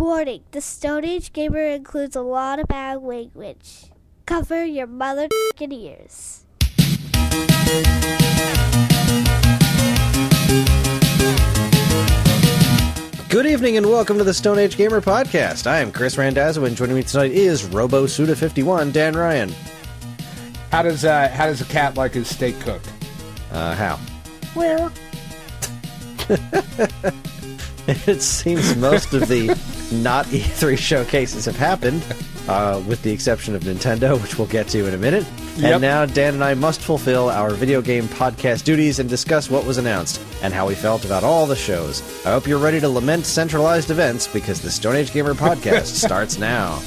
Warning, the Stone Age Gamer includes a lot of bad language. Cover your mother ears. Good evening and welcome to the Stone Age Gamer Podcast. I am Kris Randazzo and joining me tonight is RoboSuda51, Dan Ryan. How does a cat like his steak cooked? How? Well, It seems most of the Not-E3 showcases have happened, with the exception of Nintendo, which we'll get to in a minute. Yep. And now Dan and I must fulfill our video game podcast duties and discuss what was announced and how we felt about all the shows. I hope you're ready to lament centralized events because the Stone Age Gamer Podcast starts now.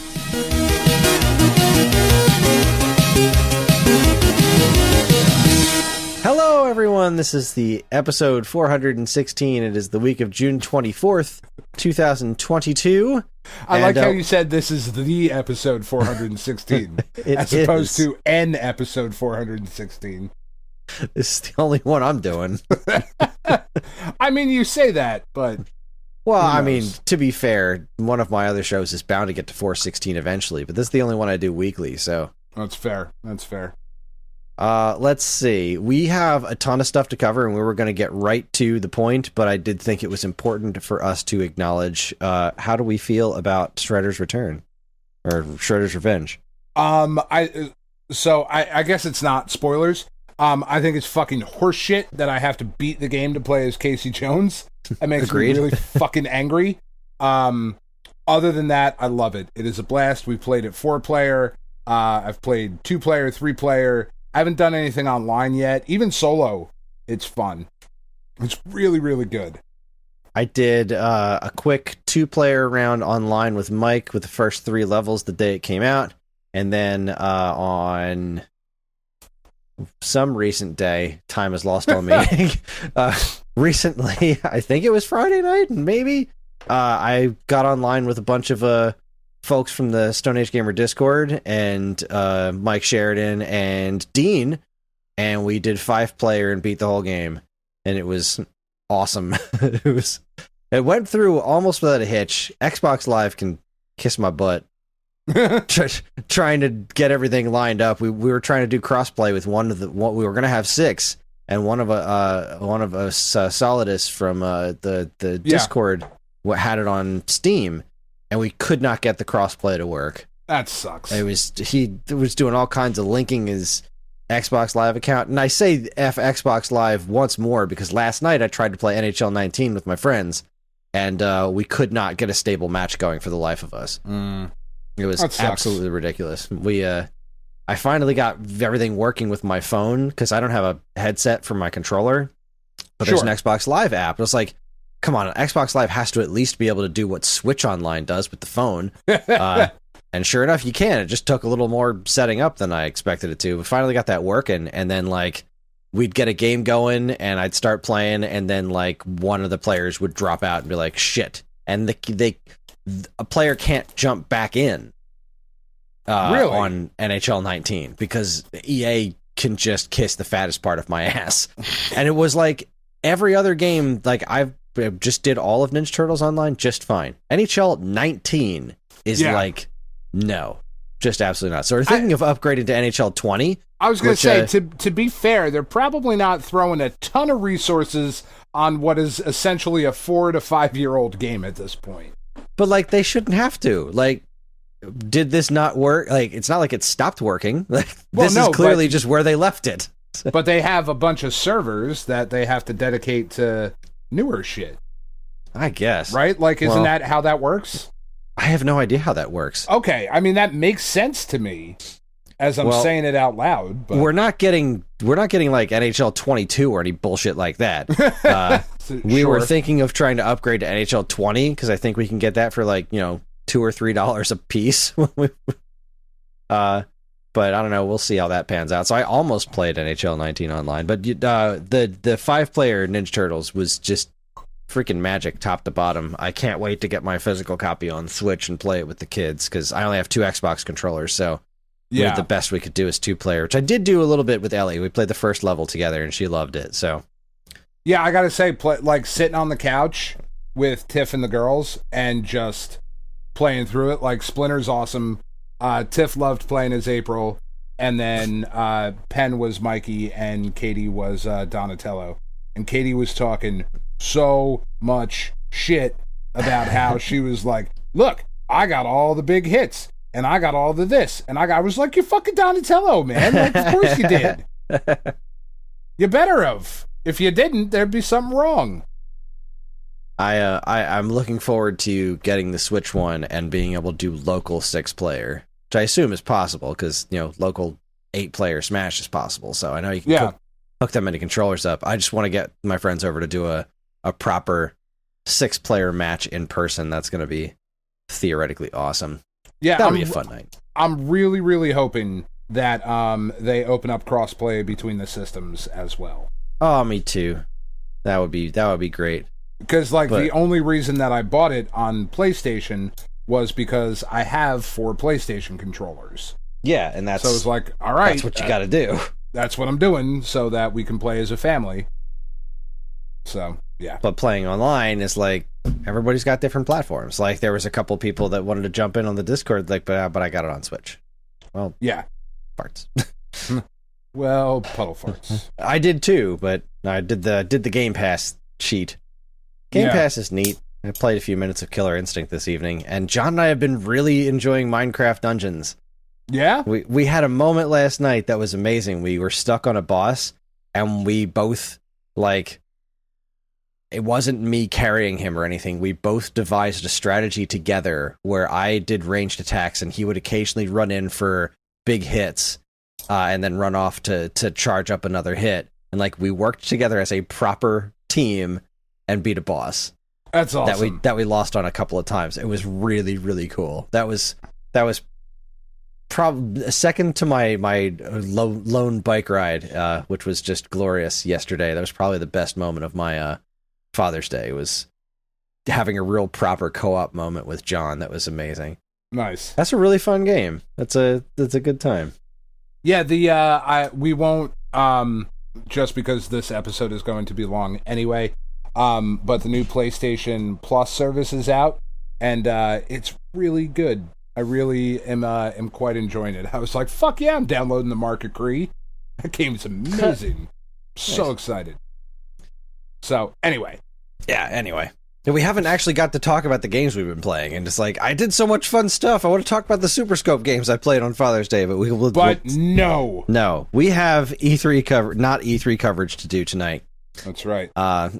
Hello, everyone. This is the episode 416. It is the week of June 24th, 2022. I like how you said this is the episode 416, as opposed to an episode 416. This is the only one I'm doing. I mean, you say that, but... Well, I mean, to be fair, one of my other shows is bound to get to 416 eventually, but this is the only one I do weekly, so... That's fair. That's fair. Let's see. We have a ton of stuff to cover, and we were going to get right to the point, but I did think it was important for us to acknowledge, how do we feel about Shredder's Return? Or Shredder's Revenge? I guess it's not spoilers. I think it's fucking horseshit that I have to beat the game to play as Casey Jones. That makes me really fucking angry. Other than that, I love it. It is a blast. We played it 4-player. I've played 2-player, 3-player. I haven't done anything online yet. Even solo, it's fun. It's really, really good. I did a quick 2-player round online with Mike with the first 3 levels the day it came out. And then on some recent day, time is lost on me. Recently, I think it was Friday night, maybe, I got online with a bunch of folks from the Stone Age Gamer Discord and Mike Sheridan and Dean, and we did 5-player and beat the whole game, and it was awesome. It went through almost without a hitch. Xbox Live can kiss my butt. Trying to get everything lined up. We were trying to do crossplay with one we were going to have 6, and one of us Solidus from the Discord had it on Steam. And we could not get the crossplay to work. That sucks. He was doing all kinds of linking his Xbox Live account. And I say F Xbox Live once more because last night I tried to play NHL 19 with my friends, and we could not get a stable match going for the life of us. It was absolutely ridiculous. I finally got everything working with my phone because I don't have a headset for my controller, but there's an Xbox Live app. It was like, come on, Xbox Live has to at least be able to do what Switch Online does with the phone. And sure enough, you can. It just took a little more setting up than I expected it to. We finally got that working, and then, like, we'd get a game going, and I'd start playing, and then, like, one of the players would drop out and be like, shit. And a player can't jump back in really? On NHL 19, because EA can just kiss the fattest part of my ass. And it was like, every other game, like, I just did all of Ninja Turtles online just fine. NHL 19 is like, no, just absolutely not. So we're thinking of upgrading to NHL 20. I was going to say, to be fair, they're probably not throwing a ton of resources on what is essentially a 4 to 5 year old game at this point. But, like, they shouldn't have to. Like, did this not work? Like, it's not like it stopped working. Like, this is clearly just where they left it. But they have a bunch of servers that they have to dedicate to newer shit, I guess. Right? Like, isn't that how that works? I have no idea how that works. Okay, I mean, that makes sense to me as I'm saying it out loud. But we're not getting like NHL 22 or any bullshit like that. We were thinking of trying to upgrade to NHL 20 because I think we can get that for like, $2 or $3 a piece. But I don't know. We'll see how that pans out. So I almost played NHL 19 online, but the 5-player Ninja Turtles was just freaking magic, top to bottom. I can't wait to get my physical copy on Switch and play it with the kids because I only have 2 Xbox controllers. So the best we could do is 2-player, which I did do a little bit with Ellie. We played the first level together, and she loved it. So I gotta say, like sitting on the couch with Tiff and the girls and just playing through it. Like, Splinter's awesome. Tiff loved playing as April. And then Penn was Mikey, and Katie was Donatello. And Katie was talking so much shit about how she was like, look, I got all the big hits, and I got all the this. And I was like, you're fucking Donatello, man. Like, of course you did. You better have. If you didn't, there'd be something wrong. I'm looking forward to getting the Switch one and being able to do local 6-player, which I assume is possible because, local 8-player Smash is possible. So I know you can hook that many controllers up. I just want to get my friends over to do a proper 6-player match in person. That's going to be theoretically awesome. Yeah, that'll be a fun night. I'm really, really hoping that they open up crossplay between the systems as well. Oh, me too. That would be great. Because, the only reason that I bought it on PlayStation was because I have 4 PlayStation controllers. Yeah, and that's... So it's like, all right. That's what you gotta do. That's what I'm doing, so that we can play as a family. So, yeah. But playing online is like, everybody's got different platforms. Like, there was a couple people that wanted to jump in on the Discord, but I got it on Switch. Well, yeah. Farts. Well, puddle farts. I did too, but I did the Game Pass cheat. Game Pass is neat. I played a few minutes of Killer Instinct this evening, and John and I have been really enjoying Minecraft Dungeons. Yeah? We had a moment last night that was amazing. We were stuck on a boss, and we both, it wasn't me carrying him or anything. We both devised a strategy together where I did ranged attacks, and he would occasionally run in for big hits, and then run off to charge up another hit. And, we worked together as a proper team and beat a boss. That's awesome. That we lost on a couple of times. It was really, really cool. That was probably second to my lone bike ride, which was just glorious yesterday. That was probably the best moment of my Father's Day, was having a real proper co-op moment with John. That was amazing. Nice. That's a really fun game. That's a good time. Yeah, we won't just because this episode is going to be long anyway. But the new PlayStation Plus service is out, and it's really good. I really am quite enjoying it. I was like, fuck yeah, I'm downloading the Market Cree. That game is amazing. So excited. So, anyway. Yeah, anyway. We haven't actually got to talk about the games we've been playing, and just I did so much fun stuff. I want to talk about the Super Scope games I played on Father's Day, but no. We have Not-E3 coverage to do tonight. That's right.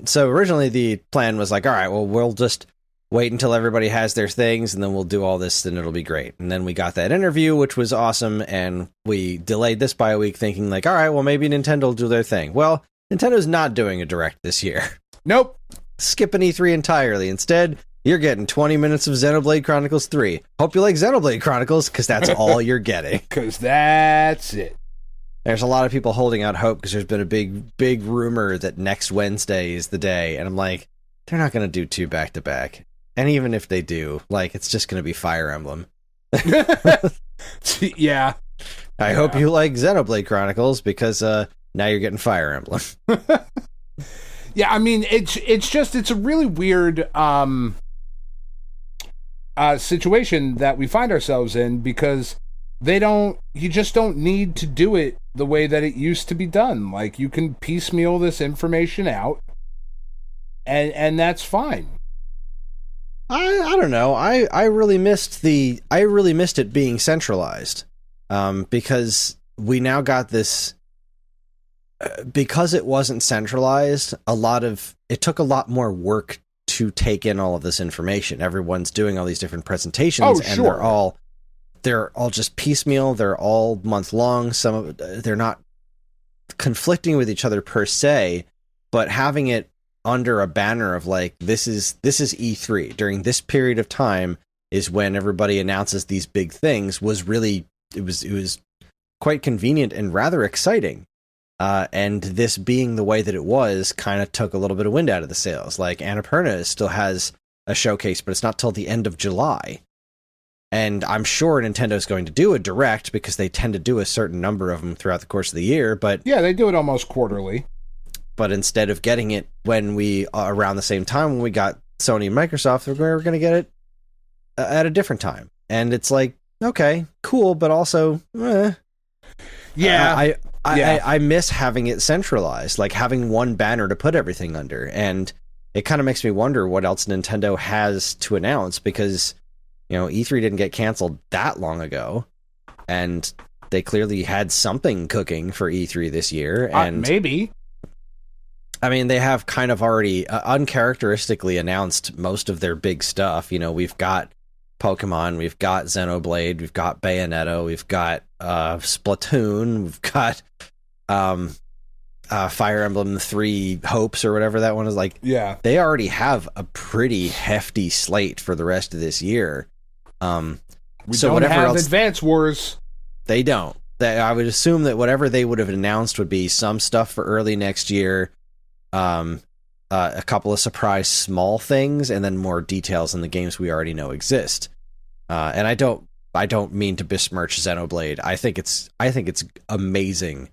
So originally the plan was all right, well, we'll just wait until everybody has their things, and then we'll do all this, and it'll be great. And then we got that interview, which was awesome, and we delayed this by a week, thinking all right, well, maybe Nintendo will do their thing. Well, Nintendo's not doing a Direct this year. Nope. Skipping E3 entirely. Instead, you're getting 20 minutes of Xenoblade Chronicles 3. Hope you like Xenoblade Chronicles, because that's all you're getting. Because that's it. There's a lot of people holding out hope because there's been a big rumor that next Wednesday is the day. And I'm like, they're not going to do 2 back-to-back. And even if they do, it's just going to be Fire Emblem. Yeah. I hope you like Xenoblade Chronicles because now you're getting Fire Emblem. Yeah, I mean, it's a really weird situation that we find ourselves in because you just don't need to do it the way that it used to be done. You can piecemeal this information out and that's fine. I don't know. I really missed it being centralized. Because we now got this, because it wasn't centralized, it took a lot more work to take in all of this information. Everyone's doing all these different presentations, and they're all just piecemeal. They're all month long. They're not conflicting with each other per se, but having it under a banner of this is E3 during this period of time is when everybody announces these big things was really, it was quite convenient and rather exciting. And this being the way that it was kind of took a little bit of wind out of the sails. Annapurna still has a showcase, but it's not till the end of July. And I'm sure Nintendo's going to do a Direct because they tend to do a certain number of them throughout the course of the year. But yeah, they do it almost quarterly. But instead of getting it when we around the same time when we got Sony and Microsoft, we're going to get it at a different time. And it's like, okay, cool, but also, yeah, I miss having it centralized, like having one banner to put everything under. And it kind of makes me wonder what else Nintendo has to announce, because, E3 didn't get canceled that long ago, and they clearly had something cooking for E3 this year. And maybe. I mean, they have kind of already uncharacteristically announced most of their big stuff. We've got Pokemon, we've got Xenoblade, we've got Bayonetta, we've got Splatoon, we've got Fire Emblem 3 Hopes, or whatever that one is. Like, yeah, they already have a pretty hefty slate for the rest of this year. We don't have Advance Wars. They don't. I would assume that whatever they would have announced would be some stuff for early next year, a couple of surprise small things, and then more details in the games we already know exist. And I don't mean to besmirch Xenoblade. I think it's amazing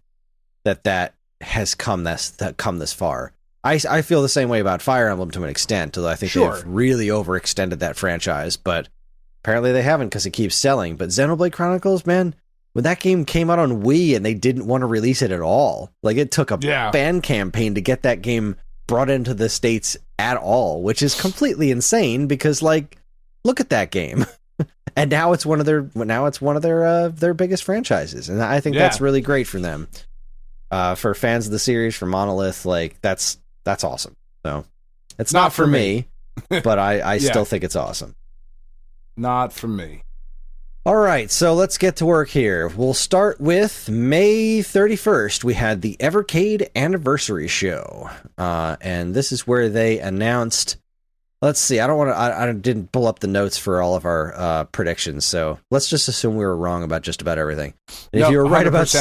that has come this far. I feel the same way about Fire Emblem to an extent, although I think they've really overextended that franchise, but apparently they haven't, because it keeps selling. But Xenoblade Chronicles, man, when that game came out on Wii and they didn't want to release it at all, like, it took a fan campaign to get that game brought into the States at all, which is completely insane, because, like, look at that game. And now it's one of their biggest franchises, and I think that's really great for them. For fans of the series, for Monolith, like, that's awesome. So it's not for me, but I still think it's awesome. Not for me. All right, so let's get to work here. We'll start with May 31st. We had the Evercade Anniversary Show, and this is where they announced. Let's see. I didn't pull up the notes for all of our predictions, so let's just assume we were wrong about just about everything. If you were right about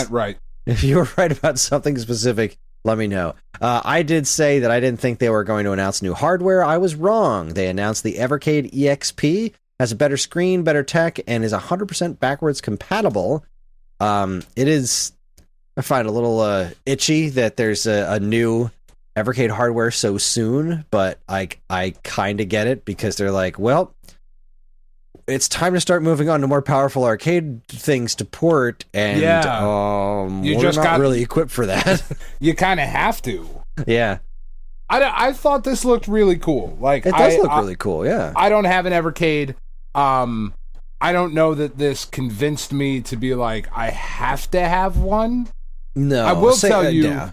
if you were right about something specific, let me know. I did say that I didn't think they were going to announce new hardware. I was wrong. They announced the Evercade EXP. Has a better screen, better tech, and is 100% backwards compatible. It is, I find, a little itchy that there's a new Evercade hardware so soon, but I kind of get it, because they're like, well, it's time to start moving on to more powerful arcade things to port, and we're not really equipped for that. You kind of have to. Yeah. I thought this looked really cool. Like, it does look really cool, yeah. I don't have an Evercade. I don't know that this convinced me to be like, I have to have one. No, I will tell you.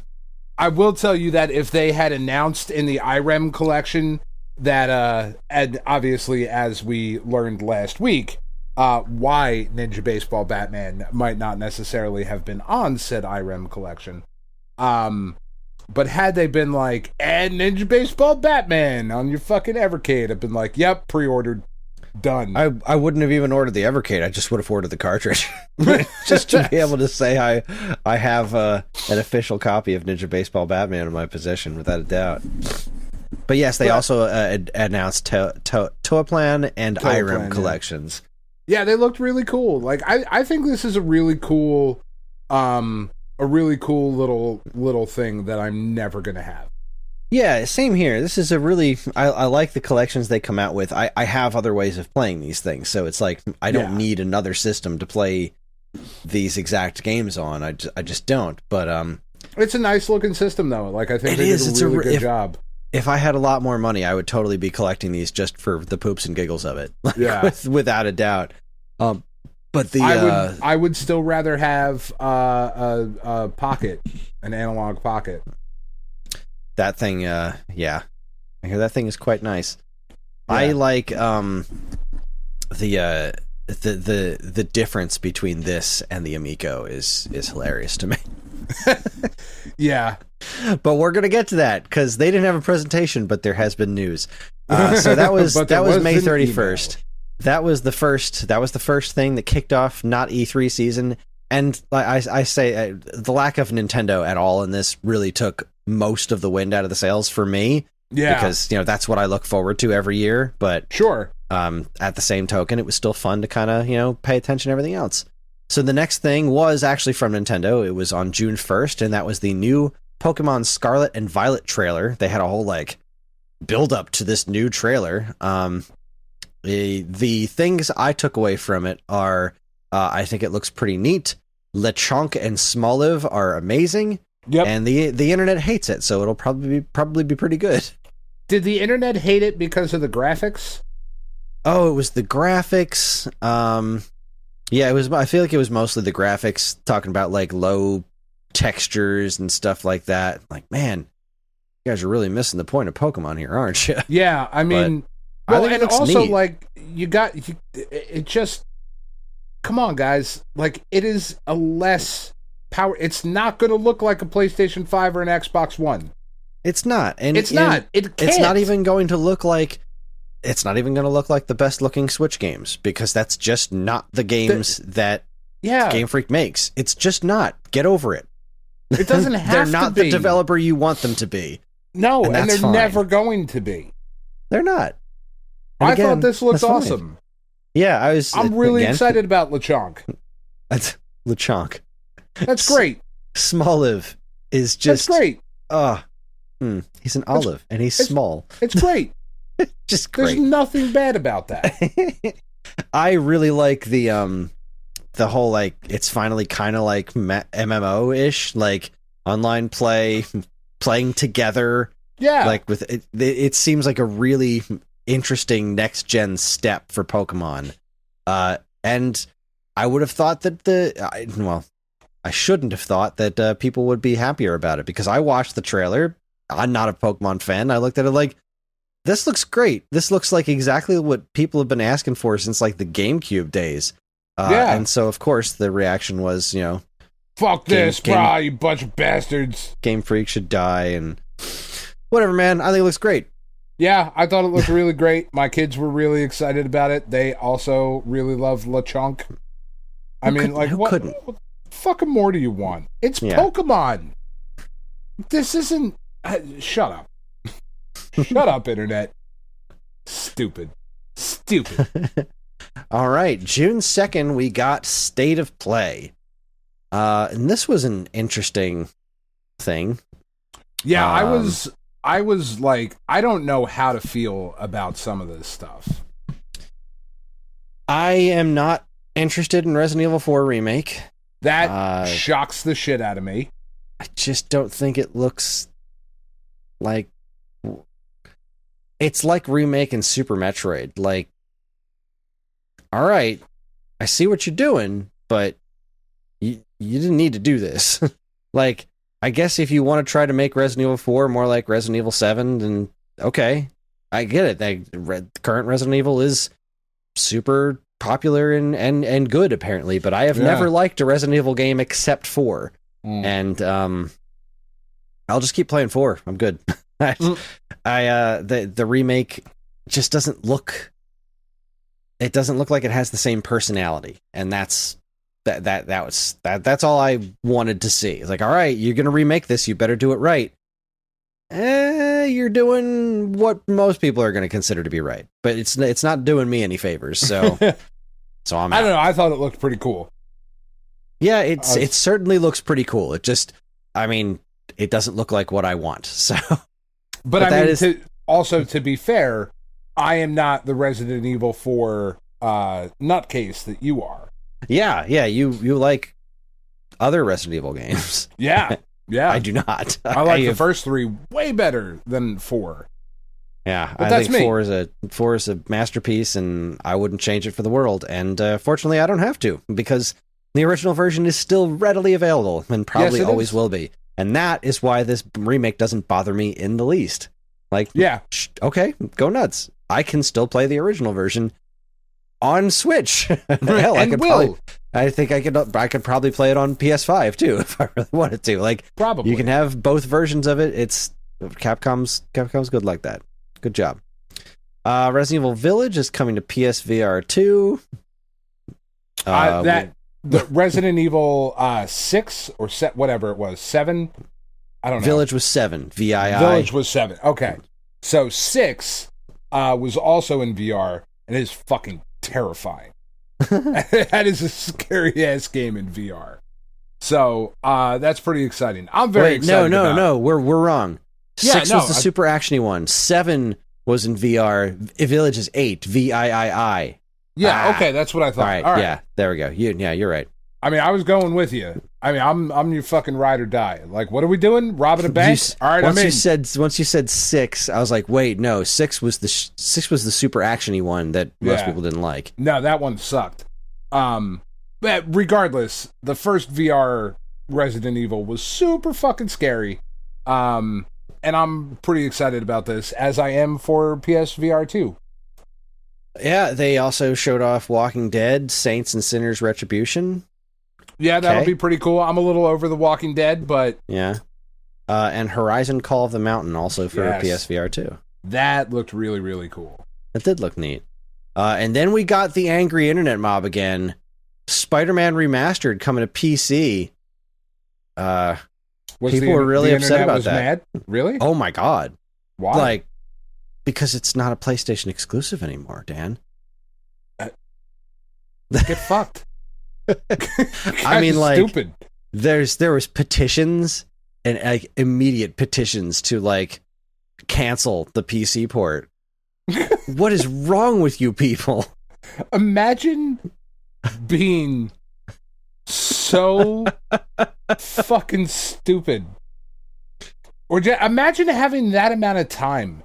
I will tell you that if they had announced in the IREM collection that, and obviously as we learned last week, why Ninja Baseball Batman might not necessarily have been on said IREM collection. But had they been like, add Ninja Baseball Batman on your fucking Evercade, I've been like, yep, pre-ordered. Done. I wouldn't have even ordered the Evercade. I just would have ordered the cartridge, just to be able to say I have an official copy of Ninja Baseball Batman in my possession, without a doubt. But yes, they also announced Toaplan and IREM collections. Yeah, they looked really cool. Like, I think this is a really cool little thing that I'm never gonna have. Yeah, same here. This is a really... I like the collections they come out with. I have other ways of playing these things, so it's like, I don't need another system to play these exact games on. I just don't, but... It's a nice-looking system, though. Like, I think they did a really good job. If I had a lot more money, I would totally be collecting these just for the poops and giggles of it. Like, yeah. Without a doubt. But I would still rather have a pocket, an analog pocket. That thing, I hear that thing is quite nice. Yeah. I like the difference between this and the Amico is hilarious to me. Yeah, but we're gonna get to that, because they didn't have a presentation, but there has been news. So that was May 31st. That was the first thing that kicked off Not-E3 season. And I say, the lack of Nintendo at all in this really took most of the wind out of the sails for me. Yeah. Because, that's what I look forward to every year. But sure. At the same token, it was still fun to kind of, pay attention to everything else. So the next thing was actually from Nintendo. It was on June 1st, and that was the new Pokemon Scarlet and Violet trailer. They had a whole, build up to this new trailer. The things I took away from it are, I think it looks pretty neat. Lechonk and Smoliv are amazing. Yep. And the internet hates it, so it'll probably be pretty good. Did the internet hate it because of the graphics? Oh, it was the graphics. Yeah, it was. I feel like it was mostly the graphics, talking about like low textures and stuff like that. Like, man, you guys are really missing the point of Pokemon here, aren't you? Yeah, I mean, I think it looks also neat. like it just. Come on, guys! Like, it is a less power. It's not going to look like a PlayStation 5 or an Xbox One. It's not, and it's not. It can't. It's not even going to look like. It's not even going to look like the best looking Switch games, because that's just not the games that Game Freak makes. It's just not. Get over it. It doesn't have to be. They're not the developer you want them to be. No, and they're fine. never going to be. They're not. And I again, thought this looked that's fine. awesome. Yeah, I'm really excited about Lechonk. That's Lechonk. That's great. Smoliv is just... That's great. He's an olive, and he's small. It's great. Just great. There's nothing bad about that. I really like the whole, like, it's finally kind of like MMO-ish, like online playing together. Yeah. Like, with it seems like a really interesting next gen step for Pokemon. And I would have thought that I shouldn't have thought that people would be happier about it, because I watched the trailer. I'm not a Pokemon fan. I looked at it like, this looks great. This looks like exactly what people have been asking for since like the GameCube days. And so of course the reaction was, fuck this, bro, you bunch of bastards. Game Freak should die, and whatever, man. I think it looks great. Yeah, I thought it looked really great. My kids were really excited about it. They also really love Lechonk. Who couldn't? What fucking more do you want? It's Pokemon. This isn't... shut up. Shut up, internet. Stupid. All right, June 2nd, we got State of Play. And this was an interesting thing. Yeah, I was like, I don't know how to feel about some of this stuff. I am not interested in Resident Evil 4 Remake. That shocks the shit out of me. I just don't think it looks like... It's like remaking Super Metroid. Like, all right, I see what you're doing, but you didn't need to do this. Like, I guess if you want to try to make Resident Evil 4 more like Resident Evil 7, then okay, I get it. The current Resident Evil is super popular and good, apparently, but I have never liked a Resident Evil game except 4. And I'll just keep playing 4. I'm good. The remake just doesn't look... It doesn't look like it has the same personality, and that's all I wanted to see. It's like, all right, you're gonna remake this, you better do it right. You're doing what most people are gonna consider to be right, but it's not doing me any favors. So, I'm out. I don't know. I thought it looked pretty cool. Yeah, it certainly looks pretty cool. It just, it doesn't look like what I want. So, but to be fair, I am not the Resident Evil 4 nutcase that you are. Yeah, you like other Resident Evil games. Yeah. I do not. I like the first 3 way better than 4. Yeah, but I think 4 is a masterpiece, and I wouldn't change it for the world. And fortunately, I don't have to, because the original version is still readily available, and probably always will be. And that is why this remake doesn't bother me in the least. Like, okay, go nuts. I can still play the original version on Switch. Hell, I think I could probably play it on PS5 too if I really wanted to. Like, probably you can have both versions of it. It's Capcom's good like that. Good job. Resident Evil Village is coming to PSVR 2. The Resident Evil 6 or whatever it was, 7. I don't know. Village was 7. VII. Village was 7. Okay, so 6 was also in VR, and it is fucking terrifying. That is a scary ass game in VR. So that's pretty exciting. I'm very excited. No. We're wrong. 6 was the I super actiony one. 7 was in VR. Village is 8, VIII. Yeah, okay, that's what I thought. All right, yeah, there we go. You're right. I mean, I was going with you. I mean, I'm your fucking ride or die. Like, what are we doing? Robbing a bank? All right, I'm in. Once you said 6, I was like, wait, no, 6 was the super actiony one that most people didn't like. No, that one sucked. But regardless, the first VR Resident Evil was super fucking scary. And I'm pretty excited about this, as I am for PSVR 2. Yeah, they also showed off Walking Dead, Saints and Sinners Retribution. Yeah, that'll be pretty cool. I'm a little over The Walking Dead, but... Yeah. And Horizon Call of the Mountain also for PSVR 2. That looked really, really cool. That did look neat. And then we got the angry internet mob again. Spider-Man Remastered coming to PC. People were really upset about that. Mad? Really? Oh my god. Why? Like, because it's not a PlayStation exclusive anymore, Dan. Get fucked. I mean, like, stupid. There was petitions and like immediate petitions to like cancel the PC port. What is wrong with you people? Imagine being so fucking stupid. Or imagine having that amount of time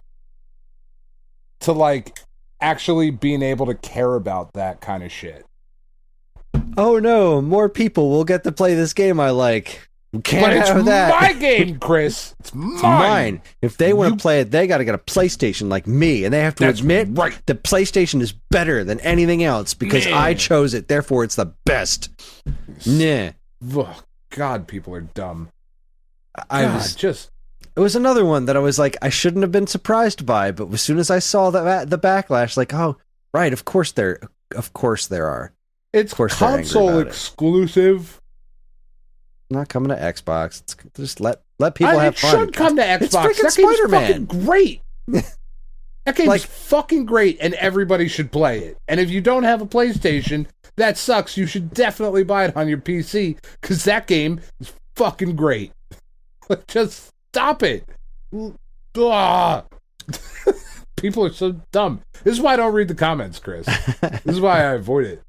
to like actually being able to care about that kind of shit. Oh no, more people will get to play this game I like. Can't have that. It's my game, Chris. It's mine. It's mine. If they want to play it, they got to get a PlayStation like me, and they have to admit that PlayStation is better than anything else because I chose it. Therefore, it's the best. Nah. Oh, God, people are dumb. It was another one that I was like, I shouldn't have been surprised by, but as soon as I saw the backlash, like, oh, right, of course there are. It's console exclusive. Not coming to Xbox. It's just let people have fun. It should come to Xbox. It's freaking that Spider-Man. Game's fucking great. That game's fucking great, and everybody should play it. And if you don't have a PlayStation, that sucks. You should definitely buy it on your PC, because that game is fucking great. Just stop it. People are so dumb. This is why I don't read the comments, Chris. This is why I avoid it.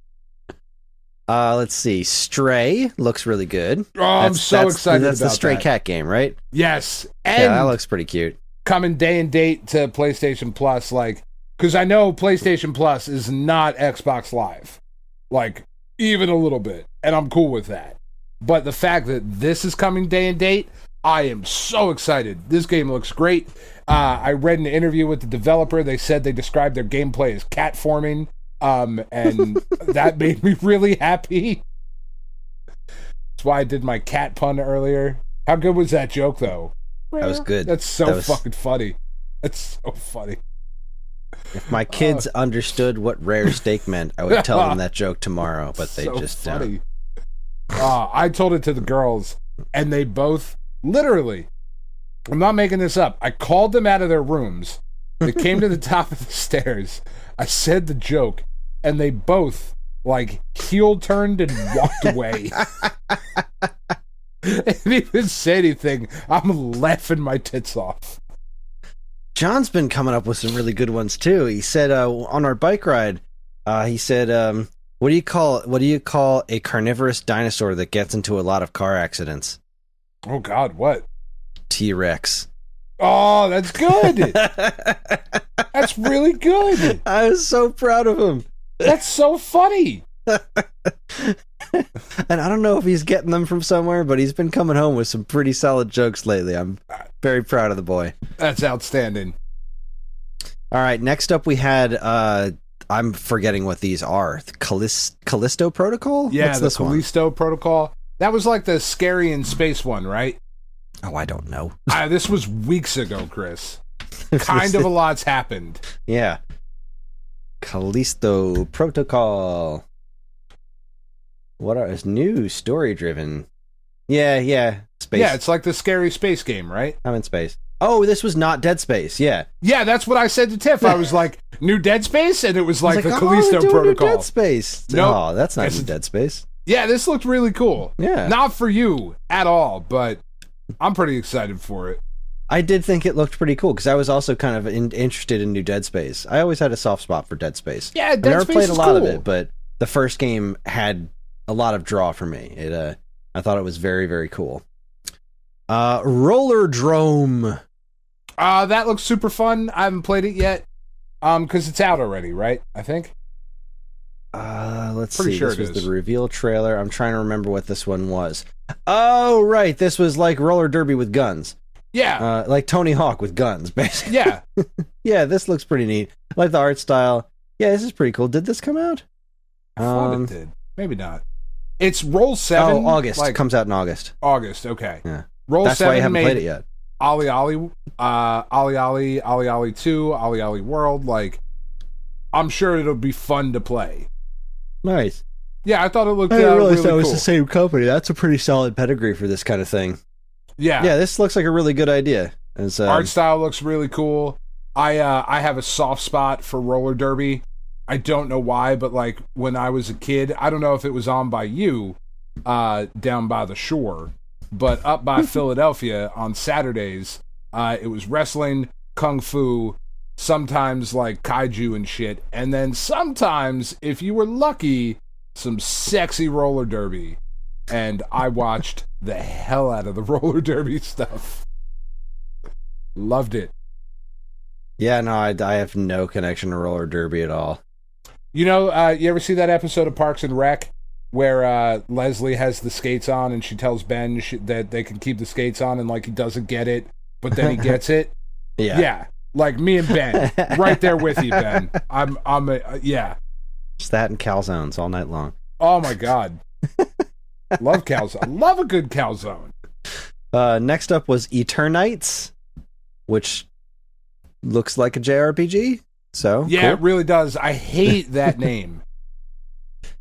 Let's see. Stray looks really good. Oh, I'm so excited about that. That's the Stray Cat game, right? Yes. And yeah, that looks pretty cute. Coming day and date to PlayStation Plus, like, because I know PlayStation Plus is not Xbox Live, like, even a little bit, and I'm cool with that. But the fact that this is coming day and date, I am so excited. This game looks great. I read an interview with the developer. They said they described their gameplay as cat forming. And that made me really happy. That's why I did my cat pun earlier. How good was that joke, though? That was good. That's fucking funny. That's so funny. If my kids understood what rare steak meant, I would tell them that joke tomorrow, but they just don't. I told it to the girls, and they both, literally, I'm not making this up, I called them out of their rooms. They came to the top of the stairs. I said the joke, and they both, like, heel turned and walked away. They didn't even say anything. I'm laughing my tits off. John's been coming up with some really good ones, too. He said on our bike ride, he said, what do you call a carnivorous dinosaur that gets into a lot of car accidents? Oh, God, what? T-Rex. Oh, that's good. That's really good. I was so proud of him. That's so funny. And I don't know if he's getting them from somewhere, but he's been coming home with some pretty solid jokes lately. I'm very proud of the boy. That's outstanding. All right, next up we had, I'm forgetting what these are. Callisto Protocol? Yeah, What's the this Callisto one? Protocol. That was like the scary in space one, right? Oh, I don't know. This was weeks ago, Chris. Kind of a lot's happened. Yeah. Callisto Protocol. It's new, story-driven. Yeah, space. Yeah, it's like the scary space game, right? I'm in space. Oh, this was not Dead Space, yeah. Yeah, that's what I said to Tiff. I was like, new Dead Space? And it was like the Callisto Protocol. New Dead Space. Nope. Oh, that's not new Dead Space. Yeah, this looked really cool. Yeah. Not for you at all, but I'm pretty excited for it. I did think it looked pretty cool because I was also kind of interested in new Dead Space. I always had a soft spot for Dead Space. Yeah, I've never played a lot cool. of it, but the first game had a lot of draw for me. I thought it was very, very cool. Roller Drome. That looks super fun. I haven't played it yet. Because it's out already, right? I think. Let's Pretty see. sure This it was is. the reveal trailer. I'm trying to remember what this one was. Oh, right. This was like roller derby with guns. Yeah. Like Tony Hawk with guns, basically. Yeah. Yeah, this looks pretty neat. I like the art style. Yeah, this is pretty cool. Did this come out? I thought it did. Maybe not. It's Roll 7. Oh, August. It comes out in August. August, okay. Yeah. Roll That's 7 why I haven't made played it yet. Ollie Ollie, Ollie Ollie, Ollie Ollie 2, Ollie Ollie World. Like, I'm sure it'll be fun to play. Nice. Yeah, I thought it looked I didn't realize really that was cool. the same company. That's a pretty solid pedigree for this kind of thing. Yeah. Yeah, this looks like a really good idea. It's, Art style looks really cool. I have a soft spot for roller derby. I don't know why, but like when I was a kid, I don't know if it was on by you, down by the shore, but up by Philadelphia on Saturdays, it was wrestling, kung fu, sometimes like kaiju and shit, and then sometimes, if you were lucky, some sexy roller derby. And I watched the hell out of the roller derby stuff. Loved it. Yeah, no, I have no connection to roller derby at all. You know, you ever see that episode of Parks and Rec where Leslie has the skates on and she tells Ben that they can keep the skates on and like he doesn't get it, but then he gets it? Yeah. Like me and Ben. Right there with you, Ben. Yeah. Just that and calzones all night long. Oh my God. Love calzone. Love a good calzone. Next up was Eternites, which looks like a JRPG. So yeah, cool. It really does. I hate that name.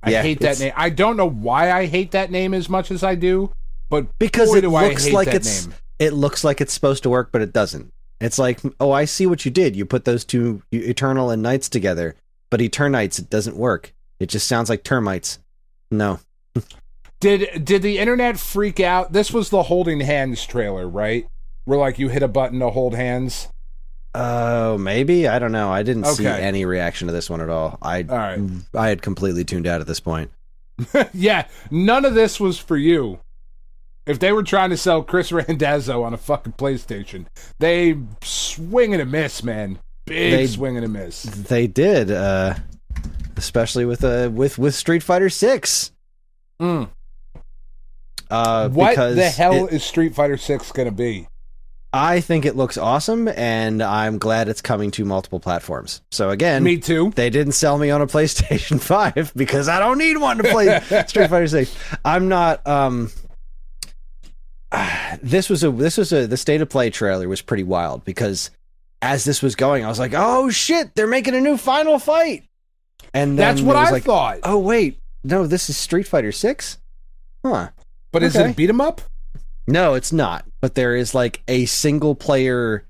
I hate that name. I don't know why I hate that name as much as I do, but because boy, it do I looks hate like that name. it looks like it's supposed to work, but it doesn't. It's like, oh, I see what you did. You put those two Eternal and Knights together, but Eternites, it doesn't work. It just sounds like termites. No. Did the internet freak out? This was the holding hands trailer, right? Where like you hit a button to hold hands. Oh, maybe. I don't know. I didn't see Okay. any reaction to this one at all. All right. I had completely tuned out at this point. Yeah, none of this was for you. If they were trying to sell Chris Randazzo on a fucking PlayStation, they swing and a miss, man. Big swing and a miss. They did, especially with Street Fighter 6. What Because the hell is Street Fighter 6 gonna be? I think it looks awesome, and I'm glad it's coming to multiple platforms. So again, Me too. they didn't sell me on a PlayStation 5 because I don't need one to play Street Fighter 6. I'm not. The state of play trailer was pretty wild because as this was going, I was like, oh shit, they're making a new Final Fight, and then That's what it was I like, thought. oh wait, no, this is Street Fighter 6, huh? But is okay. it beat 'em up? No, it's not. But there is like a single player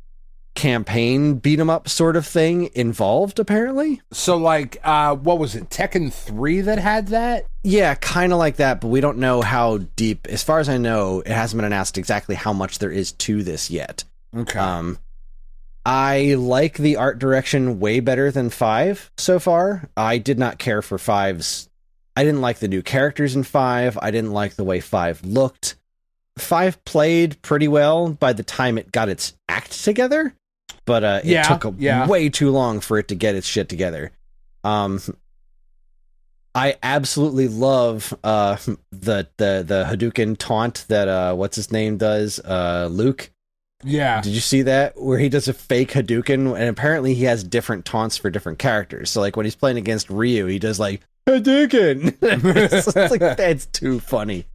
campaign beat 'em up sort of thing involved, apparently. So like, what was it? Tekken 3 that had that? Yeah, kind of like that, but we don't know how deep. As far as I know, it hasn't been announced exactly how much there is to this yet. Okay. I like the art direction way better than 5 so far. I did not care for 5's. I didn't like the new characters in 5. I didn't like the way 5 looked. 5 played pretty well by the time it got its act together, but it took way too long for it to get its shit together. I absolutely love the Hadouken taunt that what's his name does, Luke. Yeah. Did you see that where he does a fake Hadouken, and apparently he has different taunts for different characters. So like when he's playing against Ryu, he does like Hadouken. It's like, that's too funny.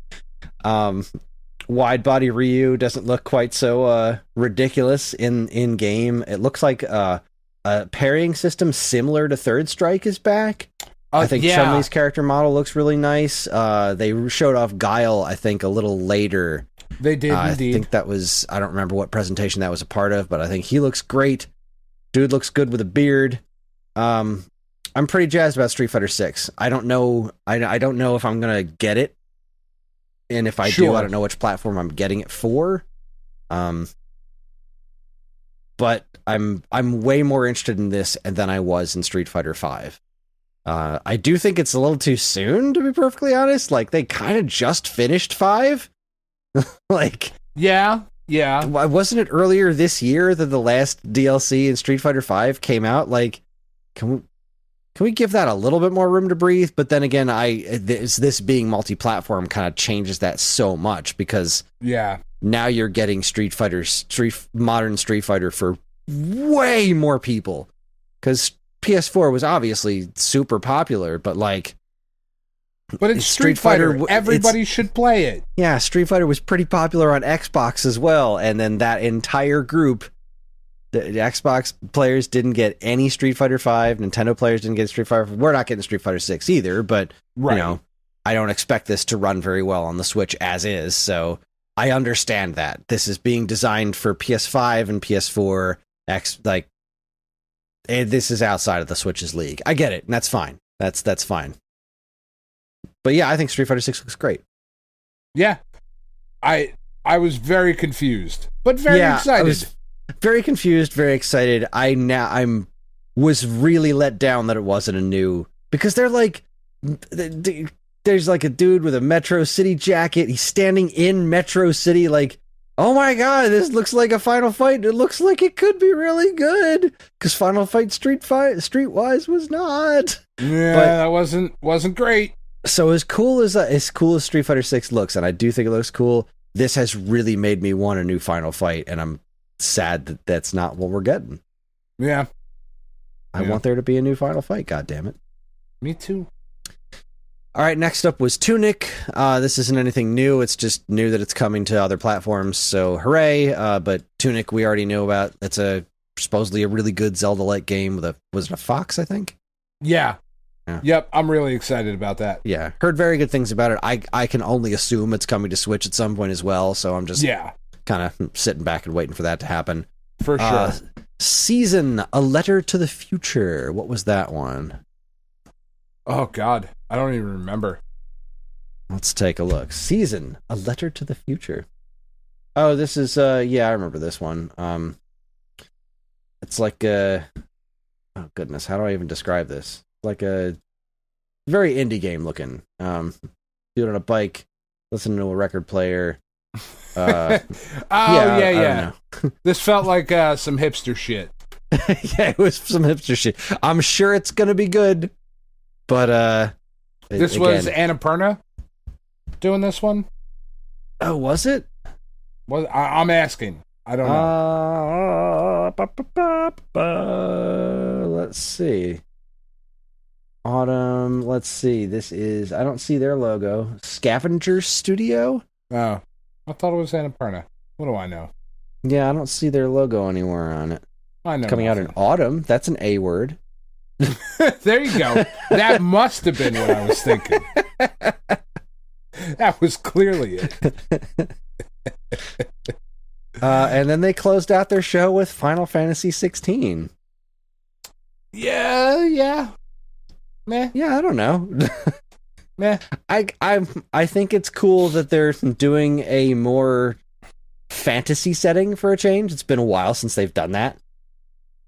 Wide body Ryu doesn't look quite so ridiculous in game. It looks like a parrying system similar to Third Strike is back. I think Chun-Li's character model looks really nice. They showed off Guile, I think, a little later. They did, indeed. I think that was, I don't remember what presentation that was a part of, but I think he looks great. Dude looks good with a beard. I'm pretty jazzed about Street Fighter 6. I don't know. I don't know if I'm gonna get it. And if I do, I don't know which platform I'm getting it for. but I'm way more interested in this than I was in Street Fighter V. I do think it's a little too soon, to be perfectly honest. Like, they kind of just finished 5. Like, yeah. Wasn't it earlier this year that the last DLC in Street Fighter V came out? Like, can we give that a little bit more room to breathe? But then again, this being multi-platform kind of changes that so much, because now you're getting modern Street Fighter for way more people. Because PS4 was obviously super popular, but like... But it's Street Fighter. Everybody should play it. Yeah, Street Fighter was pretty popular on Xbox as well, and then that entire group, the Xbox players didn't get any Street Fighter 5, Nintendo players didn't get Street Fighter 5. We're not getting Street Fighter 6 either, but, you know, I don't expect this to run very well on the Switch as is, so I understand that. This is being designed for PS5 and PS4, this is outside of the Switch's league. I get it, and that's fine. That's fine. But yeah, I think Street Fighter 6 looks great. Yeah. I was very confused, but very excited. I was very confused, very excited. Was really let down that it wasn't a new, because they're like, there's like a dude with a Metro City jacket. He's standing in Metro City like, oh my god, this looks like a Final Fight. It looks like it could be really good, because Final Fight Streetwise was not. Yeah, but that wasn't great. So as cool as Street Fighter 6 looks, and I do think it looks cool, this has really made me want a new Final Fight, and I'm sad that that's not what we're getting. Yeah. I want there to be a new Final Fight, goddammit. Me too. All right, next up was Tunic. This isn't anything new, it's just new that it's coming to other platforms, so hooray. But Tunic we already knew about. It's supposedly a really good Zelda-like game with was it a fox, I think? Yeah. Yep, I'm really excited about that. Yeah, heard very good things about it. I can only assume it's coming to Switch at some point as well, so I'm just kind of sitting back and waiting for that to happen. For sure. Season, A Letter to the Future. What was that one? Oh, God. I don't even remember. Let's take a look. Season, A Letter to the Future. Oh, this is, I remember this one. It's like oh, goodness, how do I even describe this? Like a very indie game looking. Dude on a bike, listening to a record player. Yeah. This felt like some hipster shit. Yeah, it was some hipster shit. I'm sure it's gonna be good, but this was Annapurna doing this one. Oh, was it? I'm asking. I don't know. Let's see. Autumn, let's see. This is, I don't see their logo. Scavenger Studio? Oh, I thought it was Annapurna. What do I know? Yeah, I don't see their logo anywhere on it. I know. Coming out in autumn. That's an A word. There you go. That must have been what I was thinking. That was clearly it. And then they closed out their show with Final Fantasy 16. Yeah. Meh. Yeah, I don't know. Meh. I think it's cool that they're doing a more fantasy setting for a change. It's been a while since they've done that.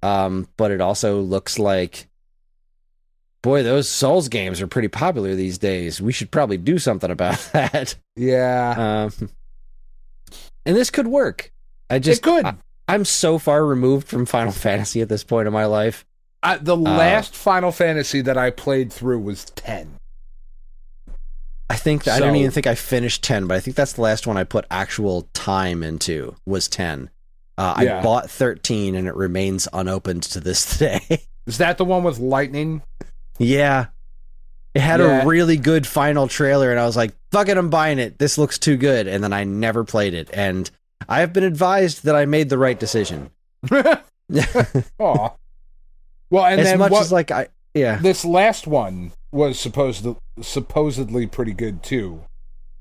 But it also looks like, boy, those Souls games are pretty popular these days. We should probably do something about that. Yeah. And this could work. It could. I'm so far removed from Final Fantasy at this point in my life. The last Final Fantasy that I played through was 10. I don't even think I finished 10, but I think that's the last one I put actual time into, was 10. I bought 13 and it remains unopened to this day. Is that the one with lightning? Yeah. It had a really good final trailer and I was like, fuck it, I'm buying it. This looks too good. And then I never played it. And I have been advised that I made the right decision. Aw. Well, and as then much as like this last one was supposedly pretty good too,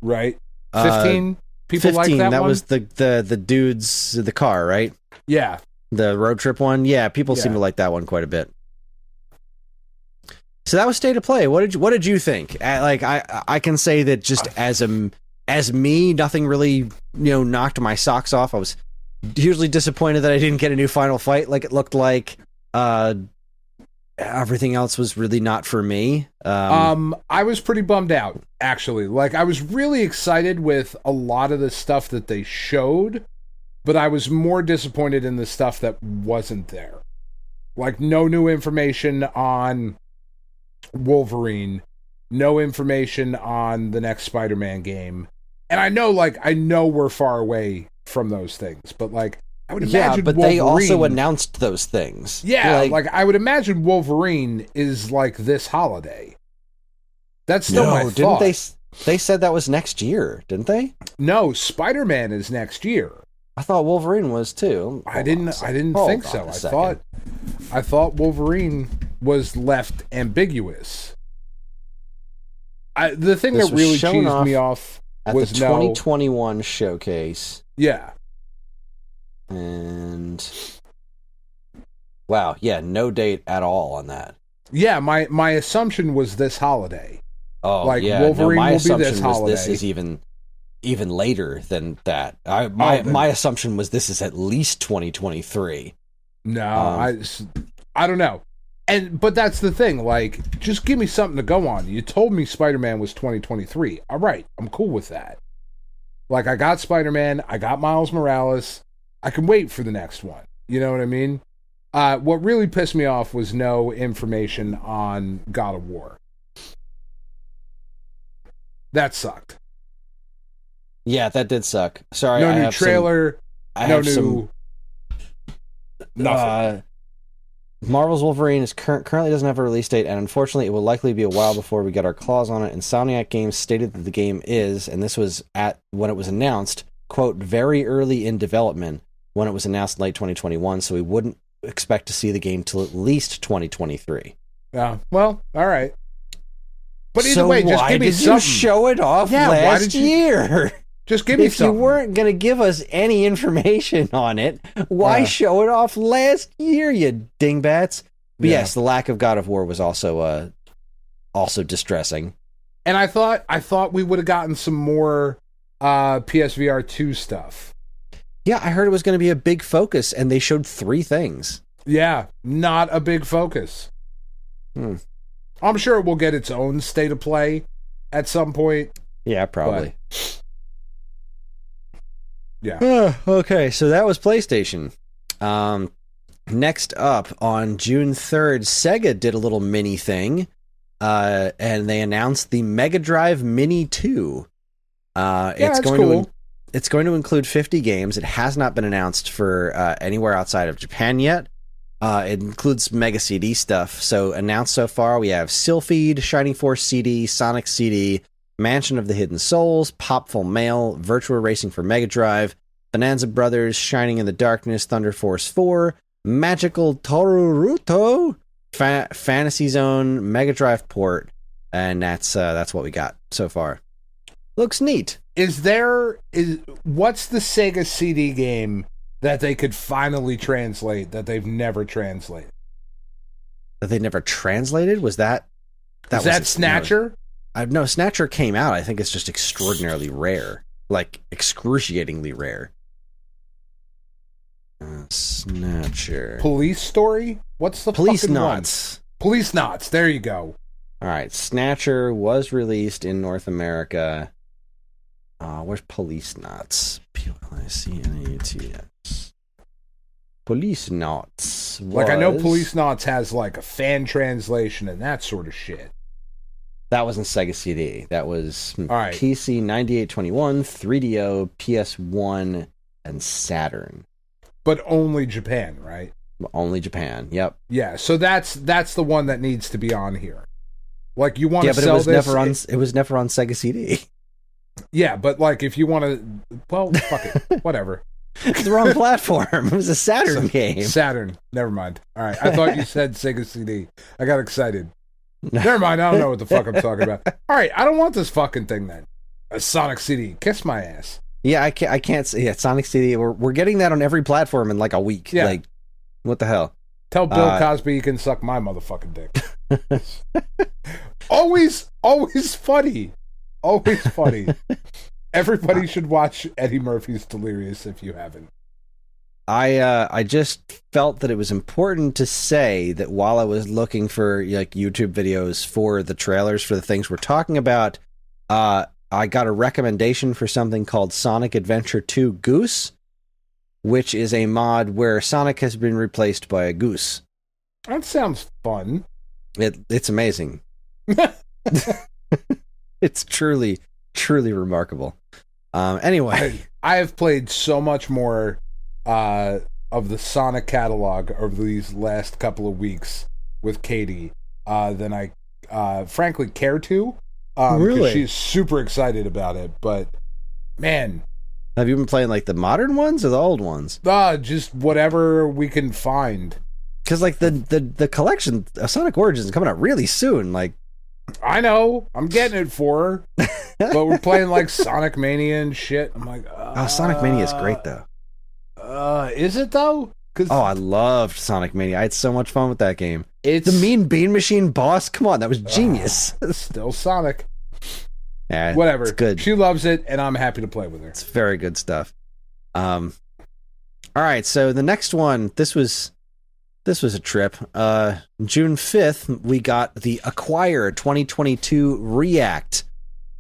right? 15 people 15, like that one? That was the dudes, the car, right? Yeah, the road trip one. Yeah, people seem to like that one quite a bit. So that was State of Play. What did you think? I can say that just as me, nothing really knocked my socks off. I was hugely disappointed that I didn't get a new Final Fight. Like, it looked like everything else was really not for me. I was pretty bummed out, actually. Like, I was really excited with a lot of the stuff that they showed, but I was more disappointed in the stuff that wasn't there. Like, no new information on Wolverine, no information on the next Spider-Man game. And I know we're far away from those things, but like, I would imagine but Wolverine, they also announced those things. Yeah, like I would imagine Wolverine is like this holiday. That's still my thought. Didn't they said that was next year, didn't they? No, Spider-Man is next year. I thought Wolverine was too. I didn't think so. I thought Wolverine was left ambiguous. The thing that really cheesed me off was the 2021 showcase. Yeah. And wow, yeah, no date at all on that. Yeah, my assumption was this holiday. Oh, like, yeah. Wolverine my will assumption be this holiday. This is even later than that. My assumption was this is at least 2023. No, I don't know. But that's the thing, like, just give me something to go on. You told me Spider-Man was 2023. All right, I'm cool with that. Like, I got Spider-Man, I got Miles Morales. I can wait for the next one. You know what I mean? What really pissed me off was no information on God of War. That sucked. Yeah, that did suck. Sorry, no new trailer. Nothing. Marvel's Wolverine is currently doesn't have a release date, and unfortunately, it will likely be a while before we get our claws on it. Insomniac Games stated that the game is, and this was when it was announced, quote, very early in development when it was announced in late 2021, so we wouldn't expect to see the game till at least 2023. Yeah, well, all right. But either way, just give me something. Why did you show it off last year? Just give me something. If you weren't going to give us any information on it, why show it off last year, you dingbats? But yes, the lack of God of War was also distressing. And I thought we would have gotten some more PSVR 2 stuff. Yeah, I heard it was going to be a big focus, and they showed 3 things. Yeah, not a big focus. I'm sure it will get its own state of play at some point. Yeah, probably. Yeah. Okay, so that was PlayStation. Next up, on June 3rd, Sega did a little mini thing, and they announced the Mega Drive Mini 2. It's going to include 50 games. It has not been announced for anywhere outside of Japan yet. It includes Mega CD stuff. So announced so far, we have Sylphied, Shining Force CD, Sonic CD, Mansion of the Hidden Souls, Popful Mail, Virtua Racing for Mega Drive, Bonanza Brothers, Shining in the Darkness, Thunder Force 4, Magical Toruruto, Fantasy Zone, Mega Drive port, and that's what we got so far. Looks neat. What's the Sega CD game that they could finally translate that they've never translated? That they never translated? Was that Snatcher? No, Snatcher came out. I think it's just extraordinarily rare. Like, excruciatingly rare. Snatcher. Police Story? What's the Police fucking Knots? One? Police Knots. There you go. All right. Snatcher was released in North America. Where's Police Knots? P-L-I-C-N-A-T-S. Police Knots. Like, I know Police Knots has like a fan translation and that sort of shit. That wasn't Sega CD. That was right. PC 9821, 3DO, PS1, and Saturn. But only Japan, right? Only Japan. Yep. Yeah. So that's the one that needs to be on here. Like, you want to sell this? It was never on Sega CD. Yeah, but like, if you want to, well, fuck it, whatever. It's the wrong platform. It was a Saturn game. Saturn. Never mind. All right. I thought you said Sega CD. I got excited. Never mind. I don't know what the fuck I'm talking about. All right. I don't want this fucking thing then. A Sonic CD. Kiss my ass. Yeah, I can't say Sonic CD. We're getting that on every platform in like a week. Yeah. Like, what the hell? Tell Bill Cosby he can suck my motherfucking dick. Always funny. Always funny. Everybody should watch Eddie Murphy's Delirious if you haven't. I just felt that it was important to say that while I was looking for like YouTube videos for the trailers for the things we're talking about, I got a recommendation for something called Sonic Adventure 2 Goose, which is a mod where Sonic has been replaced by a goose. That sounds fun. It's amazing. It's truly, truly remarkable. Anyway, I have played so much more of the Sonic catalog over these last couple of weeks with Katie than I frankly care to. Really? She's super excited about it, but man. Have you been playing like the modern ones or the old ones? Just whatever we can find. Because like the collection of Sonic Origins is coming out really soon. Like, I know, I'm getting it for her, but we're playing like Sonic Mania and shit. I'm like, Sonic Mania is great though. Is it though? I loved Sonic Mania. I had so much fun with that game. It's the Mean Bean Machine boss. Come on, that was genius. Still Sonic. Yeah, whatever. It's good. She loves it, and I'm happy to play with her. It's very good stuff. All right, so the next one. This was a trip. June 5th, we got the Acquire 2022 React.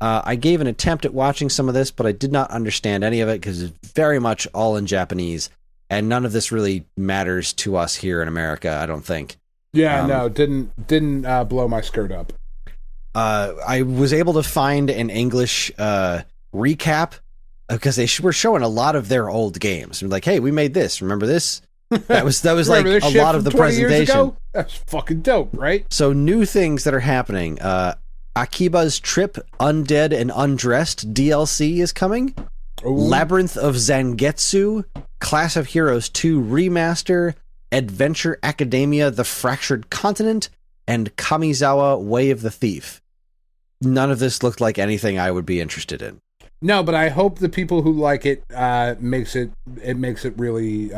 I gave an attempt at watching some of this, but I did not understand any of it because it's very much all in Japanese, and none of this really matters to us here in America, I don't think. Yeah, no, didn't blow my skirt up. I was able to find an English recap because they were showing a lot of their old games. They're like, hey, we made this. Remember this? That was like a lot of the presentation. That's fucking dope, right? So new things that are happening. Akiba's Trip Undead and Undressed DLC is coming. Ooh. Labyrinth of Zangetsu, Class of Heroes 2 Remaster, Adventure Academia: The Fractured Continent, and Kamizawa Way of the Thief. None of this looked like anything I would be interested in. No, but I hope the people who like it makes it really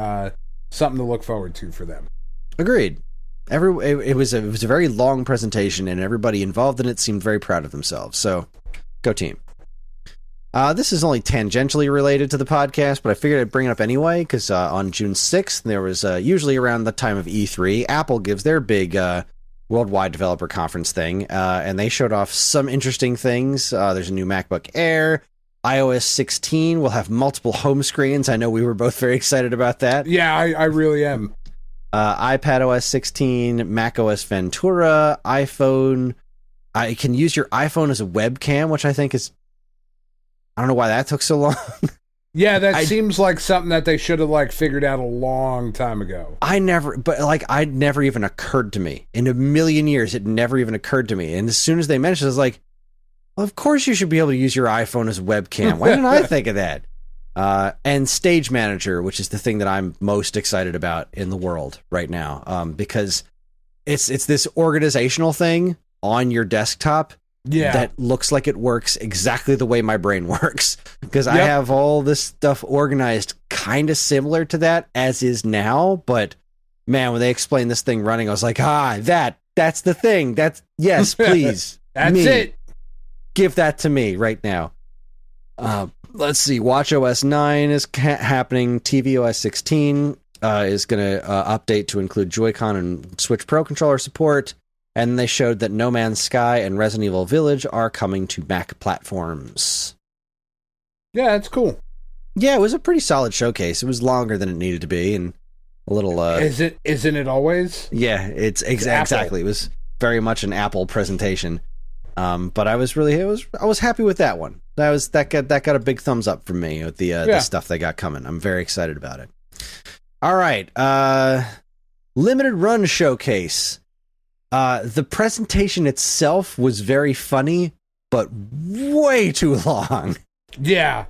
something to look forward to for them. Agreed. It was a very long presentation, and everybody involved in it seemed very proud of themselves. So, go team. This is only tangentially related to the podcast, but I figured I'd bring it up anyway, because on June 6th, there was usually around the time of E3, Apple gives their big worldwide developer conference thing, and they showed off some interesting things. There's a new MacBook Air. iOS 16 will have multiple home screens. I know we were both very excited about that. Yeah, I really am. iPadOS 16, macOS Ventura, iPhone. I can use your iPhone as a webcam, which I think is... I don't know why that took so long. Yeah, that seems like something that they should have figured out a long time ago. I'd never even occurred to me. In a million years, it never even occurred to me. And as soon as they mentioned it, I was like, well, of course you should be able to use your iPhone as a webcam. Why didn't I think of that? And Stage Manager, which is the thing that I'm most excited about in the world right now, because it's this organizational thing on your desktop that looks like it works exactly the way my brain works. Because I have all this stuff organized kind of similar to that as is now, but man, when they explained this thing running, I was like, that's the thing. Yes, please. That's it. Give that to me right now. Let's see. WatchOS 9 is happening. tvOS 16 is going to update to include Joy-Con and Switch Pro controller support. And they showed that No Man's Sky and Resident Evil Village are coming to Mac platforms. Yeah, that's cool. Yeah, it was a pretty solid showcase. It was longer than it needed to be, and a little. Isn't it always? Yeah, it's exactly. It was very much an Apple presentation. But I was happy with that one. That got a big thumbs up from me with the stuff they got coming. I'm very excited about it. All right, limited run showcase. The presentation itself was very funny, but way too long. Yeah.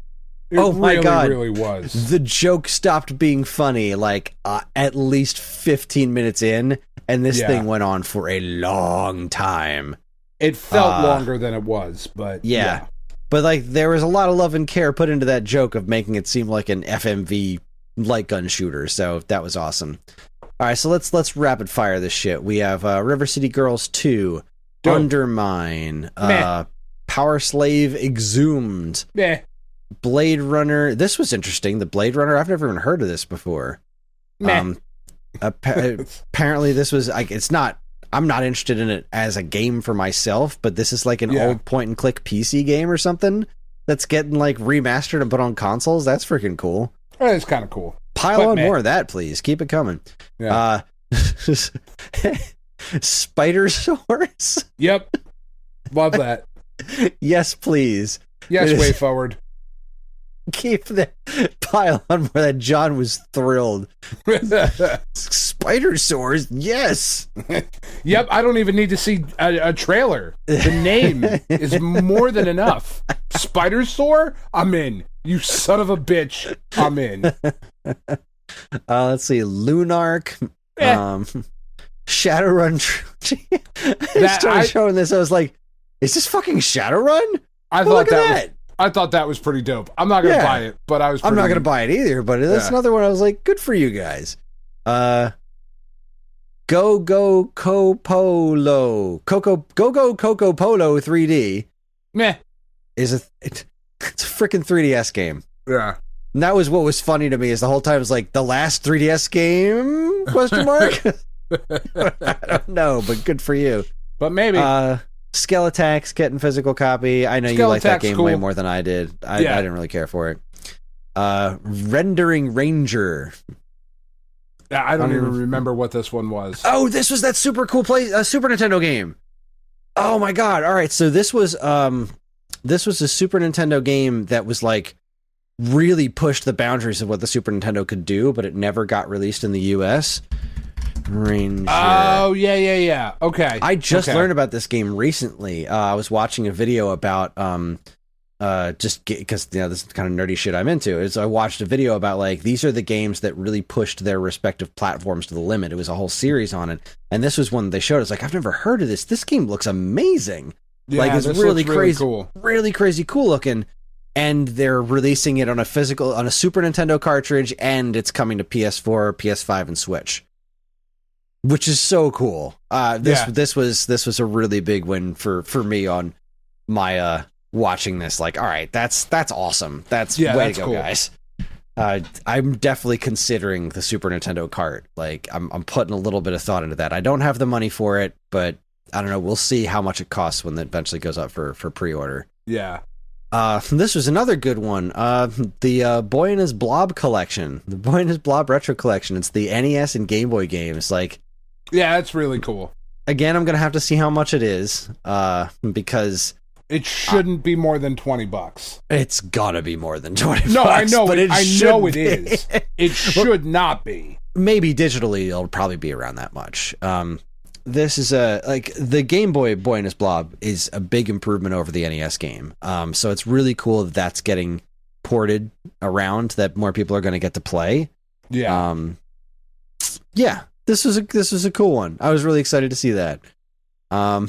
My God. It really was. The joke stopped being funny at least 15 minutes in, and this thing went on for a long time. It felt longer than it was, but yeah. But there was a lot of love and care put into that joke of making it seem like an FMV light gun shooter, so that was awesome. All right, so let's rapid fire this shit. We have River City Girls 2, Undermine, Power Slave Exhumed, Blade Runner. This was interesting. The Blade Runner. I've never even heard of this before. Meh. Apparently this was like, it's not, I'm not interested in it as a game for myself, but this is like an old point and click PC game or something that's getting like remastered and put on consoles. That's freaking cool. It's kind of cool. Pile on more of that, please. Keep it coming. Yeah. Spider Source. Yep. Love that. Yes, please. Yes, way forward. Keep that pile on where that John was thrilled. Spider Source, yes. Yep, I don't even need to see a trailer. The name is more than enough. Spider Soar? I'm in. You son of a bitch. I'm in. Let's see. Lunark. Shadowrun Trilogy. I started showing this. I was like, is this fucking Shadowrun? I thought that was pretty dope. I'm not going to buy it, but I'm not going to buy it either, but that's another one I was like, good for you guys. Go Go Polo 3D. Meh. It's a freaking 3DS game. Yeah. And that was what was funny to me is the whole time it was like the last 3DS game? Question mark. I don't know, but good for you. But maybe. Skelettax getting physical copy. I know you like that game way more than I did. I didn't really care for it. Rendering Ranger. I don't even remember what this one was. Oh, this was that super cool Super Nintendo game. Oh my god! All right, so this was a Super Nintendo game that was like really pushed the boundaries of what the Super Nintendo could do, but it never got released in the U.S. Ranger. Oh, yeah. Okay. I just learned about this game recently. I was watching a video about just because this is kind of nerdy shit I'm into. Is I watched a video about like these are the games that really pushed their respective platforms to the limit. It was a whole series on it, and this was one they showed. It's like I've never heard of this. This game looks amazing. Yeah, like it's really crazy, cool. Really crazy cool looking. And they're releasing it on a Super Nintendo cartridge, and it's coming to PS4, PS5, and Switch. Which is so cool. This was a really big win for me on my watching this. Like, all right, that's awesome. Way to go, cool. Guys. I'm definitely considering the Super Nintendo cart. Like, I'm putting a little bit of thought into that. I don't have the money for it, but I don't know. We'll see how much it costs when it eventually goes up for pre-order. Yeah. This was another good one. The Boy and His Blob collection, the Boy and His Blob retro collection. It's the NES and Game Boy games. Like. Yeah, that's really cool. Again, I'm going to have to see how much it is, because... It shouldn't be more than $20. It's got to be more than $20. No, I know, but it is. It should not be. Maybe digitally, it'll probably be around that much. This is the Game Boy Boy and His Blob is a big improvement over the NES game. So it's really cool that that's getting ported around, that more people are going to get to play. Yeah. Yeah. This was a cool one. I was really excited to see that. I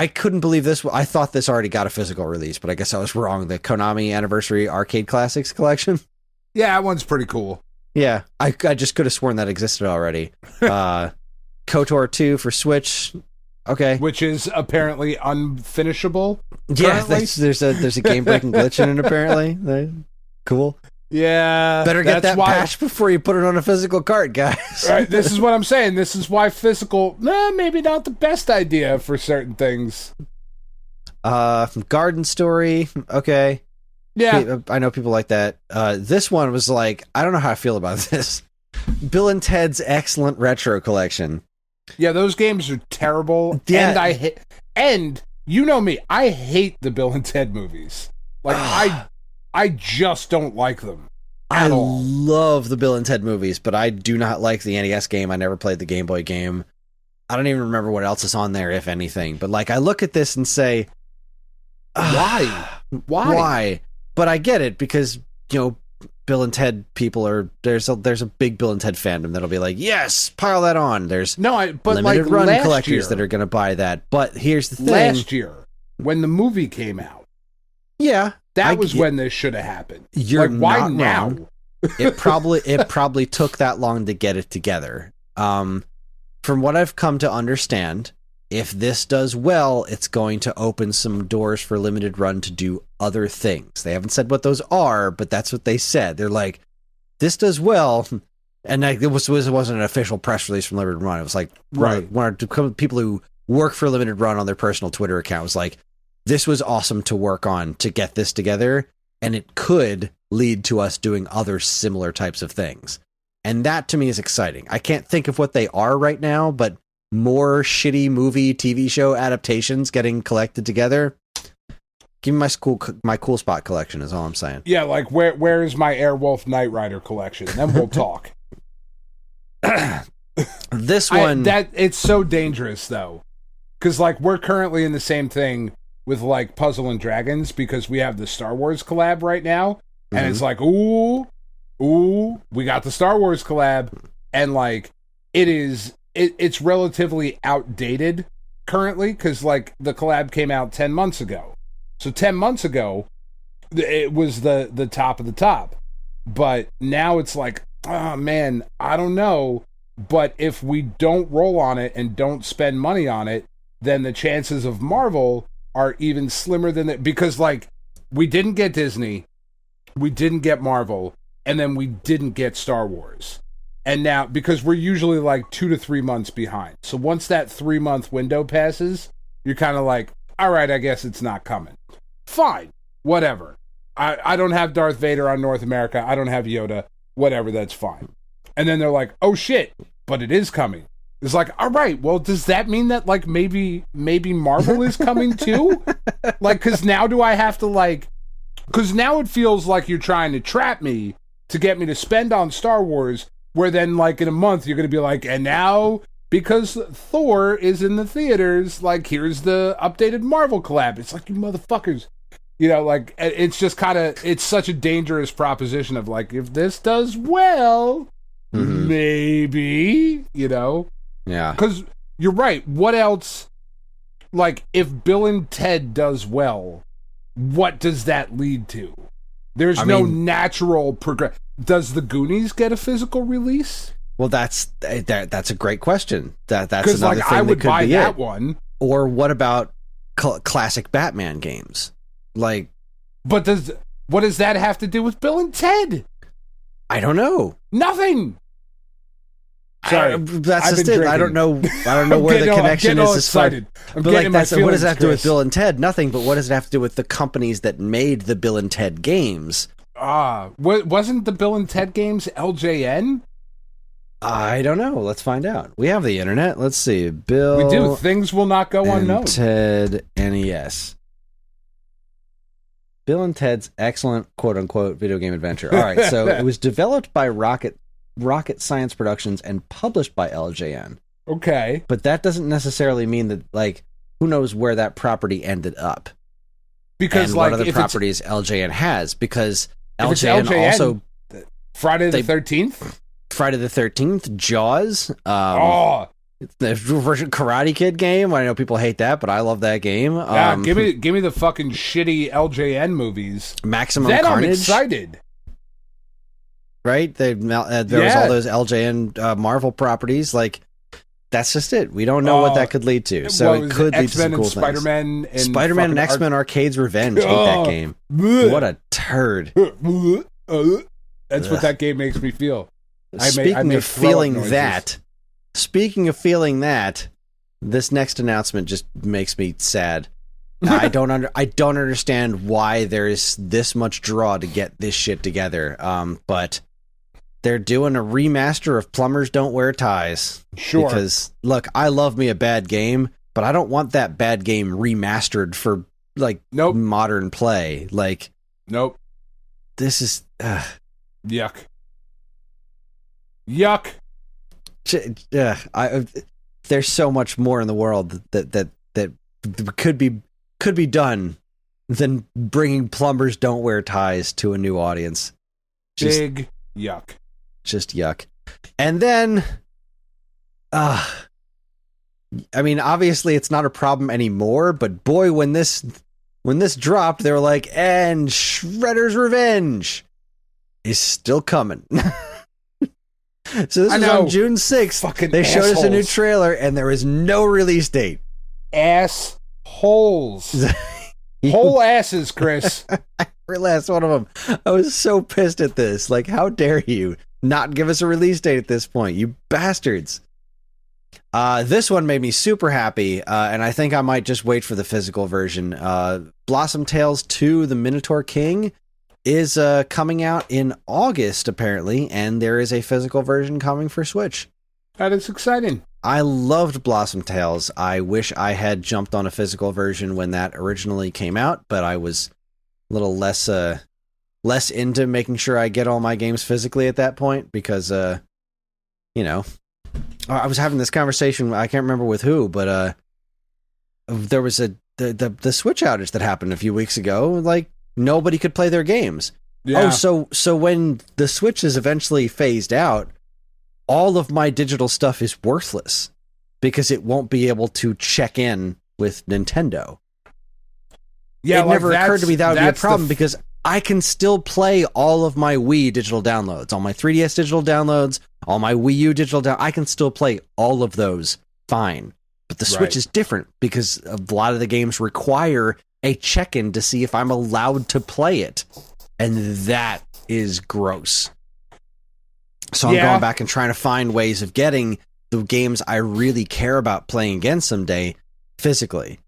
couldn't believe this. I thought this already got a physical release, but I guess I was wrong. The Konami Anniversary Arcade Classics collection. Yeah, that one's pretty cool. Yeah, I just could have sworn that existed already. KOTOR 2 for Switch. Okay, which is apparently unfinishable. Yeah, there's a game breaking glitch in it. Apparently, cool. Yeah, better get that patch before you put it on a physical cart, guys. Right, this is what I'm saying. This is why physical, maybe not the best idea for certain things. Garden Story, okay. Yeah, I know people like that. This one was like, I don't know how I feel about this. Bill and Ted's Excellent Retro Collection. Yeah, those games are terrible. Yeah. And you know me, I hate the Bill and Ted movies. Like I just don't like them. I love the Bill and Ted movies, but I do not like the NES game. I never played the Game Boy game. I don't even remember what else is on there, if anything. But like, I look at this and say, why? But I get it because, Bill and Ted people are there's a big Bill and Ted fandom that'll be like, yes, pile that on. There's but limited like run collectors that are going to buy that. But here's the thing: last year when the movie came out, that was when this should have happened. You're like, why not now? Wrong. It probably took that long to get it together. From what I've come to understand, if this does well, it's going to open some doors for limited run to do other things. They haven't said what those are, but that's what they said. They're like, this does well, And like, it wasn't an official press release from Limited Run. It was like one of people who work for Limited Run on their personal Twitter account was like, this was awesome to work on to get this together, and it could lead to us doing other similar types of things. And that to me is exciting. I can't think of what they are right now, but more shitty movie, TV show adaptations getting collected together. Give me my cool spot collection is all I'm saying. Yeah, like where is my Airwolf Knight Rider collection? Then we'll talk. This one, it's so dangerous though, because like we're currently in the same thing with like Puzzle and Dragons, because we have the Star Wars collab right now, and it's like ooh, we got the Star Wars collab, and like it's relatively outdated currently because like the collab came out 10 months ago. So 10 months ago, it was the top of the top. But now it's like, oh man, I don't know. But if we don't roll on it and don't spend money on it, then the chances of Marvel are even slimmer than that. Because like, we didn't get Disney, we didn't get Marvel, and then we didn't get Star Wars. And now, because we're usually like 2 to 3 months behind. So once that 3-month window passes, you're kind of like, all right, I guess it's not coming. Fine, whatever. I don't have Darth Vader on North America. I don't have Yoda. Whatever, that's fine. And then they're like, oh shit, but it is coming. It's like, all right, well, does that mean that like maybe Marvel is coming too? Like, because now do I have to like... Because now it feels like you're trying to trap me to get me to spend on Star Wars, where then like in a month you're going to be like, and now... because Thor is in the theaters, like, here's the updated Marvel collab. It's like, you motherfuckers. You know, like, it's just kind of, it's such a dangerous proposition of, like, if this does well, maybe, you know? Yeah. Because you're right. What else, like, if Bill and Ted does well, what does that lead to? There's no natural progress. Does the Goonies get a physical release? Well, that's a great question. That's another like, thing I would that could buy be that it. one. Or what about classic Batman games? Like, but what does that have to do with Bill and Ted? I don't know. Nothing. Sorry, that's just it. I don't know where the connection is. Excited. But like, what does that have to do with Bill and Ted? Nothing. But what does it have to do with the companies that made the Bill and Ted games? Wasn't the Bill and Ted games LJN? I don't know. Let's find out. We have the internet. Let's see. Bill. We do. Things will not go unknown. Ted NES. Bill and Ted's excellent quote-unquote video game adventure. All right, so it was developed by Rocket Science Productions and published by LJN. Okay. But that doesn't necessarily mean that, like, who knows where that property ended up. Because, and like, what other properties LJN has. Because LJN also... Friday the 13th? Friday the 13th, Jaws. The version Karate Kid game. I know people hate that, but I love that game. Yeah, give me the fucking shitty LJN movies. Maximum then Carnage. I'm excited. Right? There was all those LJN Marvel properties. Like, that's just it. We don't know what that could lead to. So it could lead to some cool Spider-Man things. Spider-Man and X-Men Arcade's Revenge. Hate that game. What a turd. That's what that game makes me feel. Speaking of feeling that, this next announcement just makes me sad. I don't understand why there is this much draw to get this shit together. But they're doing a remaster of Plumbers Don't Wear Ties. Sure. Because look, I love me a bad game, but I don't want that bad game remastered for like modern play. Like, nope. This is yuck. There's so much more in the world that could be done than bringing Plumbers Don't Wear Ties to a new audience. Big yuck. Just yuck. And then, I mean, obviously it's not a problem anymore, but boy, when this dropped, they were like, and Shredder's Revenge is still coming. So this is on June 6th. Fucking they showed assholes. us a new trailer, and there is no release date. Assholes. Whole asses, Kris. Every last one of them. I was so pissed at this. Like, how dare you? not give us a release date at this point, you bastards. This one made me super happy, and I think I might just wait for the physical version. Blossom Tales 2: The Minotaur King is coming out in August, apparently, and there is a physical version coming for Switch. That is exciting. I loved Blossom Tales. I wish I had jumped on a physical version when that originally came out, but I was a little less into making sure I get all my games physically at that point because, I was having this conversation, I can't remember with who, but there was the Switch outage that happened a few weeks ago. Like, nobody could play their games. Yeah. Oh, so when the Switch is eventually phased out, all of my digital stuff is worthless because it won't be able to check in with Nintendo. Yeah, it never occurred to me that would be a problem because I can still play all of my Wii digital downloads, all my 3DS digital downloads, all my Wii U digital downloads. I can still play all of those fine. But the Switch is different because a lot of the games require a check-in to see if I'm allowed to play it. And that is gross. So I'm going back and trying to find ways of getting the games I really care about playing again someday physically,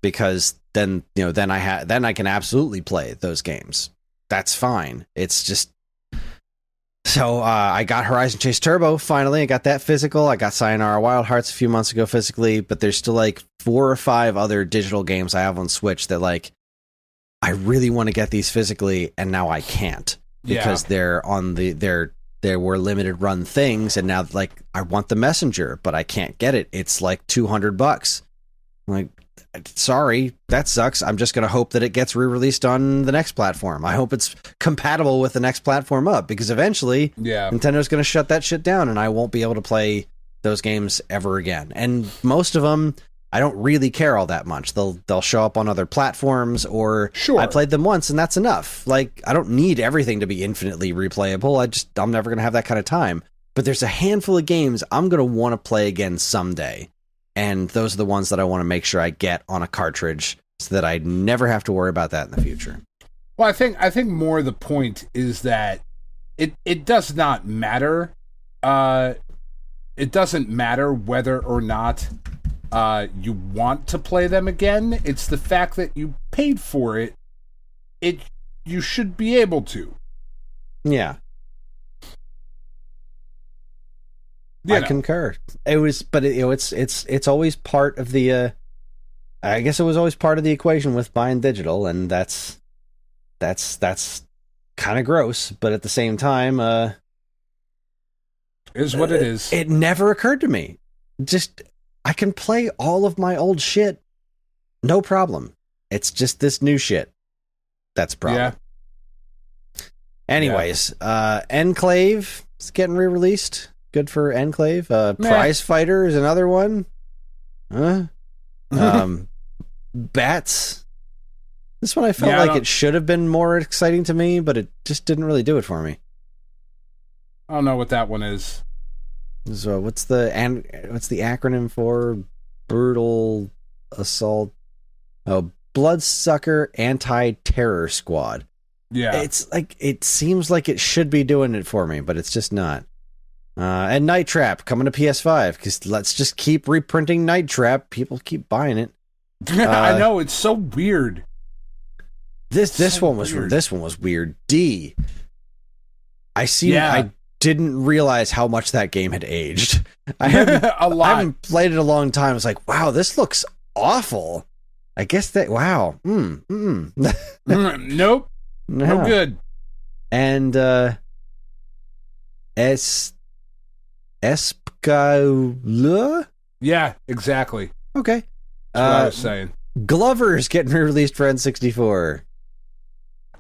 because then I can absolutely play those games. That's fine. It's just so I got Horizon Chase Turbo finally. I got that physical. I got Sayonara Wild Hearts a few months ago physically, but there's still like 4 or 5 other digital games I have on Switch that like I really want to get these physically, and now I can't because they're on there were limited run things, and now like I want the Messenger, but I can't get it. It's like $200. I'm like, sorry, that sucks. I'm just gonna hope that it gets re-released on the next platform. I hope it's compatible with the next platform up, because eventually Nintendo's gonna shut that shit down and I won't be able to play those games ever again. And most of them I don't really care all that much. They'll show up on other platforms, or I played them once and that's enough. Like, I don't need everything to be infinitely replayable. I'm never going to have that kind of time. But there's a handful of games I'm going to want to play again someday. And those are the ones that I want to make sure I get on a cartridge so that I never have to worry about that in the future. Well, I think more the point is that it does not matter. It doesn't matter whether or not you want to play them again. It's the fact that you paid for it. You should be able to. Yeah. I concur. It's always part of the. I guess it was always part of the equation with buying digital, and that's kind of gross. But at the same time, is what it is. It never occurred to me. Just. I can play all of my old shit, no problem. It's just this new shit that's a problem. Yeah. Anyways, Enclave is getting re-released. Good for Enclave. Prize Fighter is another one. Bats. This one I felt like it should have been more exciting to me, but it just didn't really do it for me. I don't know what that one is. So what's the acronym for Brutal Assault? Oh, Bloodsucker Anti-Terror Squad. Yeah. It's like, it seems like it should be doing it for me, but it's just not. And Night Trap coming to PS5, because let's just keep reprinting Night Trap. People keep buying it. I know, it's so weird. This one was weird. I didn't realize how much that game had aged. I haven't played it a long time. I was like, wow, this looks awful. I guess that, wow. Nope. No good. And, Escalur? Yeah, exactly. Okay. That's what I was saying. Glover's getting released for N64.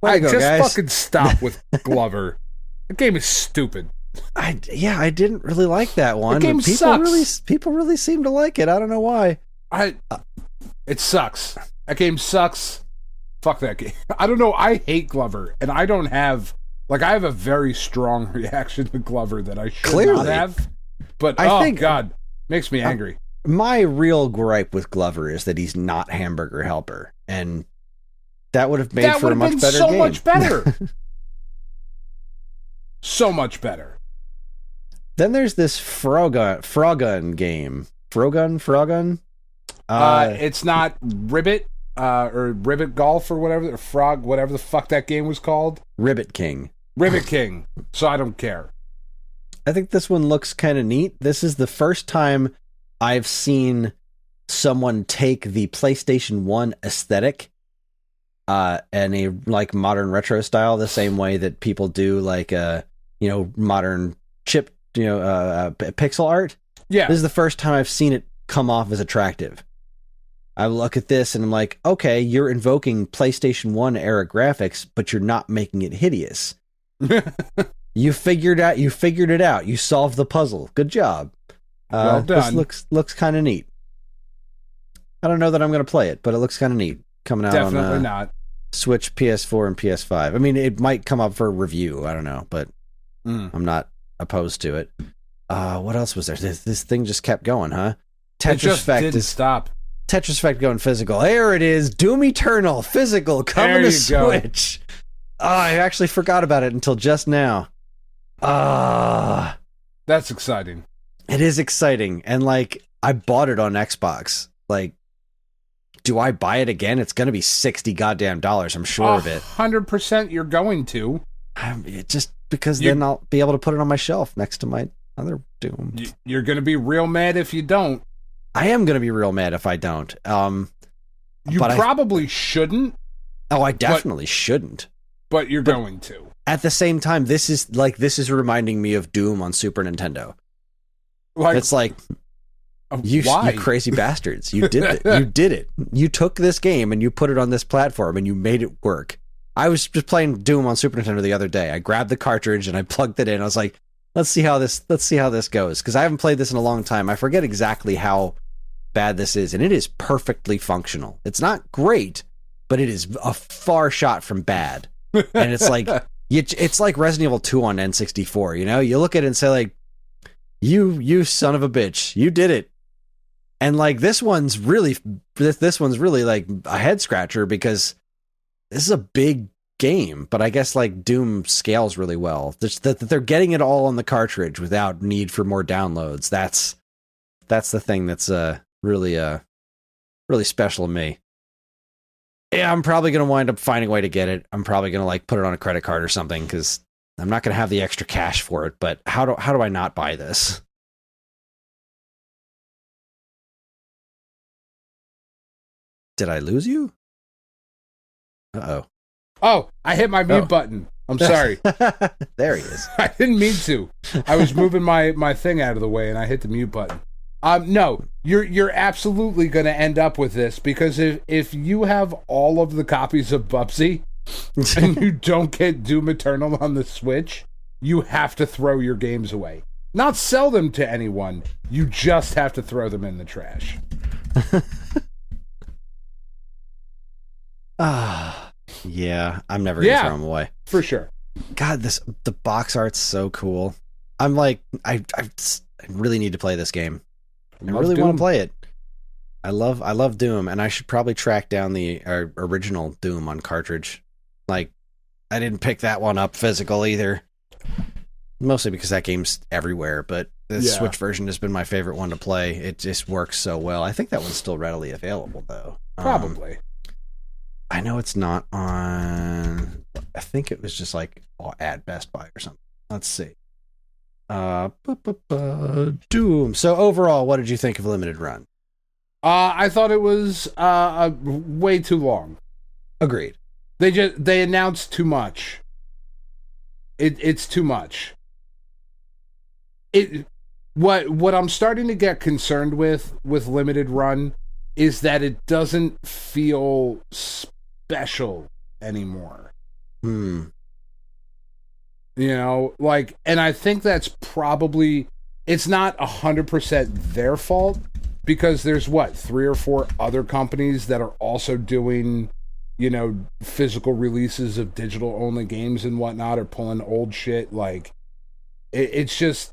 Fucking stop with Glover. The game is stupid. I didn't really like that one. The game sucks. People really seem to like it. I don't know why. It sucks. That game sucks. Fuck that game. I don't know. I hate Glover, and I don't have I have a very strong reaction to Glover that I should not have. But I think God, makes me angry. My real gripe with Glover is that he's not Hamburger Helper, and that would have made for a much better game. So much better. So much better. Then there's this Frogun game. Frogun? It's not Ribbit, or Ribbit Golf or whatever, or Frog, whatever the fuck that game was called. Ribbit King. Ribbit King. So I don't care. I think this one looks kind of neat. This is the first time I've seen someone take the PlayStation 1 aesthetic and a like modern retro style, the same way that people do like modern chip pixel art. Yeah, this is the first time I've seen it come off as attractive. I look at this and I'm like, okay, you're invoking PlayStation 1 era graphics, but you're not making it hideous. You figured it out. You solved the puzzle. Good job. Well done. This looks kind of neat. I don't know that I'm going to play it, but it looks kind of neat. Coming out Definitely on not. Switch, PS4, and PS5. I mean, it might come up for review. I don't know, but I'm not opposed to it. What else was there? This thing just kept going, huh? Tetris Effect didn't stop. Tetris Effect going physical. There it is. Doom Eternal physical coming to Switch. Oh, I actually forgot about it until just now. That's exciting. It is exciting, and like I bought it on Xbox. Like, do I buy it again? It's gonna be $60 goddamn dollars. I'm sure of it. 100% you're going to. Just because then I'll be able to put it on my shelf next to my other Doom. You're gonna be real mad if you don't. I am gonna be real mad if I don't. You probably shouldn't. Oh, I definitely shouldn't. But you're going to. At the same time, this is reminding me of Doom on Super Nintendo. It's like, you crazy bastards. You did it. You did it. You took this game and you put it on this platform and you made it work. I was just playing Doom on Super Nintendo the other day. I grabbed the cartridge and I plugged it in. I was like, let's see how this goes. Because I haven't played this in a long time. I forget exactly how bad this is. And it is perfectly functional. It's not great, but it is a far shot from bad. And it's like, it's like Resident Evil 2 on N64, you know? You look at it and say, like, you son of a bitch, you did it. And like this one's really like a head scratcher because this is a big game, but I guess like Doom scales really well. That they're getting it all on the cartridge without need for more downloads. That's the thing that's really special to me. Yeah, I'm probably going to wind up finding a way to get it. I'm probably going to like put it on a credit card or something because I'm not going to have the extra cash for it. But how do I not buy this? Did I lose you? Uh-oh. Oh, I hit my mute button. I'm sorry. There he is. I didn't mean to. I was moving my thing out of the way and I hit the mute button. No, you're absolutely going to end up with this because if you have all of the copies of Bubsy and you don't get Doom Eternal on the Switch, you have to throw your games away. Not sell them to anyone. You just have to throw them in the trash. Yeah, I'm never going to throw them away. For sure. God, the box art's so cool. I'm like, I really need to play this game. I really want to play it. I love Doom, and I should probably track down the original Doom on cartridge. Like, I didn't pick that one up physical either. Mostly because that game's everywhere, but the Switch version has been my favorite one to play. It just works so well. I think that one's still readily available, though. Probably. I know it's not on... I think it was just like at Best Buy or something. Let's see. Doom. So overall, what did you think of Limited Run? I thought it was way too long. Agreed. They announced too much. It's too much. What I'm starting to get concerned with Limited Run is that it doesn't feel special anymore. You know, like, and I think that's probably, it's not 100% their fault because there's 3 or 4 other companies that are also doing, you know, physical releases of digital only games and whatnot, or pulling old shit. Like, it's just,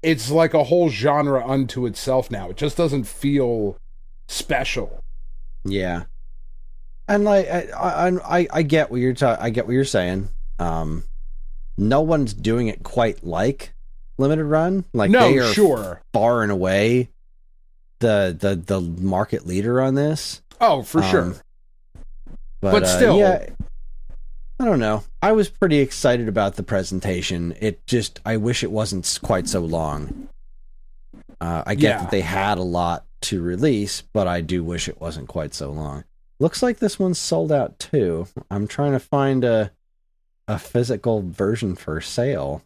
it's like a whole genre unto itself now. It just doesn't feel special. Yeah. And like, I get what you're I get what you're saying. No one's doing it quite like limited run. Like, no, they are sure, far and away the market leader on this. Oh, for sure. But still, yeah, I don't know. I was pretty excited about the presentation. I wish it wasn't quite so long. I get that they had a lot to release, but I do wish it wasn't quite so long. Looks like this one's sold out too. I'm trying to find a physical version for sale,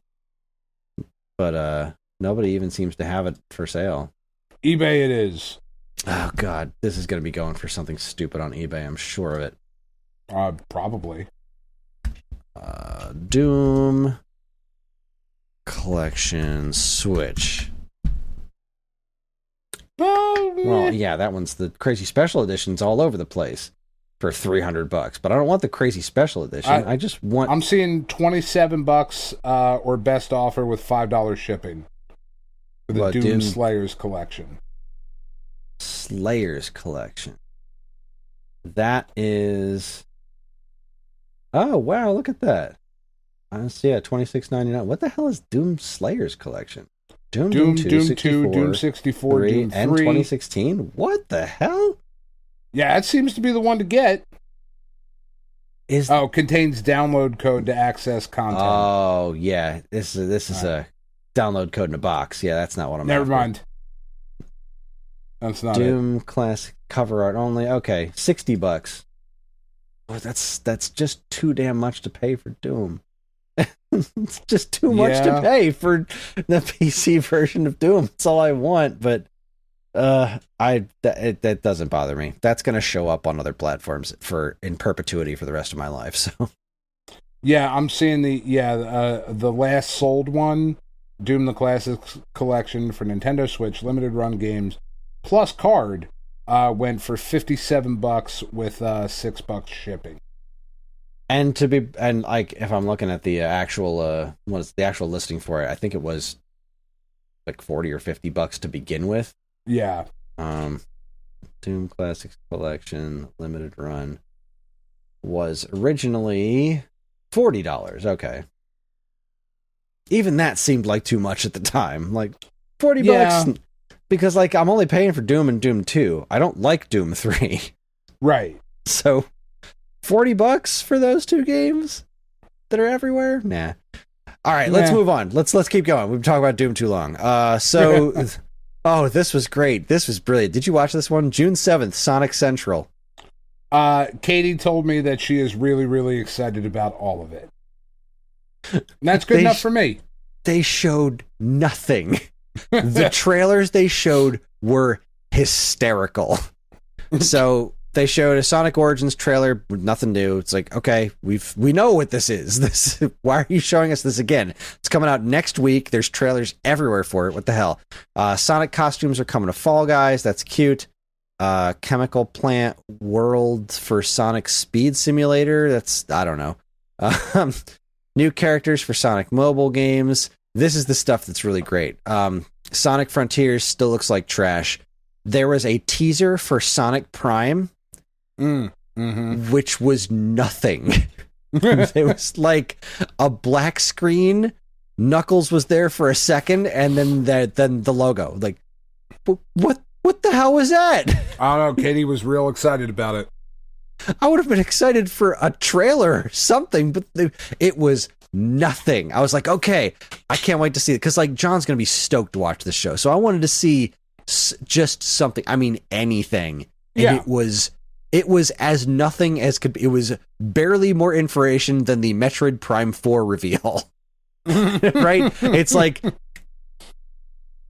but nobody even seems to have it for sale. eBay it is. Oh god, this is going to be going for something stupid on eBay, I'm sure of it. Probably. Doom Collection Switch. Well, yeah, that one's the crazy special edition's all over the place for $300, but I don't want the crazy special edition. I just want. I'm seeing $27 or best offer with $5 shipping for the Doom Slayers collection. Slayers collection. That is. Oh wow! Look at that. I see. Yeah, $26.99. What the hell is Doom Slayers collection? Doom 2, Doom 64, 3, Doom 3. And 2016? What the hell? Yeah, it seems to be the one to get. Contains download code to access content. Oh, yeah. This is a download code in a box. Yeah, that's not what I'm Never after. mind. That's not Doom Classic cover art only. Okay, $60. Oh, that's just too damn much to pay for Doom. It's just too much to pay for the PC version of Doom. That's all I want, but that doesn't bother me. That's going to show up on other platforms in perpetuity for the rest of my life. So, yeah, I'm seeing the last sold one, Doom the Classics collection for Nintendo Switch limited run games plus card went for $57 with $6 shipping. And like, if I'm looking at the actual what's the actual listing for it, I think it was like $40 or $50 to begin with. Yeah. Doom Classics Collection limited run was originally $40. Okay. Even that seemed like too much at the time. Like $40 because like I'm only paying for Doom and Doom 2. I don't like Doom 3. Right. So $40 for those two games that are everywhere? Nah. All right, let's move on. Let's keep going. We've been talking about Doom too long. Oh, this was great. This was brilliant. Did you watch this one? June 7th, Sonic Central. Katie told me that she is really, really excited about all of it. And that's good enough for me. They showed nothing. The trailers they showed were hysterical. So they showed a Sonic Origins trailer with nothing new. It's like, okay, we know what this is. Why are you showing us this again? It's coming out next week. There's trailers everywhere for it. What the hell? Sonic costumes are coming to Fall Guys. That's cute. Chemical plant world for Sonic Speed Simulator. That's, I don't know. New characters for Sonic mobile games. This is the stuff that's really great. Sonic Frontiers still looks like trash. There was a teaser for Sonic Prime, which was nothing. It was like a black screen. Knuckles was there for a second, and then the logo. Like, what the hell was that? I don't know. Katie was real excited about it. I would have been excited for a trailer or something, but it was nothing. I was like, okay, I can't wait to see it, because like John's gonna be stoked to watch this show, so I wanted to see just something. I mean, anything. And it was as nothing as could be. It was barely more information than the Metroid Prime 4 reveal. Right? It's like,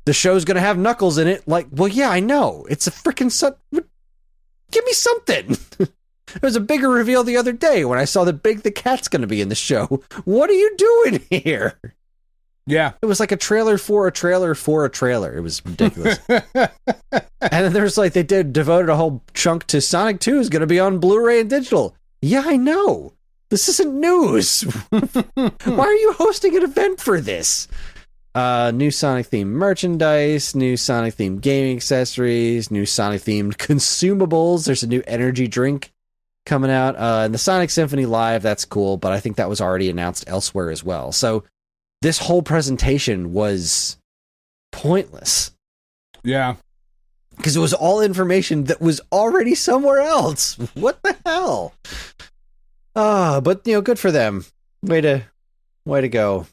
the show's gonna have Knuckles in it. Like, well, yeah, I know. It's a freaking give me something. There was a bigger reveal the other day when I saw that Big the Cat's gonna be in the show. What are you doing here? Yeah. It was like a trailer for a trailer for a trailer. It was ridiculous. And then there was like, they devoted a whole chunk to Sonic 2 is going to be on Blu-ray and digital. Yeah, I know. This isn't news. Why are you hosting an event for this? New Sonic themed merchandise, new Sonic themed gaming accessories, new Sonic themed consumables. There's a new energy drink coming out. And the Sonic Symphony Live, that's cool, but I think that was already announced elsewhere as well. So this whole presentation was pointless. Yeah. Because it was all information that was already somewhere else. What the hell? But good for them. Way to go.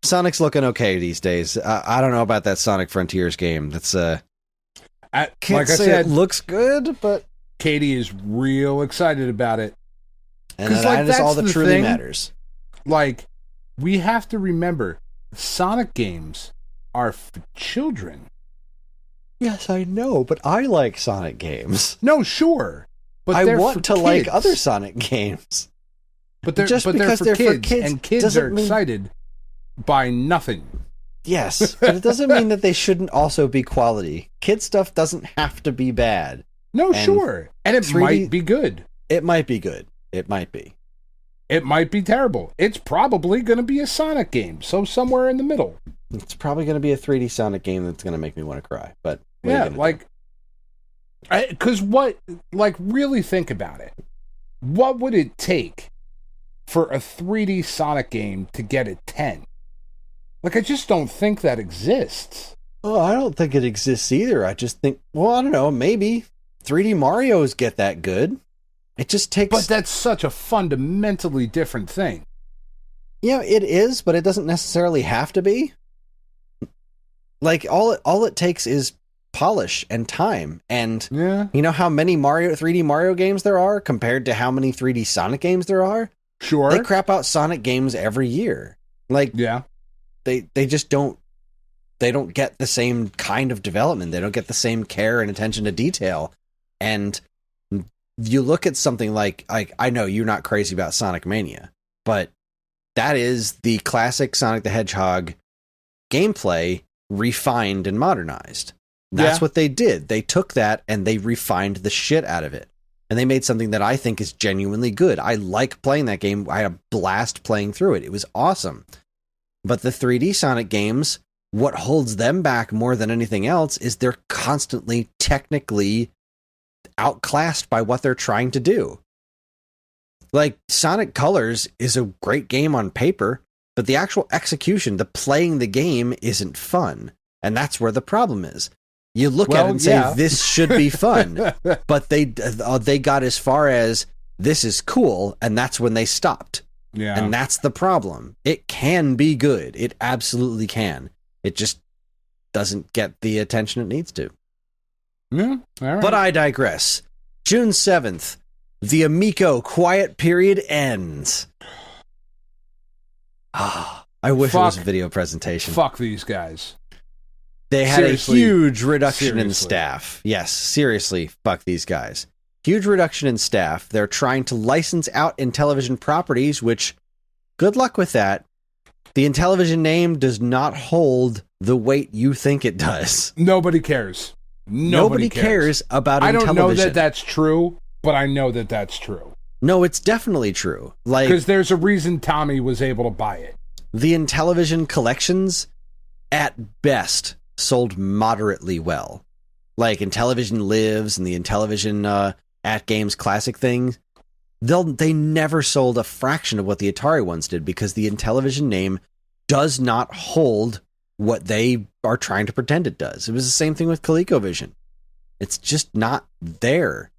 Sonic's looking okay these days. I don't know about that Sonic Frontiers game. That's can't say it looks good, but Katie is real excited about it. And that is all that truly matters. Like, we have to remember, Sonic games are for children. Yes, I know, but I like Sonic games. No, sure. But I want to kids. like other Sonic games. But they're for kids, and kids are excited by nothing. Yes, but it doesn't mean that they shouldn't also be quality. Kid stuff doesn't have to be bad. No, sure. And it 3D, might be good. It might be good. It might be. It might be terrible. It's probably going to be a Sonic game, so somewhere in the middle. It's probably going to be a 3D Sonic game that's going to make me want to cry. But yeah, because really think about it. What would it take for a 3D Sonic game to get a 10? Like, I just don't think that exists. Oh, I don't think it exists either. I just think, I don't know, maybe 3D Marios get that good. It just takes... But that's such a fundamentally different thing. Yeah, it is, but it doesn't necessarily have to be. Like, all it takes is polish and time. And you know how many 3D Mario games there are compared to how many 3D Sonic games there are? Sure. They crap out Sonic games every year. Like, yeah. They just don't get the same kind of development. They don't get the same care and attention to detail. And you look at something like I know you're not crazy about Sonic Mania, but that is the classic Sonic the Hedgehog gameplay refined and modernized. That's what they did. They took that and they refined the shit out of it. And they made something that I think is genuinely good. I like playing that game. I had a blast playing through it. It was awesome. But the 3D Sonic games, what holds them back more than anything else is they're constantly technically outclassed by what they're trying to do. Like, Sonic Colors is a great game on paper, but the actual execution, the playing the game, isn't fun. And that's where the problem is. You look at it and say, this should be fun. But they got as far as, this is cool, and that's when they stopped. Yeah. And that's the problem. It can be good. It absolutely can. It just doesn't get the attention it needs to. Yeah, all right. But I digress. June 7th, the Amico quiet period ends. I wish it was a video presentation. Fuck these guys. They had a huge reduction in staff. Yes, seriously, fuck these guys. Huge reduction in staff. They're trying to license out Intellivision properties, which, good luck with that. The Intellivision name does not hold the weight you think it does. Nobody cares. Nobody cares about Intellivision. I don't know that that's true, but I know that that's true. No, it's definitely true. Like, because there's a reason Tommy was able to buy it. The Intellivision collections, at best, sold moderately well. Like Intellivision Lives and the Intellivision At Games Classic thing, they never sold a fraction of what the Atari ones did because the Intellivision name does not hold what they are trying to pretend it does. It was the same thing with ColecoVision. It's just not there.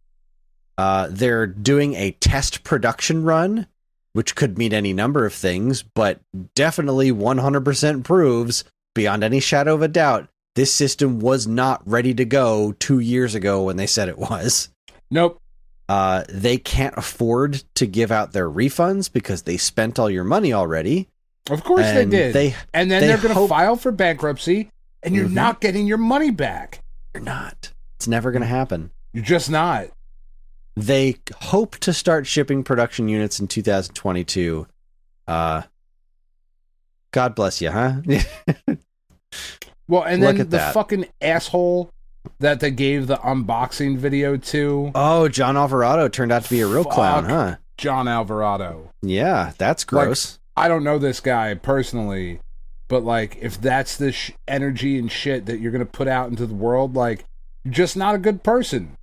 They're doing a test production run, which could mean any number of things, but definitely 100% proves, beyond any shadow of a doubt, this system was not ready to go 2 years ago when they said it was. Nope. They can't afford to give out their refunds because they spent all your money already. Of course they did. And then they're going to file for bankruptcy, and you're not getting your money back. You're not. It's never going to happen. You're just not. They hope to start shipping production units in 2022. God bless you, huh? Well, and then the fucking asshole that they gave the unboxing video to. Oh, John Alvarado turned out to be a real clown, huh? John Alvarado. Yeah, that's gross. Like, I don't know this guy personally, but like, if that's the energy and shit that you're going to put out into the world, like, you're just not a good person.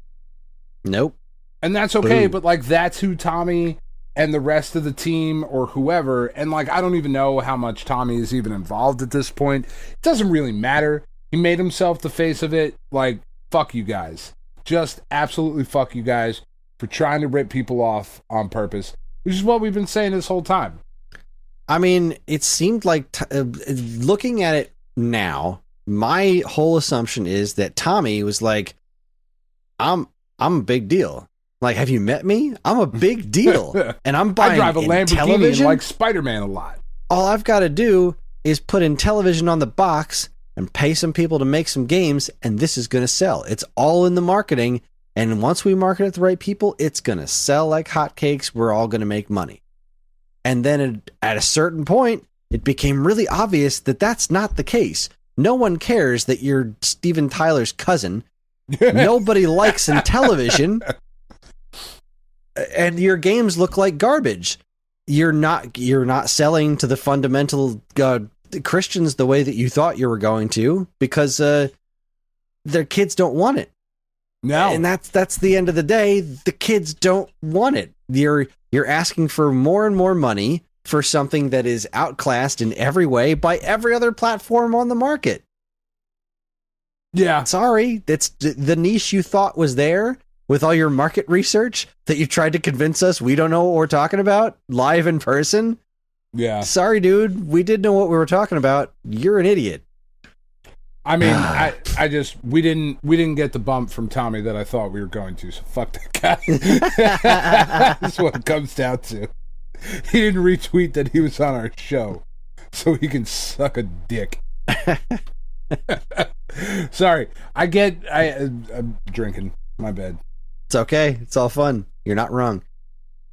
Nope. And that's okay, but like, that's who Tommy and the rest of the team or whoever, and like I don't even know how much Tommy is even involved at this point. It doesn't really matter. He made himself the face of it. Like, fuck you guys. Just absolutely fuck you guys for trying to rip people off on purpose, which is what we've been saying this whole time. I mean, it seemed like, looking at it now, my whole assumption is that Tommy was like, I'm a big deal. Like, have you met me? I'm a big deal. And I'm buying I drive a Lamborghini television. and like Spider-Man a lot. All I've got to do is put in television on the box and pay some people to make some games, and this is going to sell. It's all in the marketing, and once we market it to the right people, it's going to sell like hotcakes. We're all going to make money. And then at a certain point, it became really obvious that that's not the case. No one cares that you're Steven Tyler's cousin. Nobody likes in television. And your games look like garbage. You're not selling to the fundamental Christians the way that you thought you were going to, because their kids don't want it. No. And that's the end of the day. The kids don't want it. You're asking for more and more money for something that is outclassed in every way by every other platform on the market. Yeah. Sorry, that's the niche you thought was there with all your market research that you tried to convince us we don't know what we're talking about live in person. Yeah. Sorry, dude. We did know what we were talking about. You're an idiot. I mean, I just we didn't get the bump from Tommy that I thought we were going to. So fuck that guy. That's what it comes down to. He didn't retweet that he was on our show, so he can suck a dick. Sorry, I'm drinking. My bad. It's okay. It's all fun. You're not wrong.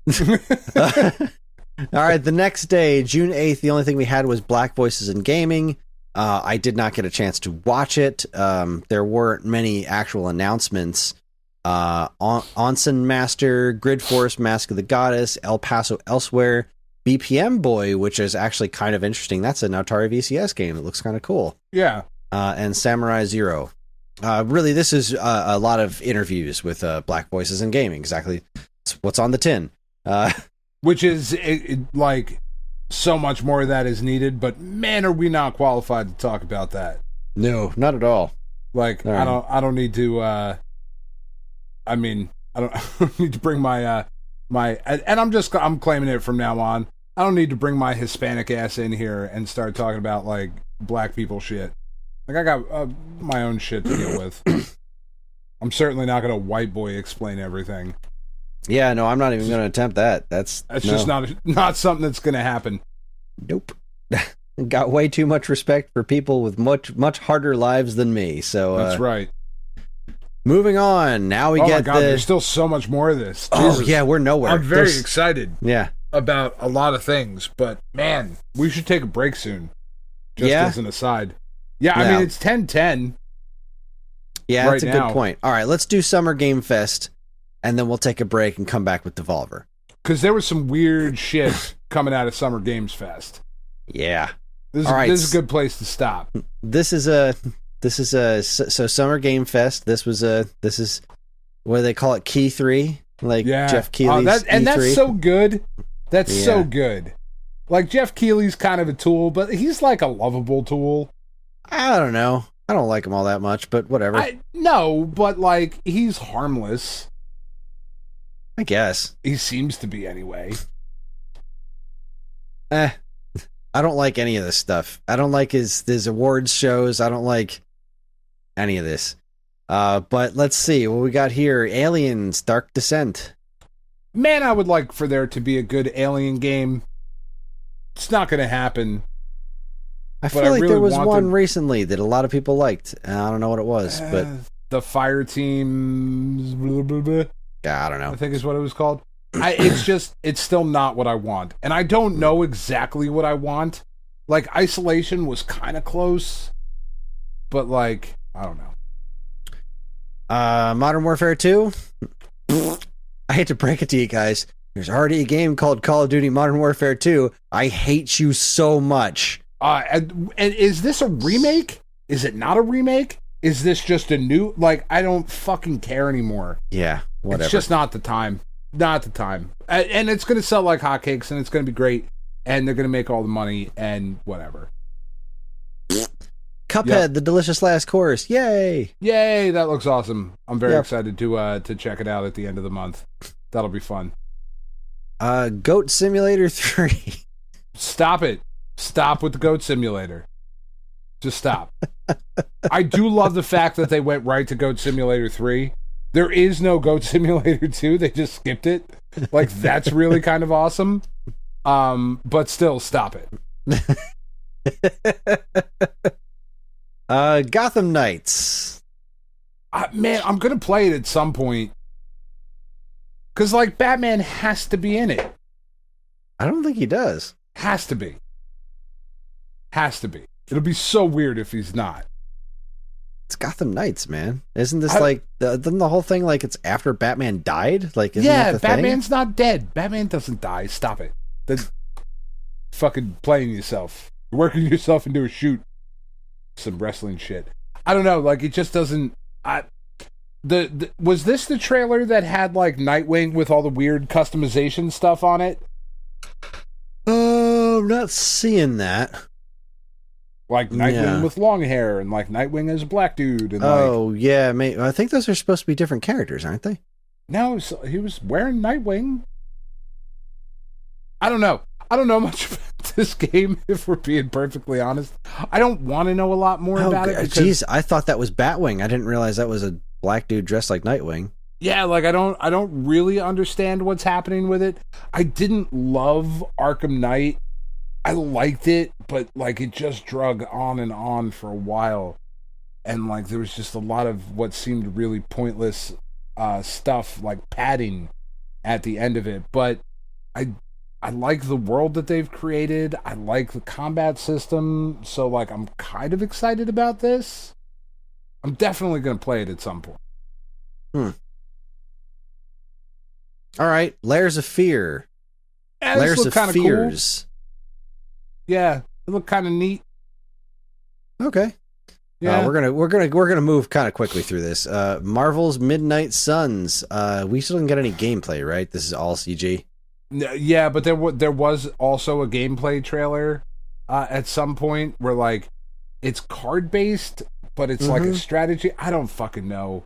All right, the next day, June 8th, the only thing we had was Black Voices in Gaming. I did not get a chance to watch it. There weren't many actual announcements. Onsen Master, Grid Force, Mask of the Goddess, El Paso Elsewhere, BPM Boy, which is actually kind of interesting. That's an Atari VCS game. It looks kind of cool. Yeah. And Samurai Zero. Really, this is a lot of interviews with Black Voices in Gaming. Exactly what's on the tin. Which is like so much more of that is needed, but man, are we not qualified to talk about that? No, not at all. Like, I don't need to. I mean, I don't need to bring my and I'm claiming it from now on. I don't need to bring my Hispanic ass in here and start talking about like black people shit. Like, I got my own shit to deal with. I'm certainly not going to white boy explain everything. Yeah, no, I'm not even going to attempt that. That's just not something that's going to happen. Nope. Got way too much respect for people with much harder lives than me. So that's right. Moving on. Now we get my God, there's still so much more of this. Oh, yeah, we're nowhere. I'm very excited. Yeah. About a lot of things, but man, we should take a break soon. Just as an aside. Yeah, I mean, it's 10:10. Yeah, that's a good point. All right, let's do Summer Game Fest, and then we'll take a break and come back with Devolver. Because there was some weird shit coming out of Summer Games Fest. Yeah. This is a good place to stop. This is so Summer Game Fest. This is what do they call it? Key 3, like Jeff Keighley's and E3. that's so good. That's so good. Like, Jeff Keighley's kind of a tool, but he's like a lovable tool. I don't know. I don't like him all that much, but whatever. No, but like, he's harmless. I guess. He seems to be anyway. I don't like any of this stuff. I don't like his awards shows. I don't like any of this. But let's see what we got here. Aliens, Dark Descent. Man, I would like for there to be a good Alien game. It's not going to happen. I feel like there was one recently that a lot of people liked. I don't know what it was, but the Fire Team. Blah, blah, blah. Yeah, I don't know. I think is what it was called. It's still not what I want, and I don't know exactly what I want. Like, Isolation was kind of close, but like, I don't know. Modern Warfare 2. I hate to break it to you guys. There's already a game called Call of Duty Modern Warfare 2. I hate you so much. And is this a remake? Is it not a remake? Is this just a new... Like, I don't fucking care anymore. Yeah, whatever. It's just not the time. Not at the time. And it's going to sell like hotcakes, and it's going to be great, and they're going to make all the money, and whatever. Cuphead, The Delicious Last Course. Yay! Yay, that looks awesome. I'm very excited to check it out at the end of the month. That'll be fun. Goat Simulator 3. Stop it. Stop with the Goat Simulator. Just stop. I do love the fact that they went right to Goat Simulator 3. There is no Goat Simulator 2. They just skipped it. Like, that's really kind of awesome. But still, stop it. Gotham Knights. Man, I'm going to play it at some point. Because, like, Batman has to be in it. I don't think he does. Has to be. Has to be. It'll be so weird if he's not. It's Gotham Knights, man. Isn't this doesn't the whole thing like it's after Batman died? Like, isn't that the Batman's thing? not dead. Batman doesn't die. Stop it. That's fucking playing yourself. You're working yourself into a shoot. Some wrestling shit. I don't know. Like, it just doesn't. Was this the trailer that had like Nightwing with all the weird customization stuff on it? Oh, I'm not seeing that. Like Nightwing with long hair, and like Nightwing as a black dude. And yeah, I think those are supposed to be different characters, aren't they? No, he was wearing Nightwing. I don't know. I don't know much about this game, if we're being perfectly honest. I don't want to know a lot more about it. Jeez, I thought that was Batwing. I didn't realize that was a black dude dressed like Nightwing. Yeah, like I don't really understand what's happening with it. I didn't love Arkham Knight. I liked it, but like it just drug on and on for a while. And like there was just a lot of what seemed really pointless stuff, like padding at the end of it. But I like the world that they've created. I like the combat system. So like I'm kind of excited about this. I'm definitely going to play it at some point. All right, Layers of Fear. Yeah, Layers of Fears. Cool. Yeah, it looked kind of neat. Okay. Yeah, we're gonna move kind of quickly through this. Marvel's Midnight Suns. We still didn't get any gameplay, right? This is all CG. Yeah, but there was also a gameplay trailer at some point where like it's card based, but it's like a strategy. I don't fucking know.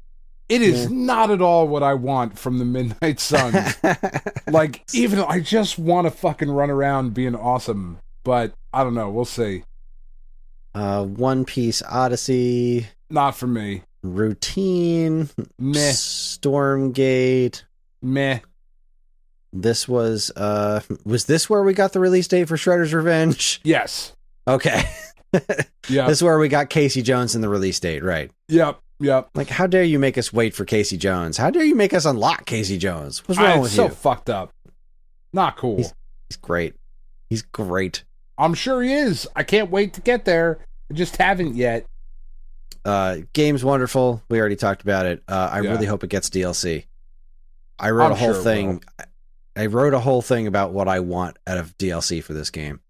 It is not at all what I want from the Midnight Suns. Like, even I just want to fucking run around being awesome, but I don't know. We'll see. One Piece Odyssey. Not for me. Routine. Meh. Stormgate. Meh. This was this where we got the release date for Shredder's Revenge? Yes. Okay. Yeah. This is where we got Casey Jones in the release date, right? Yep. Like, how dare you make us wait for Casey Jones? How dare you make us unlock Casey Jones? What's wrong with you? It's so fucked up. Not cool. He's great. He's great. I'm sure he is. I can't wait to get there. I just haven't yet. Game's wonderful. We already talked about it. I really hope it gets DLC. I wrote a whole thing. I wrote a whole thing about what I want out of DLC for this game.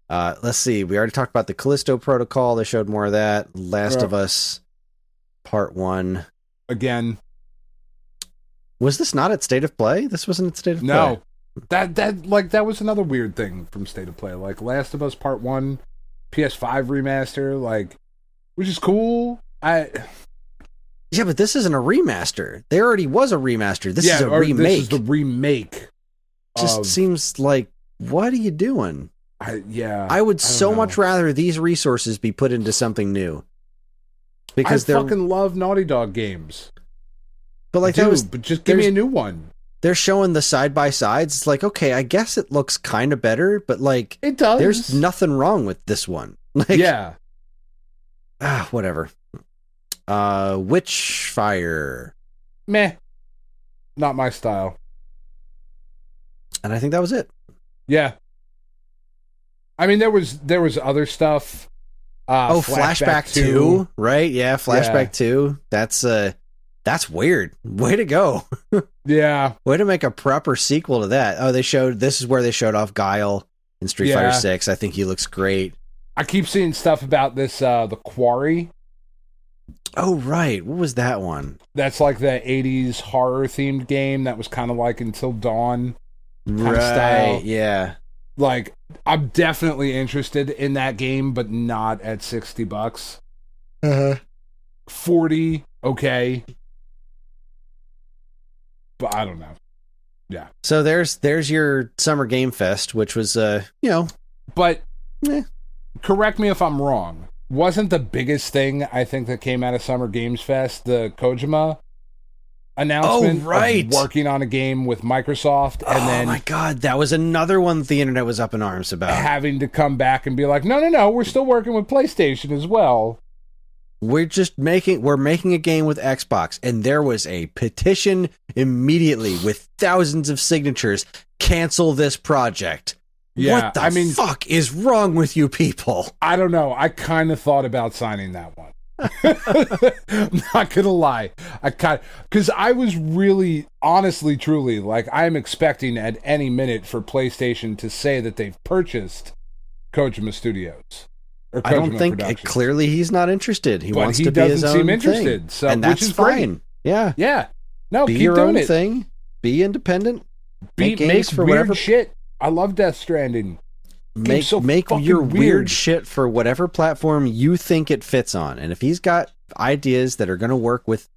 Let's see. We already talked about the Callisto Protocol. They showed more of that. Last of Us Part 1. Again. Was this not at State of Play? This wasn't at State of Play. No. That was another weird thing from State of Play. Like Last of Us Part 1, PS5 remaster, like, which is cool. Yeah, but this isn't a remaster. There already was a remaster. This is a remake. This is the remake. Just seems like, what are you doing? I would so much rather these resources be put into something new. Because I fucking love Naughty Dog games. But like but just give me a new one. They're showing the side by sides. It's like, okay, I guess it looks kind of better, but like it does. There's nothing wrong with this one. Like, yeah. Whatever. Witchfire. Meh. Not my style. And I think that was it. Yeah. I mean, there was other stuff. Flashback 2, right? Yeah, Flashback 2. That's weird. Way to go. Yeah. Way to make a proper sequel to that. Oh, this is where they showed off Guile in Street Fighter 6. I think he looks great. I keep seeing stuff about this, the Quarry. Oh, right. What was that one? That's like the 80s horror-themed game that was kind of like Until Dawn kind of style. Yeah. Like, I'm definitely interested in that game, but not at $60. 40, okay. But I don't know. Yeah. So there's your Summer Game Fest, which was, But, correct me if I'm wrong. Wasn't the biggest thing, I think, that came out of Summer Games Fest the Kojima announcement? Oh, right. Of working on a game with Microsoft, and then... Oh, my God. That was another one that the internet was up in arms about. Having to come back and be like, no, we're still working with PlayStation as well. We're making a game with Xbox, and there was a petition immediately with thousands of signatures. Cancel this project. Yeah, what the fuck is wrong with you people? I don't know. I kind of thought about signing that one. I'm not gonna lie. Because I was really, honestly, truly, like, I'm expecting at any minute for PlayStation to say that they've purchased Kojima Studios. I don't think clearly he's not interested. He wants to be his own seem interested, thing. so, and that's which is fine. Great. Yeah. No, be keep your doing own it. thing. Be independent. Make for weird whatever shit. I love Death Stranding. Make your weird shit for whatever platform you think it fits on. And if he's got ideas that are going to work with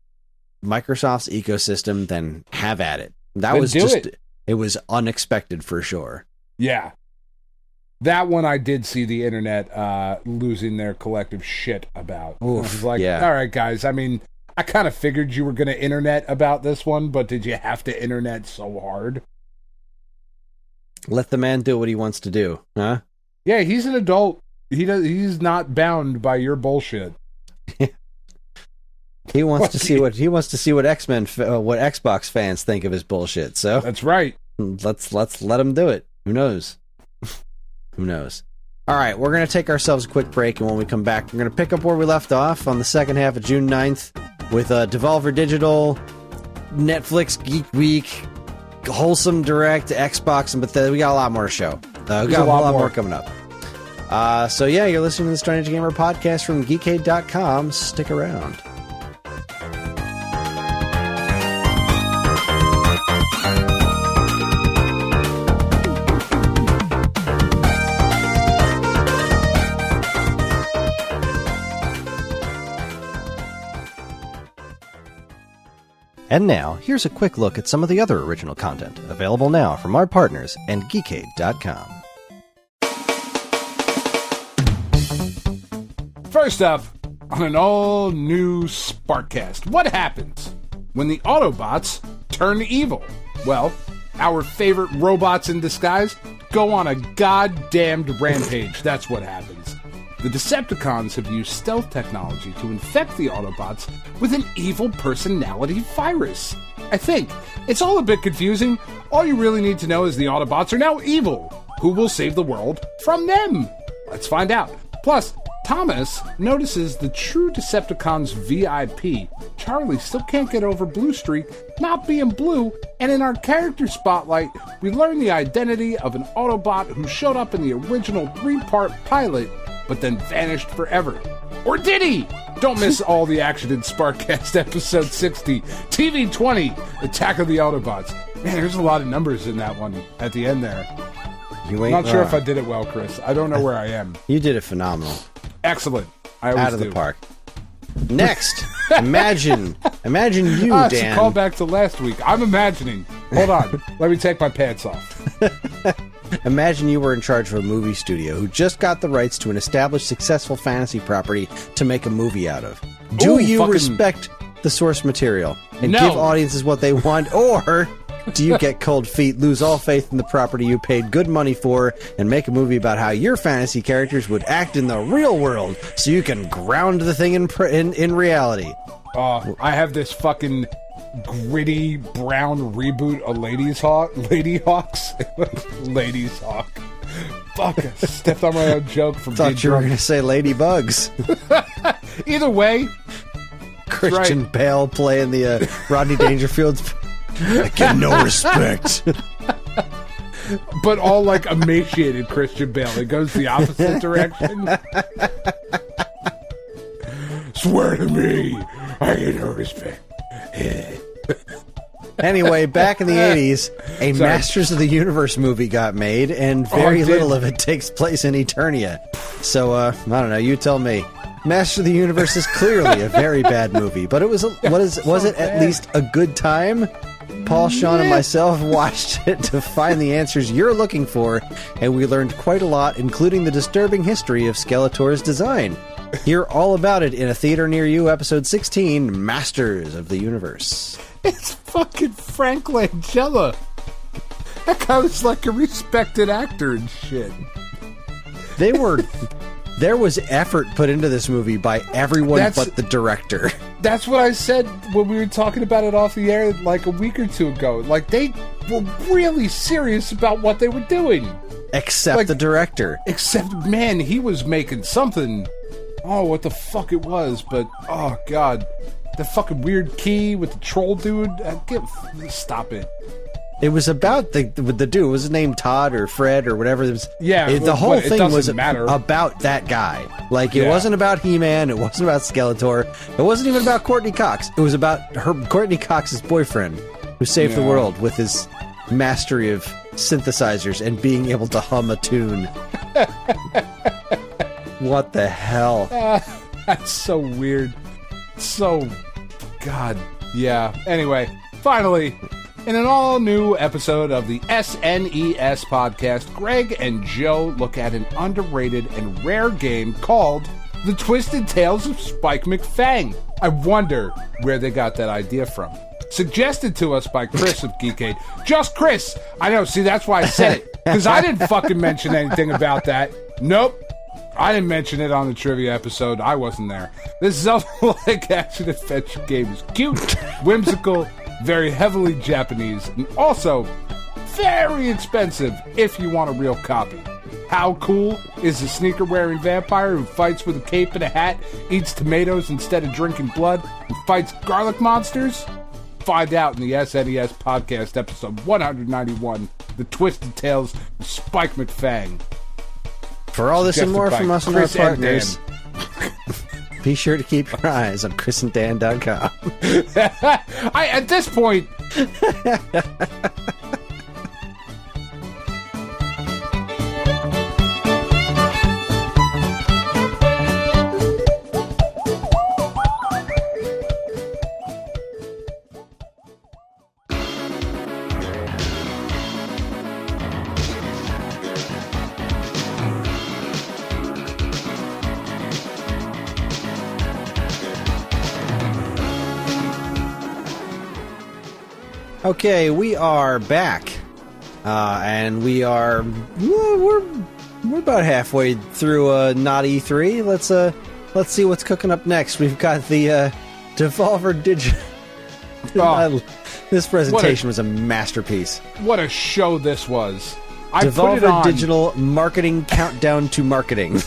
Microsoft's ecosystem, then have at it. It was unexpected for sure. Yeah. That one I did see the internet losing their collective shit about. Oof, I was like, all right, guys, I mean, I kind of figured you were going to internet about this one, but did you have to internet so hard? Let the man do what he wants to do, huh? Yeah, he's an adult. He's not bound by your bullshit. He wants to see what X-Men, what Xbox fans think of his bullshit. So that's right. Let's let him do it. Who knows? Who knows? All right, we're going to take ourselves a quick break, and when we come back, we're going to pick up where we left off on the second half of June 9th with Devolver Digital, Netflix Geek Week, Wholesome Direct, Xbox, and Bethesda. We got a lot more to show. We got a lot more coming up. So yeah, you're listening to the Strange Gamer podcast from Geekade.com. Stick around. And now, here's a quick look at some of the other original content available now from our partners and Geekade.com. First up, on an all-new Sparkcast, what happens when the Autobots turn evil? Well, our favorite robots in disguise go on a goddamned rampage. That's what happens. The Decepticons have used stealth technology to infect the Autobots with an evil personality virus. I think. It's all a bit confusing. All you really need to know is the Autobots are now evil. Who will save the world from them? Let's find out. Plus, Thomas notices the true Decepticons VIP, Charlie, still can't get over Blue Streak not being blue, and in our character spotlight, we learn the identity of an Autobot who showed up in the original 3-part pilot, but then vanished forever. Or did he? Don't miss all the action in Sparkcast episode 60, TV 20, Attack of the Autobots. Man, there's a lot of numbers in that one at the end there. I'm not sure if I did it well, Chris. I don't know where I am. You did it phenomenal. Excellent. I always Out of do. the park. Next, imagine you, Dan. It's a call back to last week. I'm imagining. Hold on. Let me take my pants off. Imagine you were in charge of a movie studio who just got the rights to an established successful fantasy property to make a movie out of. Do you respect the source material and give audiences what they want, or do you get cold feet, lose all faith in the property you paid good money for, and make a movie about how your fantasy characters would act in the real world so you can ground the thing in reality? I have this fucking gritty brown reboot of Lady Hawks. Ladies Hawk. Fuck, I stepped on my own joke from Thought you were going to say Ladybugs. Either way. Christian Bale playing the Rodney Dangerfield's I get no respect. But all like emaciated Christian Bale. It goes the opposite direction. Swear to me. I get no respect. Anyway, back in the 80s, a Masters of the Universe movie got made, and very little of it takes place in Eternia. So, I don't know, you tell me. Masters of the Universe is clearly a very bad movie, but it was it at least a good time? Paul, Sean, and myself watched it to find the answers you're looking for, and we learned quite a lot, including the disturbing history of Skeletor's design. Hear all about it in a theater near you, episode 16, Masters of the Universe. It's fucking Frank Langella. That guy was like a respected actor and shit. There was effort put into this movie by everyone but the director. That's what I said when we were talking about it off the air like a week or two ago. Like, they were really serious about what they were doing. Except the director. Except, man, he was making something. Oh, what the fuck it was, but, oh, God. The fucking weird key with the troll dude. Stop it. It was about the dude. Was his name Todd or Fred or whatever? It was, the whole thing was about that guy. Like, it wasn't about He-Man. It wasn't about Skeletor. It wasn't even about Courtney Cox. It was about Courtney Cox's boyfriend who saved the world with his mastery of synthesizers and being able to hum a tune. What the hell? That's so weird. So, God, yeah. Anyway, finally, in an all-new episode of the SNES podcast, Greg and Joe look at an underrated and rare game called The Twisted Tales of Spike McFang. I wonder where they got that idea from. Suggested to us by Kris of Geekade. Just Kris! I know, see, that's why I said it. Because I didn't fucking mention anything about that. Nope. I didn't mention it on the trivia episode. I wasn't there. This Zelda-like action-adventure game is cute, whimsical, very heavily Japanese, and also very expensive if you want a real copy. How cool is the sneaker-wearing vampire who fights with a cape and a hat, eats tomatoes instead of drinking blood, and fights garlic monsters? Find out in the SNES podcast, episode 191, The Twisted Tales of Spike McFang. For all this and more from us and our partners, be sure to keep your eyes on chrisanddan.com. At this point... Okay, we are back, and we're about halfway through Not-E3. Let's see what's cooking up next. We've got the Devolver Digital. This presentation was a masterpiece. What a show this was! Devolver Digital Marketing Countdown to Marketing.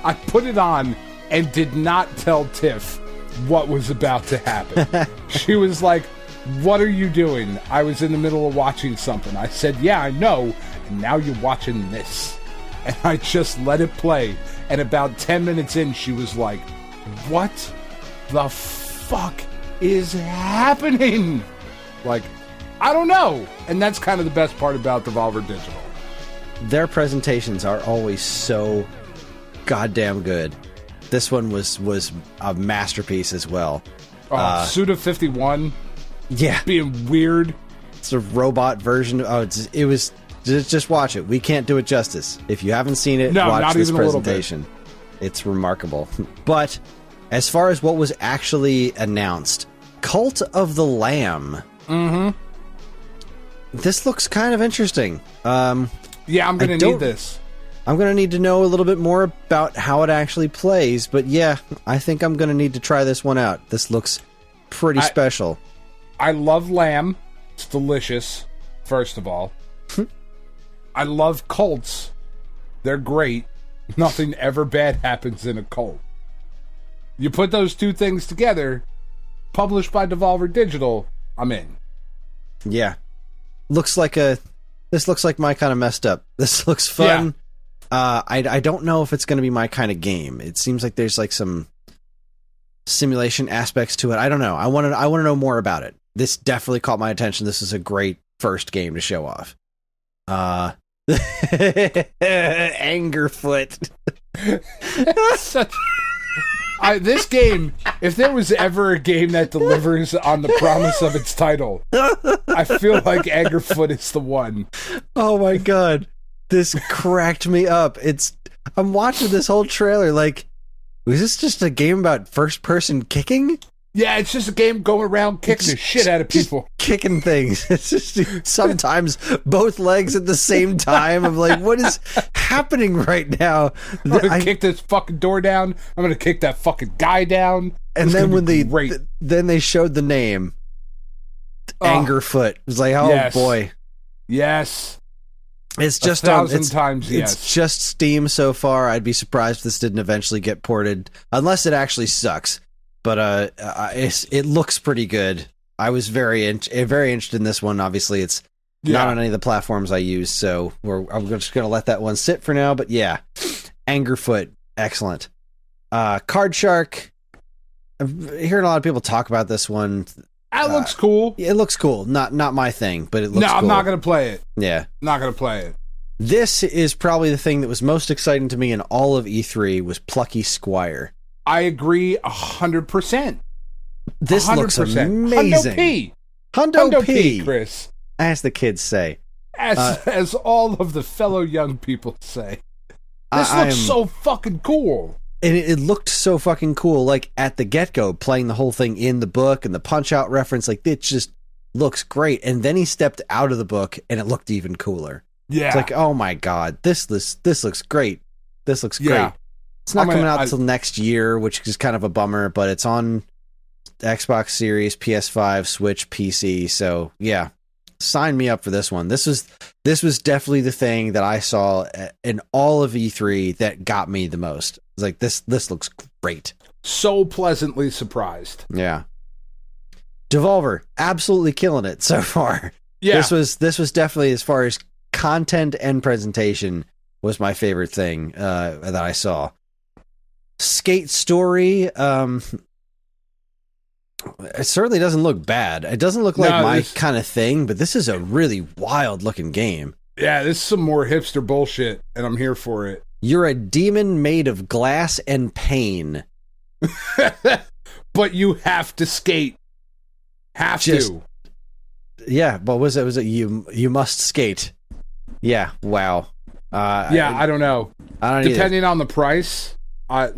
I put it on and did not tell Tiff what was about to happen. She was like, "What are you doing?" I was in the middle of watching something. I said, "Yeah, I know, and now you're watching this." And I just let it play. And about 10 minutes in, she was like, "What the fuck is happening?" Like, I don't know. And that's kind of the best part about Devolver Digital. Their presentations are always so goddamn good. This one was a masterpiece as well. Suda 51... Yeah, being weird. It's a robot version. It was just watch it. We can't do it justice. If you haven't seen it, watch this presentation. It's remarkable. But as far as what was actually announced, Cult of the Lamb. Mm-hmm. This looks kind of interesting. Yeah, I'm going to need this. I'm going to need to know a little bit more about how it actually plays. But yeah, I think I'm going to need to try this one out. This looks pretty special. I love lamb. It's delicious, first of all. I love cults. They're great. Nothing ever bad happens in a cult. You put those two things together, published by Devolver Digital, I'm in. Yeah. This looks like my kind of messed up. This looks fun. Yeah. I don't know if it's going to be my kind of game. It seems like there's like some simulation aspects to it. I don't know. I want to know more about it. This definitely caught my attention. This is a great first game to show off. Angerfoot. This game, if there was ever a game that delivers on the promise of its title, I feel like Angerfoot is the one. Oh my god. This cracked me up. I'm watching this whole trailer like, was this just a game about first person kicking? Yeah, it's just a game going around kicking the shit out of people. Kicking things. It's just sometimes both legs at the same time. I'm like, what is happening right now? I'm going to kick this fucking door down. I'm going to kick that fucking guy down. And then when they showed the name, Angerfoot. It was like, oh yes. Boy. Yes. It's just 1,000 times yes. It's just Steam so far. I'd be surprised if this didn't eventually get ported, unless it actually sucks. But it looks pretty good. I was very interested in this one. Obviously, it's not on any of the platforms I use, so I'm just going to let that one sit for now. But yeah, Angerfoot, excellent. Card Shark. I'm hearing a lot of people talk about this one. That looks cool. It looks cool. Not my thing, but it looks cool. No, I'm not going to play it. Yeah. Not going to play it. This is probably the thing that was most exciting to me in all of E3 was Plucky Squire. I agree 100%. This 100%. Looks amazing. Hundo P. Hundo P, Chris. As the kids say. As all of the fellow young people say. This looks so fucking cool. And it looked so fucking cool, like, at the get-go, playing the whole thing in the book and the Punch-Out reference. Like, it just looks great. And then he stepped out of the book, and it looked even cooler. Yeah. It's like, oh my god, this looks great. This looks great. It's not coming out until next year, which is kind of a bummer, but it's on Xbox Series, PS5, Switch, PC. So yeah, sign me up for this one. This was definitely the thing that I saw in all of E3 that got me the most. It's like this looks great. So pleasantly surprised. Yeah. Devolver, absolutely killing it so far. Yeah. This was definitely, as far as content and presentation, was my favorite thing that I saw. Skate Story, it certainly doesn't look bad. It doesn't look like my kind of thing, but this is a really wild looking game. Yeah, this is some more hipster bullshit, and I'm here for it. You're a demon made of glass and pain. But you have to skate. To. Yeah, what was it? Was it you must skate? Yeah, wow. I don't know. Depending on the price, I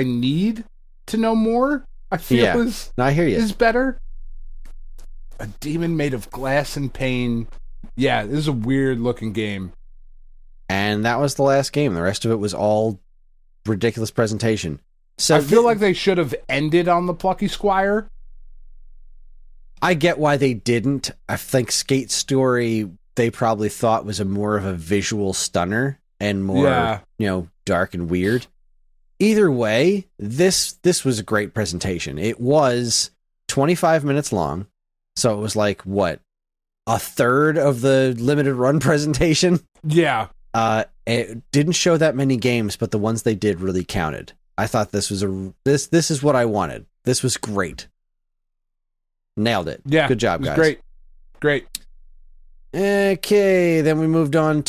need to know more. I feel I hear you. Is better. A demon made of glass and pain. Yeah, this is a weird looking game. And that was the last game. The rest of it was all ridiculous presentation. So I feel like they should have ended on the Plucky Squire. I get why they didn't. I think Skate Story, they probably thought was more of a visual stunner and more, dark and weird. Either way, this was a great presentation. It was 25 minutes long, so it was like, what, a third of the limited run presentation? Yeah. It didn't show that many games, but the ones they did really counted. I thought this was this is what I wanted. This was great. Nailed it. Yeah. Good job, guys. Great. Okay, then we moved on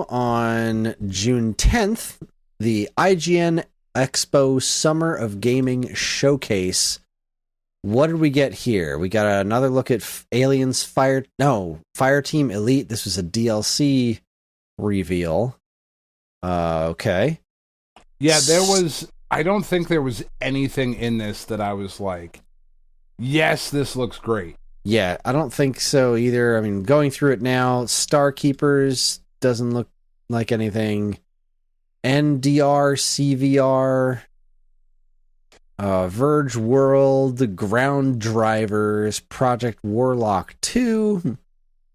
on June 10th, the IGN Expo Summer of Gaming Showcase. What did we get here? We got another look at Aliens Fireteam Elite. This was a DLC reveal. Okay. Yeah, I don't think there was anything in this that I was like, yes, this looks great. Yeah, I don't think so either. I mean, going through it now, Star Keepers doesn't look like anything. NDR, CVR, Verge World, Ground Drivers, Project Warlock 2,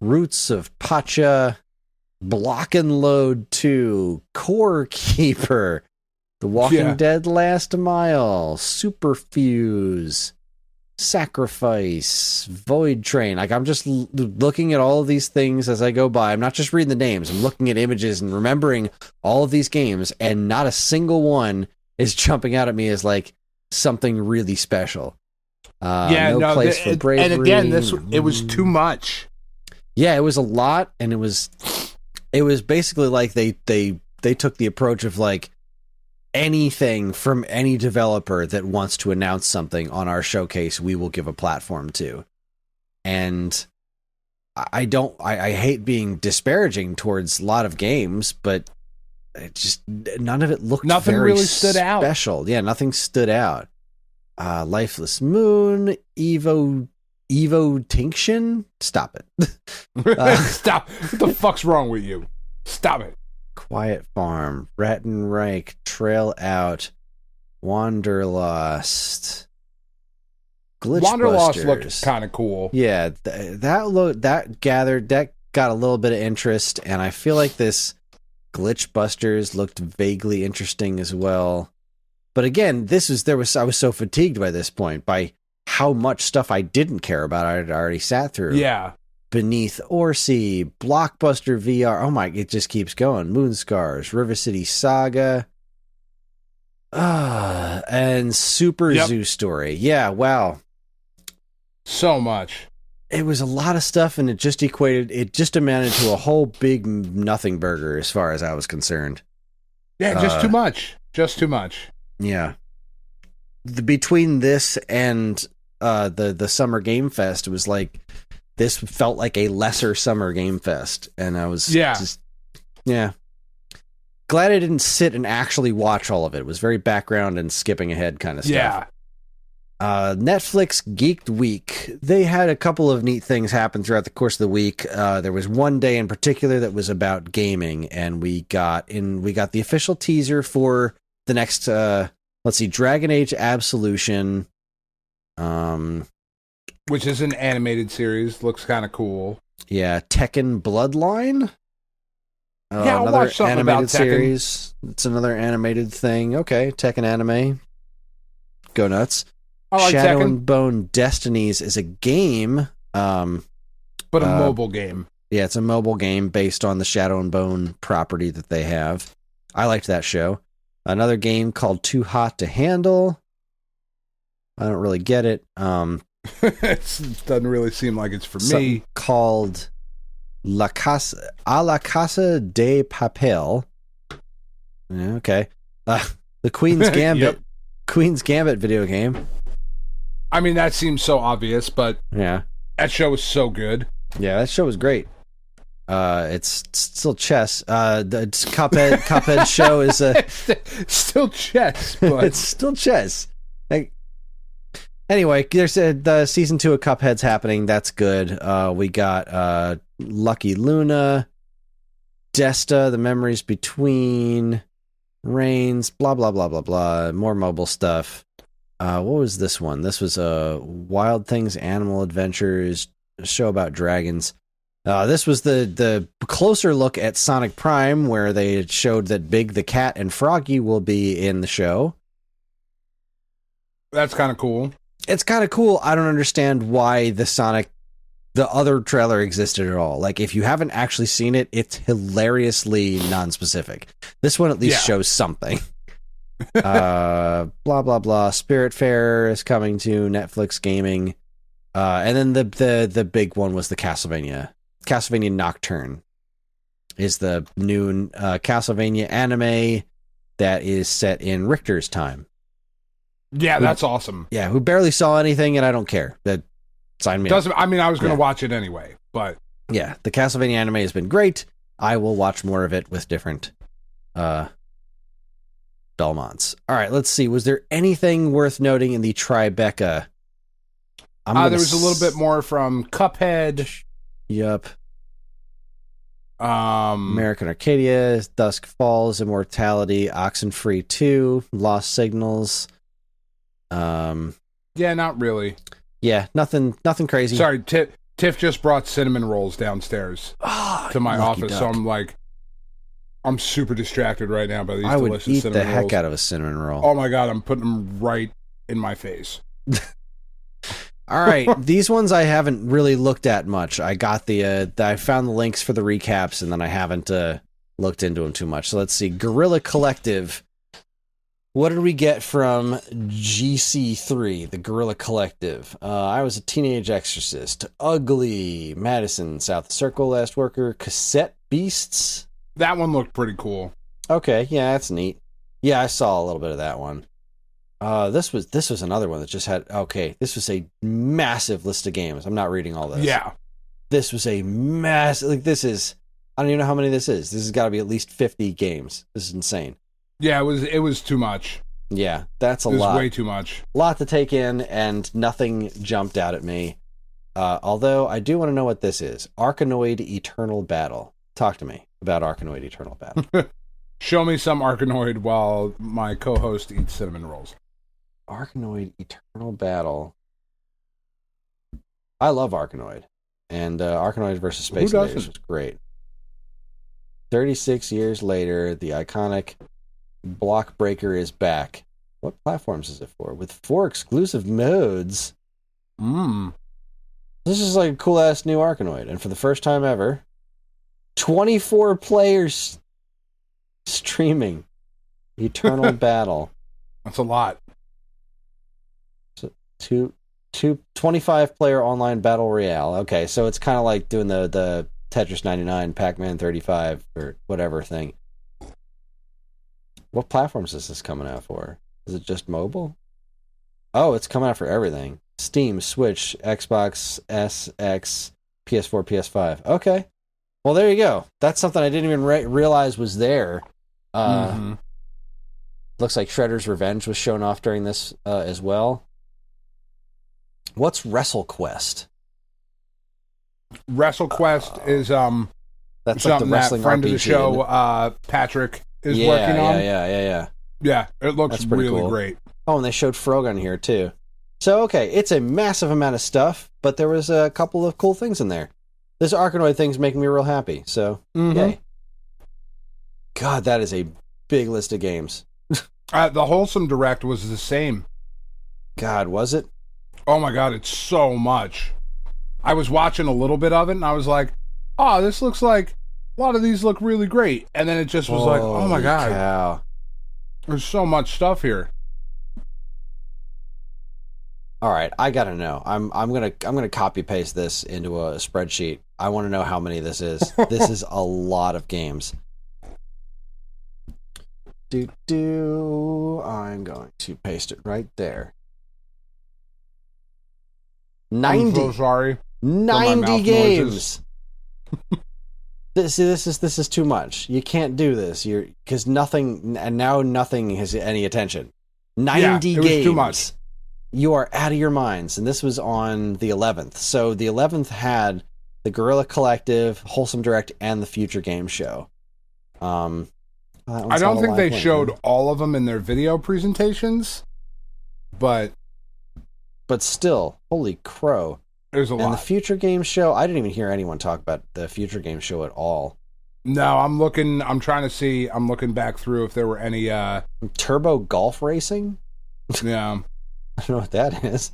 Roots of Pacha, Block and Load 2, Core Keeper, The Walking Dead Last Mile, Superfuse, Sacrifice, Void Train. Like, I'm just looking at all of these things as I go by. I'm not just reading the names. I'm looking at images and remembering all of these games, and not a single one is jumping out at me as like something really special. No Place for Bravery. And again, it was too much. Yeah, it was a lot, and it was basically like they took the approach of like, anything from any developer that wants to announce something on our showcase, we will give a platform to. And I hate being disparaging towards a lot of games, but it just, none of it looked nothing very really stood out. Special. Yeah, nothing stood out. Lifeless Moon, Evo Tinction? Stop it. Stop. What the fuck's wrong with you? Stop it. Quiet Farm, Rattenreich, Trail Out, Wanderlust, Glitchbusters. Wanderlust looked kind of cool. Yeah, that got a little bit of interest, and I feel like this Glitchbusters looked vaguely interesting as well. But again, I was so fatigued by this point by how much stuff I didn't care about. I had already sat through. Yeah. Beneath Orsi, Blockbuster VR. Oh my, it just keeps going. Moonscars, River City Saga, and Super Zoo Story. Yeah, wow. So much. It was a lot of stuff, and it just amounted to a whole big nothing burger as far as I was concerned. Yeah, just too much. Just too much. Yeah. Between this and the Summer Game Fest, it was like, this felt like a lesser Summer Game Fest, and I was glad I didn't sit and actually watch all of it. It was very background and skipping ahead kind of stuff. Yeah. Netflix Geeked Week. They had a couple of neat things happen throughout the course of the week. There was one day in particular that was about gaming, and we got the official teaser for the next Dragon Age Absolution. Which is an animated series. Looks kind of cool. Yeah, Tekken Bloodline. I'll watch something about Tekken. Series. It's another animated thing. Okay, Tekken anime. Go nuts. I like Shadow Tekken. and Bone Destinies is a game. But a mobile game. Yeah, it's a mobile game based on the Shadow and Bone property that they have. I liked that show. Another game called Too Hot to Handle. I don't really get it. It doesn't really seem like it's for me. Called La Casa de Papel. Yeah, okay. The Queen's Gambit. Yep. Queen's Gambit video game. I mean, that seems so obvious, but yeah, that show was so good. Yeah, that show was great. It's still chess. The Cuphead show is still chess, but it's still chess. Anyway, there's the season 2 of Cuphead's happening. That's good. We got Lucky Luna, Desta, The Memories Between, Reigns, blah blah blah blah blah. More mobile stuff. What was this one? This was Wild Things Animal Adventures, a show about dragons. This was the closer look at Sonic Prime, where they showed that Big the Cat and Froggy will be in the show. That's kind of cool. It's kind of cool. I don't understand why the other trailer existed at all. Like, if you haven't actually seen it, it's hilariously non-specific. This one at least shows something. Blah, blah, blah. Spirit Fair is coming to Netflix Gaming. And then the big one was the Castlevania. Castlevania Nocturne is the new Castlevania anime that is set in Richter's time. Yeah, that's awesome. Yeah, who barely saw anything, and I don't care. That sign me up. I mean, I was going to watch it anyway, but yeah, the Castlevania anime has been great. I will watch more of it with different Belmonts. All right, let's see. Was there anything worth noting in the Tribeca? There was a little bit more from Cuphead. Yup. American Arcadia, Dusk Falls, Immortality, Oxenfree 2, Lost Signals. Yeah, not really. Yeah, nothing crazy. Sorry, Tiff just brought cinnamon rolls downstairs to my office, so I'm super distracted right now by these delicious cinnamon rolls. I would eat the heck out of a cinnamon roll. Oh my god, I'm putting them right in my face. All right, these ones I haven't really looked at much. I got I found the links for the recaps, and then I haven't looked into them too much. So let's see. Guerrilla Collective. What did we get from GC3, the Guerrilla Collective? I Was a Teenage Exorcist. Ugly. Madison, South Circle, Last Worker. Cassette Beasts. That one looked pretty cool. Okay, yeah, that's neat. Yeah, I saw a little bit of that one. This was another one that just had... Okay, this was a massive list of games. I'm not reading all this. Yeah. This was a massive... Like, this is... I don't even know how many this is. This has got to be at least 50 games. This is insane. Yeah, it was too much. Yeah, that's a lot. It was way too much. A lot to take in, and nothing jumped out at me. Although, I do want to know what this is. Arkanoid Eternal Battle. Talk to me about Arkanoid Eternal Battle. Show me some Arkanoid while my co-host eats cinnamon rolls. Arkanoid Eternal Battle. I love Arkanoid. And Arkanoid versus Space Invaders was great. 36 years later, the iconic Block Breaker is back. What platforms is it for? With 4 exclusive modes. This is like a cool-ass new Arkanoid. And for the first time ever, 24 players streaming Eternal Battle. That's a lot. So 25 player online battle royale. Okay, so it's kind of like doing the Tetris 99, Pac-Man 35, or whatever thing. What platforms is this coming out for? Is it just mobile? Oh, it's coming out for everything. Steam, Switch, Xbox S, X, PS4, PS5. Okay. Well, there you go. That's something I didn't even realize was there. Looks like Shredder's Revenge was shown off during this as well. What's WrestleQuest? WrestleQuest is that's something like the wrestling that friend RPG, of the show, Patrick, is working on. Yeah. Yeah, it looks really cool. great. Oh, and they showed Frog on here too. So, okay, it's a massive amount of stuff, but there was a couple of cool things in there. This Arkanoid thing's making me real happy, so yay. God, that is a big list of games. The Wholesome Direct was the same. God, was it? Oh my God, it's so much. I was watching a little bit of it, and I was like, oh, this looks like... A lot of these look really great. And then it just was like, oh my God. Cow. There's so much stuff here. All right, I gotta know. I'm gonna copy paste this into a spreadsheet. I want to know how many this is. This is a lot of games. I'm going to paste it right there. 90. I'm so sorry. 90 games. This is too much. You can't do this. Because nothing has any attention. 90 games. Was too much. You are out of your minds. And this was on the 11th. So the 11th had the Guerrilla Collective, Wholesome Direct, and the Future Game Show. I don't think they showed all of them in their video presentations, but still, holy crow. There's a lot. And the Future Game Show, I didn't even hear anyone talk about the Future Game Show at all. No, I'm looking back through if there were any Turbo Golf Racing? Yeah. I don't know what that is.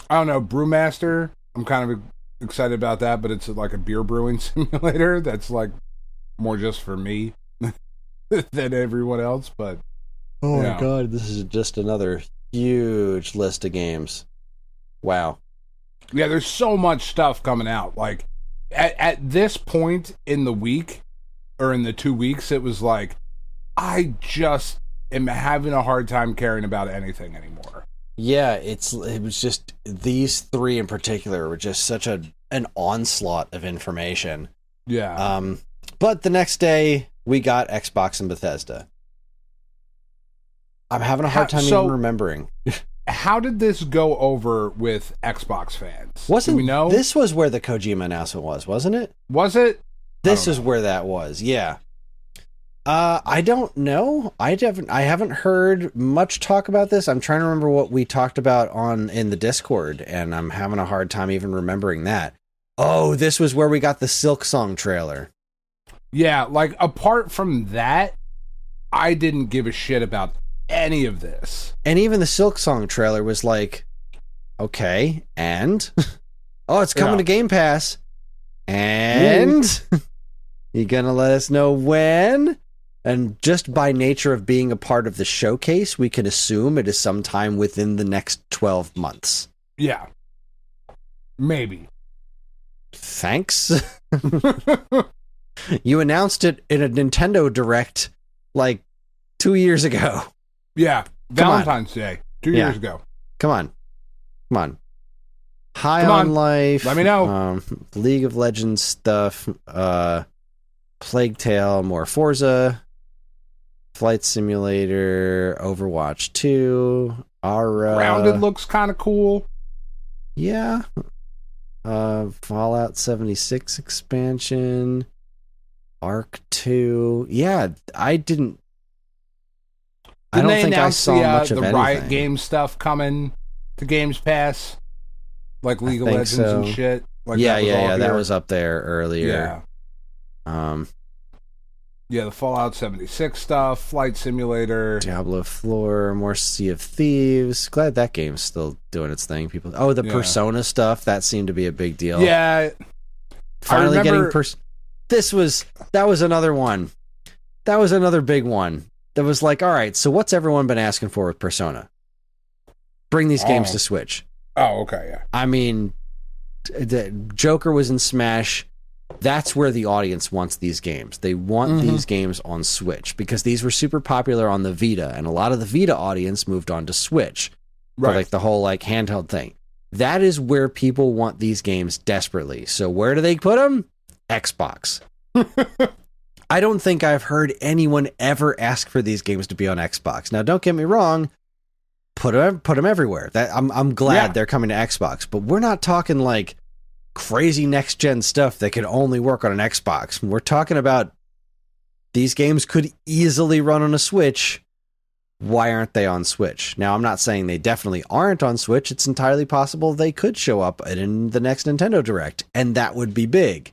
I don't know, Brewmaster. I'm kind of excited about that, but it's like a beer brewing simulator that's like more just for me than everyone else, but oh my God, this is just another huge list of games. Wow. Yeah, there's so much stuff coming out. Like at this point in the week or in the 2 weeks, it was like I just am having a hard time caring about anything anymore. Yeah, it was just these 3 in particular were just such an onslaught of information. Yeah. But the next day we got Xbox and Bethesda. I'm having a hard time even remembering. How did this go over with Xbox fans? Do we know? This was where the Kojima announcement was, wasn't it? Was it? This is where that was, yeah. I don't know. I haven't heard much talk about this. I'm trying to remember what we talked about in the Discord, and I'm having a hard time even remembering that. Oh, this was where we got the Silk Song trailer. Yeah, like apart from that, I didn't give a shit about any of this. And even the Silk Song trailer was like, Okay, and oh, it's coming to Game Pass. And you gonna let us know when? And just by nature of being a part of the showcase, we can assume it is sometime within the next 12 months. Yeah. Maybe. Thanks. You announced it in a Nintendo Direct like 2 years ago. Yeah. Valentine's Day. 2 years ago. Come on. High on Life. Let me know. League of Legends stuff. Plague Tale, more Forza. Flight Simulator, Overwatch 2, Aura. Grounded looks kind of cool. Yeah. Fallout 76 expansion. Arc 2. Yeah, I don't think I saw much of anything. The Riot Games stuff coming to Games Pass? Like League of Legends and shit? Like that was up there earlier. Yeah. Yeah, the Fallout 76 stuff, Flight Simulator. Diablo 4, more Sea of Thieves. Glad that game's still doing its thing. The Persona stuff, that seemed to be a big deal. Yeah. Finally getting that was another one. That was another big one. That was like, all right, so what's everyone been asking for with Persona? Bring these games to Switch. Oh, okay, yeah. I mean, Joker was in Smash. That's where the audience wants these games. They want these games on Switch because these were super popular on the Vita, and a lot of the Vita audience moved on to Switch for like the whole like handheld thing. That is where people want these games desperately. So where do they put them? Xbox. I don't think I've heard anyone ever ask for these games to be on Xbox. Now, don't get me wrong. Put them everywhere. I'm glad they're coming to Xbox, but we're not talking like crazy next gen stuff that can only work on an Xbox. We're talking about these games could easily run on a Switch. Why aren't they on Switch? Now, I'm not saying they definitely aren't on Switch. It's entirely possible they could show up in the next Nintendo Direct, and that would be big.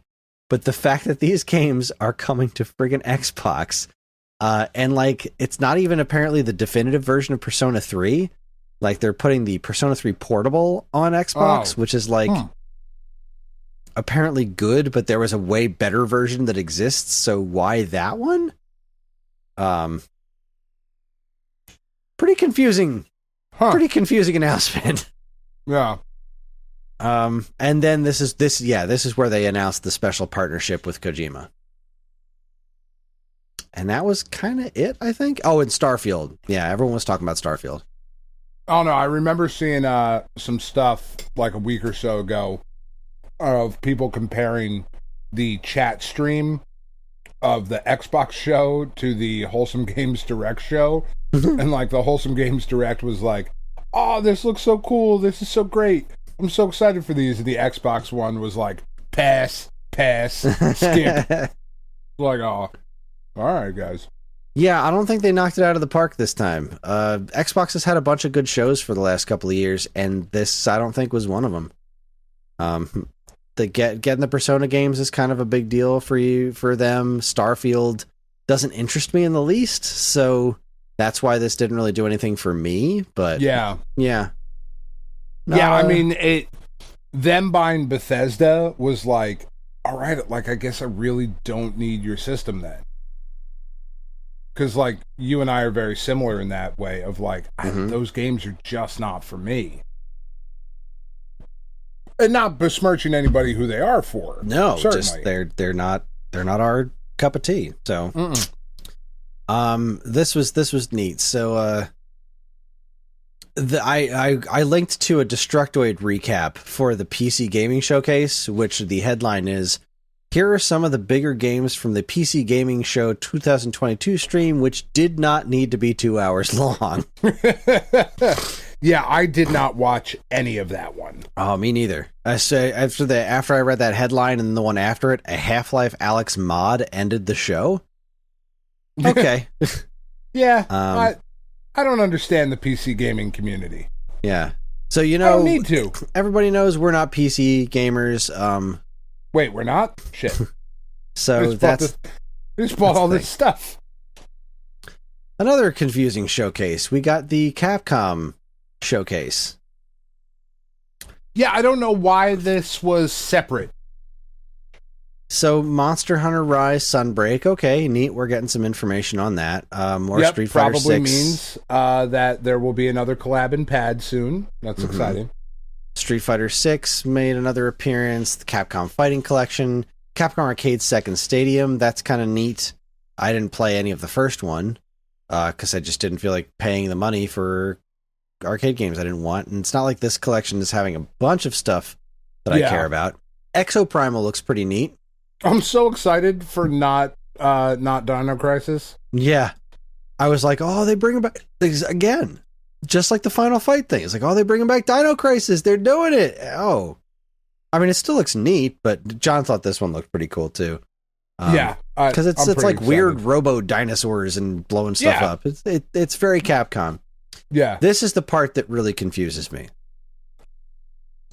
But the fact that these games are coming to friggin' Xbox, and like it's not even apparently the definitive version of Persona 3. Like they're putting the Persona 3 Portable on Xbox, which is like apparently good, but there was a way better version that exists, so why that one? Pretty confusing. Pretty confusing announcement. Yeah. And then this is where they announced the special partnership with Kojima. And that was kind of it, I think. Oh, and Starfield. Yeah, everyone was talking about Starfield. Oh, no, I remember seeing some stuff like a week or so ago of people comparing the chat stream of the Xbox show to the Wholesome Games Direct show. And like the Wholesome Games Direct was like, oh, this looks so cool. This is so great. I'm so excited for these. The Xbox one was like, pass, skip. Like, oh, all right, guys. Yeah, I don't think they knocked it out of the park this time. Xbox has had a bunch of good shows for the last couple of years, and this, I don't think, was one of them. Getting the Persona games is kind of a big deal for them. Starfield doesn't interest me in the least, so that's why this didn't really do anything for me. But yeah. I mean, them buying Bethesda was like, all right, like I guess I really don't need your system then. Because, like, you and I are very similar in that way of, like, those games are just not for me. And not besmirching anybody who they are for. No, certainly. Just they're not our cup of tea. So, this was neat. So, I linked to a Destructoid recap for the PC Gaming Showcase, which the headline is, here are some of the bigger games from the PC Gaming Show 2022 stream, which did not need to be 2 hours long. Yeah, I did not watch any of that one. Oh, me neither. I say after I read that headline and the one after it, a Half-Life Alyx mod ended the show. Okay. Yeah, I don't understand the PC gaming community. Yeah. So, I don't need to. Everybody knows we're not PC gamers. Wait, we're not? Shit. So we just bought all this stuff. Another confusing showcase. We got the Capcom showcase. Yeah, I don't know why this was separate. So Monster Hunter Rise Sunbreak, okay, neat. We're getting some information on that. More Street Fighter probably 6 means that there will be another collab in Pad soon. That's exciting. Street Fighter 6 made another appearance. The Capcom Fighting Collection, Capcom Arcade Second Stadium. That's kind of neat. I didn't play any of the first one because I just didn't feel like paying the money for arcade games I didn't want. And it's not like this collection is having a bunch of stuff that I care about. Exo Primal looks pretty neat. I'm so excited for not Dino Crisis. Yeah. I was like, oh, they bring back again. Just like the Final Fight thing. It's like, oh, they bringing back Dino Crisis. They're doing it. Oh. I mean, it still looks neat, but John thought this one looked pretty cool too. Because it's like excited. Weird robo dinosaurs and blowing stuff up. It's very Capcom. Yeah. This is the part that really confuses me.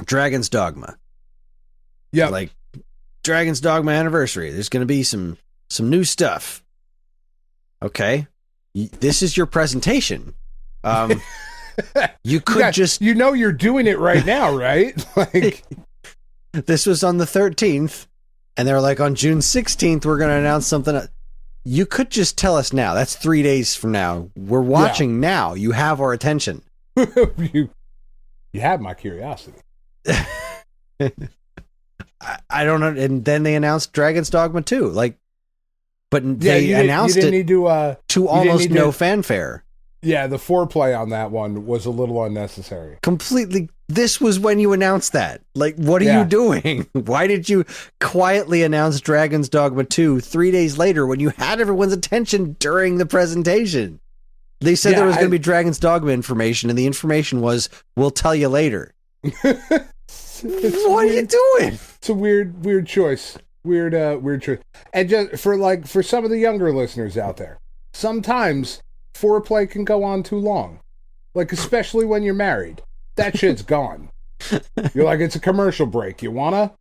Dragon's Dogma. Yeah. Like Dragon's Dogma Anniversary. There's going to be some new stuff. Okay. This is your presentation. You could just... You know you're doing it right now, right? Like... This was on the 13th, and they were like, on June 16th, we're going to announce something. You could just tell us now. That's 3 days from now. We're watching now. You have our attention. you have my curiosity. I don't know. And then they announced Dragon's Dogma 2. But they announced it to almost no fanfare. Yeah, the foreplay on that one was a little unnecessary. Completely. This was when you announced that. Like, what are you doing? Why did you quietly announce Dragon's Dogma 2 3 days later when you had everyone's attention during the presentation? They said there was going to be Dragon's Dogma information, and the information was, we'll tell you later. What are you doing? It's a weird choice. Weird choice. And just for some of the younger listeners out there, sometimes foreplay can go on too long. Like, especially when you're married. That shit's gone. You're like, it's a commercial break. You wanna?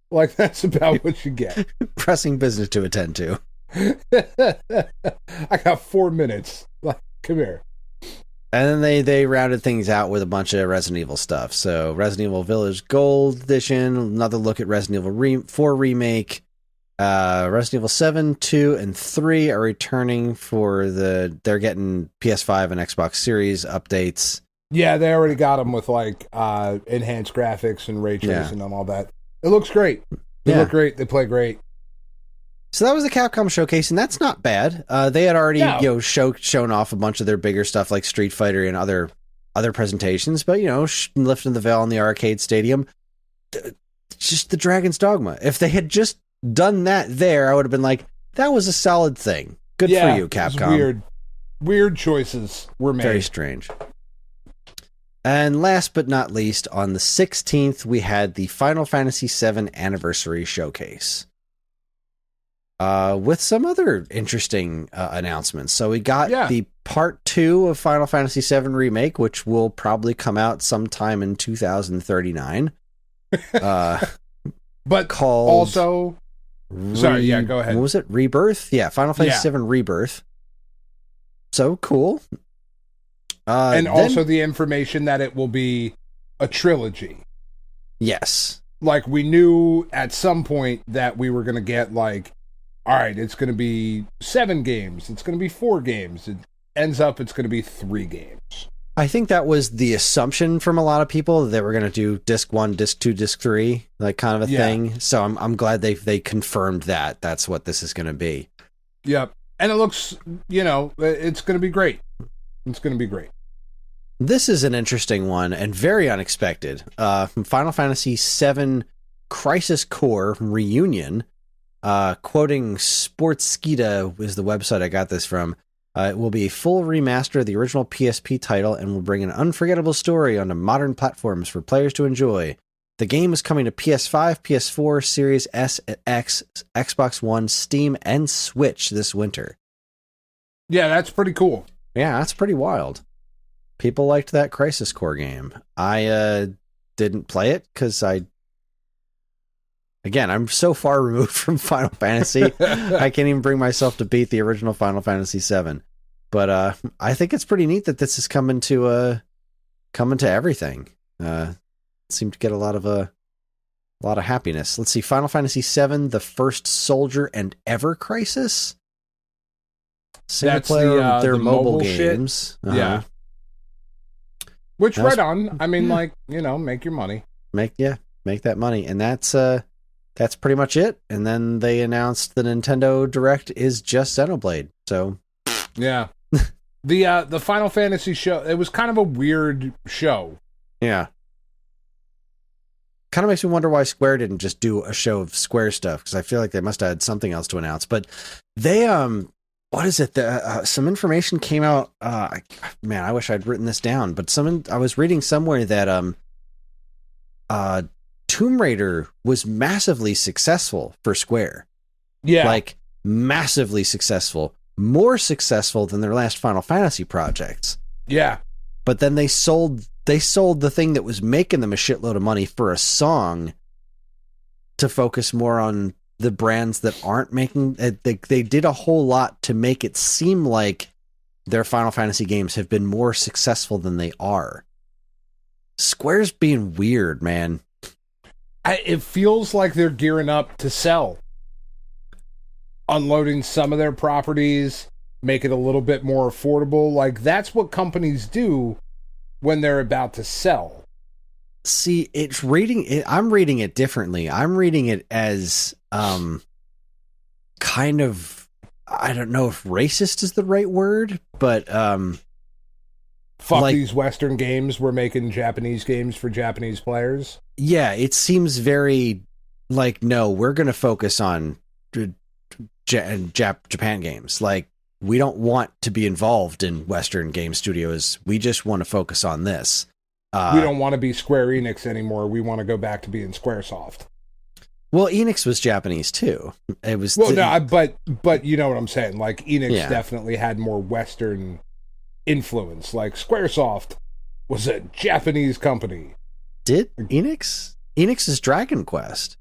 Like, that's about what you get. Pressing business to attend to. I got 4 minutes. Like, come here. And then they rounded things out with a bunch of Resident Evil stuff. So Resident Evil Village Gold Edition, another look at Resident Evil 4 Remake. Resident Evil 7, 2, and 3 are returning they're getting PS5 and Xbox Series updates. Yeah, they already got them with enhanced graphics and ray tracing and all that. It looks great. They look great. They play great. So that was the Capcom showcase, and that's not bad. They had already shown off a bunch of their bigger stuff like Street Fighter and other presentations, but lifting the veil on the arcade stadium. Just the Dragon's Dogma. If they had just done that there, I would have been like, that was a solid thing. Good for you, Capcom. Weird choices were made. Very strange. And last but not least, on the 16th, we had the Final Fantasy VII Anniversary Showcase. With some other interesting announcements. So we got the Part 2 of Final Fantasy VII Remake, which will probably come out sometime in 2039. But called also... Sorry, go ahead. What was it? Rebirth? Yeah, Final Fantasy VII Rebirth. So cool. And also the information that it will be a trilogy. Yes. Like, we knew at some point that we were going to get, like, all right, it's going to be 7 games. It's going to be 4 games. It ends up it's going to be 3 games. I think that was the assumption from a lot of people that we're going to do disc 1, disc 2, disc 3, like kind of a thing. So I'm glad they confirmed that that's what this is going to be. Yep. And it looks, it's going to be great. It's going to be great. This is an interesting one and very unexpected. From Final Fantasy VII Crisis Core Reunion, quoting Sportskeeda is the website I got this from. It will be a full remaster of the original PSP title and will bring an unforgettable story onto modern platforms for players to enjoy. The game is coming to PS5, PS4, Series S, X, Xbox One, Steam, and Switch this winter. Yeah, that's pretty cool. Yeah, that's pretty wild. People liked that Crisis Core game. I didn't play it because I'm so far removed from Final Fantasy, I can't even bring myself to beat the original Final Fantasy VII. But I think it's pretty neat that this is coming to everything. seemed to get a lot of happiness. Let's see, Final Fantasy VII, The First Soldier and Ever Crisis. Single player, their mobile games. Yeah. Which right on. I mean, like, make your money. Make that money. And that's pretty much it. And then they announced the Nintendo Direct is just Xenoblade. So yeah. The Final Fantasy show, it was kind of a weird show. Yeah. Kind of makes me wonder why Square didn't just do a show of Square stuff, because I feel like they must have had something else to announce. But they what is it? Some information came out. Man, I wish I'd written this down. But I was reading somewhere that Tomb Raider was massively successful for Square. Yeah, like massively successful, more successful than their last Final Fantasy projects. Yeah, but then they sold the thing that was making them a shitload of money for a song to focus more on the brands that aren't making. They did a whole lot to make it seem like their Final Fantasy games have been more successful than they are. Square's being weird, man. It feels like they're gearing up to sell. Unloading some of their properties, make it a little bit more affordable. Like, that's what companies do when they're about to sell. See, I'm reading it differently. I'm reading it as kind of, I don't know if racist is the right word, but fuck, like, these Western games, we're making Japanese games for Japanese players. Yeah, it seems very like, no, we're going to focus on Japan games. Like, we don't want to be involved in Western game studios. We just want to focus on this. We don't want to be Square Enix anymore. We want to go back to being Squaresoft. Well, Enix was Japanese too. It was but you know what I'm saying. Like, Enix definitely had more Western influence. Like, Squaresoft was a Japanese company. Did Enix? Enix is Dragon Quest.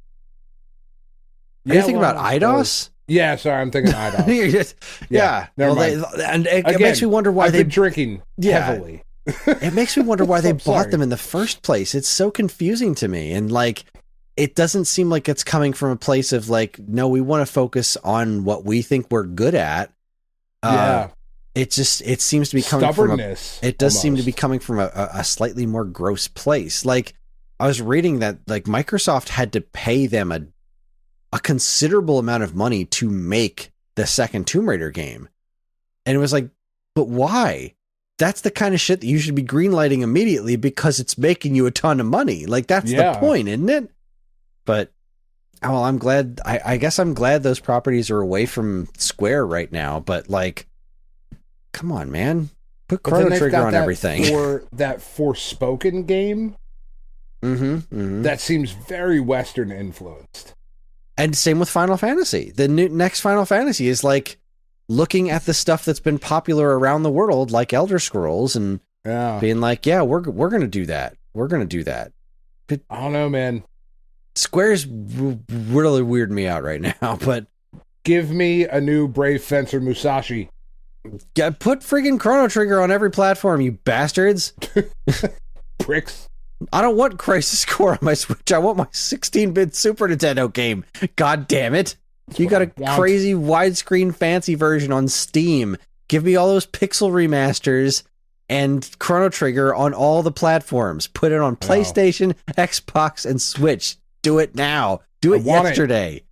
Are you thinking about Eidos? Yeah, sorry, I'm thinking Eidos. Never mind. It makes me wonder why they've been drinking heavily. It makes me wonder why they bought them in the first place. It's so confusing to me. And like, it doesn't seem like it's coming from a place of like, no, we want to focus on what we think we're good at. It seems to be coming from seem to be coming from a slightly more gross place. Like, I was reading that like Microsoft had to pay them a considerable amount of money to make the second Tomb Raider game. And it was like, but why? That's the kind of shit that you should be greenlighting immediately because it's making you a ton of money. Like, that's the point, isn't it? But, well, I'm glad. I guess I'm glad those properties are away from Square right now. But, like, come on, man. Put Chrono Trigger on everything. For that Forspoken game, that seems very Western influenced. And same with Final Fantasy. The next Final Fantasy is like looking at the stuff that's been popular around the world, like Elder Scrolls, and being like, yeah, we're going to do that. We're going to do that. But I don't know, man. Square's really weirding me out right now, but give me a new Brave Fencer Musashi. Put friggin' Chrono Trigger on every platform, you bastards. Pricks. I don't want Crisis Core on my Switch. I want my 16-bit Super Nintendo game. God damn it. You got a crazy widescreen fancy version on Steam. Give me all those pixel remasters and Chrono Trigger on all the platforms. Put it on PlayStation, Xbox, and Switch. Do it now. Do it yesterday.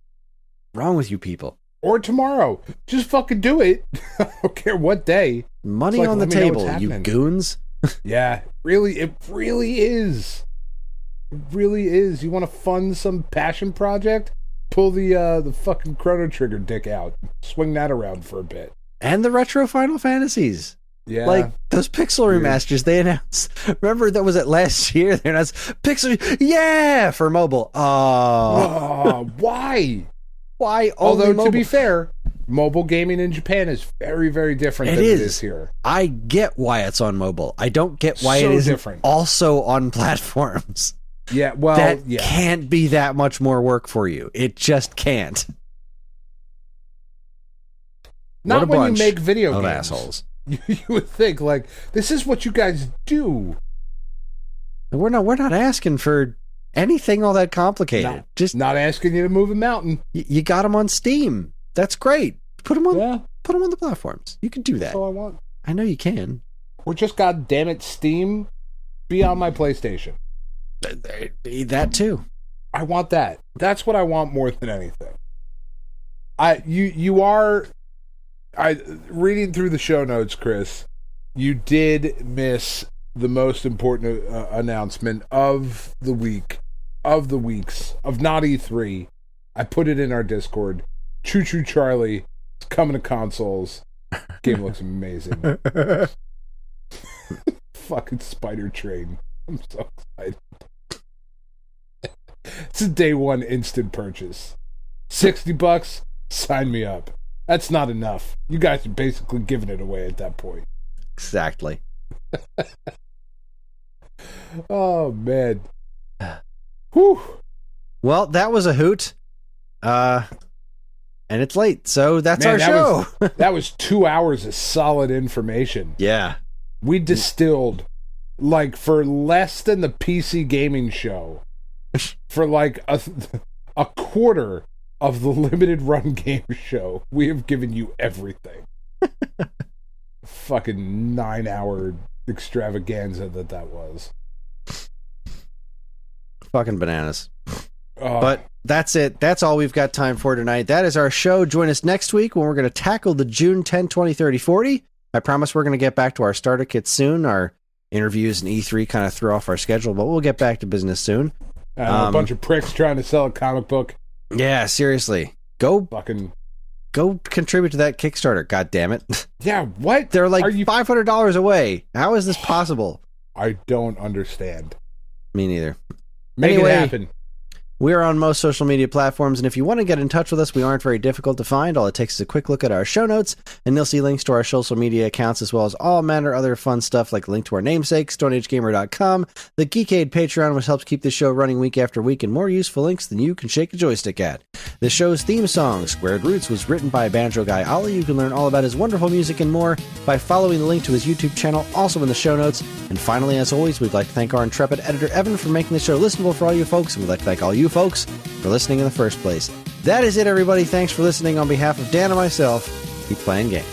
Wrong with you people. Or tomorrow. Just fucking do it. I don't care what day. Money on the table, you goons. Yeah, really, it really is. It really is. You want to fund some passion project? Pull the fucking Chrono Trigger dick out. Swing that around for a bit. And the retro Final Fantasies. Yeah. Like, those pixel remasters they announced. Remember, that was it last year? They announced pixel, for mobile. Why? Why? Although, to be fair, mobile gaming in Japan is very, very different than it is here. I get why it's on mobile. I don't get why it isn't different. Also on platforms. Yeah, well, that can't be that much more work for you. It just can't. Not when you make video games. Assholes. You would think, like, this is what you guys do. We're not asking for anything all that complicated. Just not asking you to move a mountain. You got them on Steam. That's great. Put them on the platforms. You can do that. That's all I want. I know you can. We're just, goddamn it, Steam, be on my PlayStation. That too. I want that. That's what I want more than anything. Reading through the show notes, Kris, you did miss the most important announcement of the weeks of Not-E3. I put it in our Discord. Choo Choo Charlie is coming to consoles. Game looks amazing. Fucking Spider Train. I'm so excited. It's a day one instant purchase. $60? Sign me up. That's not enough. You guys are basically giving it away at that point. Exactly. Oh, man. Whew. Well, that was a hoot. And it's late, so that's our show. That was 2 hours of solid information. Yeah. We distilled, like, for less than the PC gaming show, for like a quarter of the limited run game show, we have given you everything. Fucking 9-hour extravaganza that was. Fucking bananas. But that's it. That's all we've got time for tonight. That is our show. Join us next week when we're going to tackle the June 10, 20, 30, 40. I promise we're going to get back to our starter kit soon. Our interviews and E3 kind of threw off our schedule, but we'll get back to business soon. A bunch of pricks trying to sell a comic book. Yeah, seriously. Go contribute to that Kickstarter, God damn it. Yeah, what? They're like $500 away. How is this possible? I don't understand. Me neither. Make it happen. We are on most social media platforms, and if you want to get in touch with us, we aren't very difficult to find. All it takes is a quick look at our show notes, and you'll see links to our social media accounts, as well as all manner of other fun stuff, like a link to our namesake, StoneAgeGamer.com, the Geekade Patreon, which helps keep the show running week after week, and more useful links than you can shake a joystick at. The show's theme song, Squared Roots, was written by banjo guy Ollie. You can learn all about his wonderful music and more by following the link to his YouTube channel, also in the show notes. And finally, as always, we'd like to thank our intrepid editor, Evan, for making the show listenable for all you folks, and we'd like to thank all you folks for listening in the first place. That is it, everybody. Thanks for listening. On behalf of Dan and myself, keep playing games.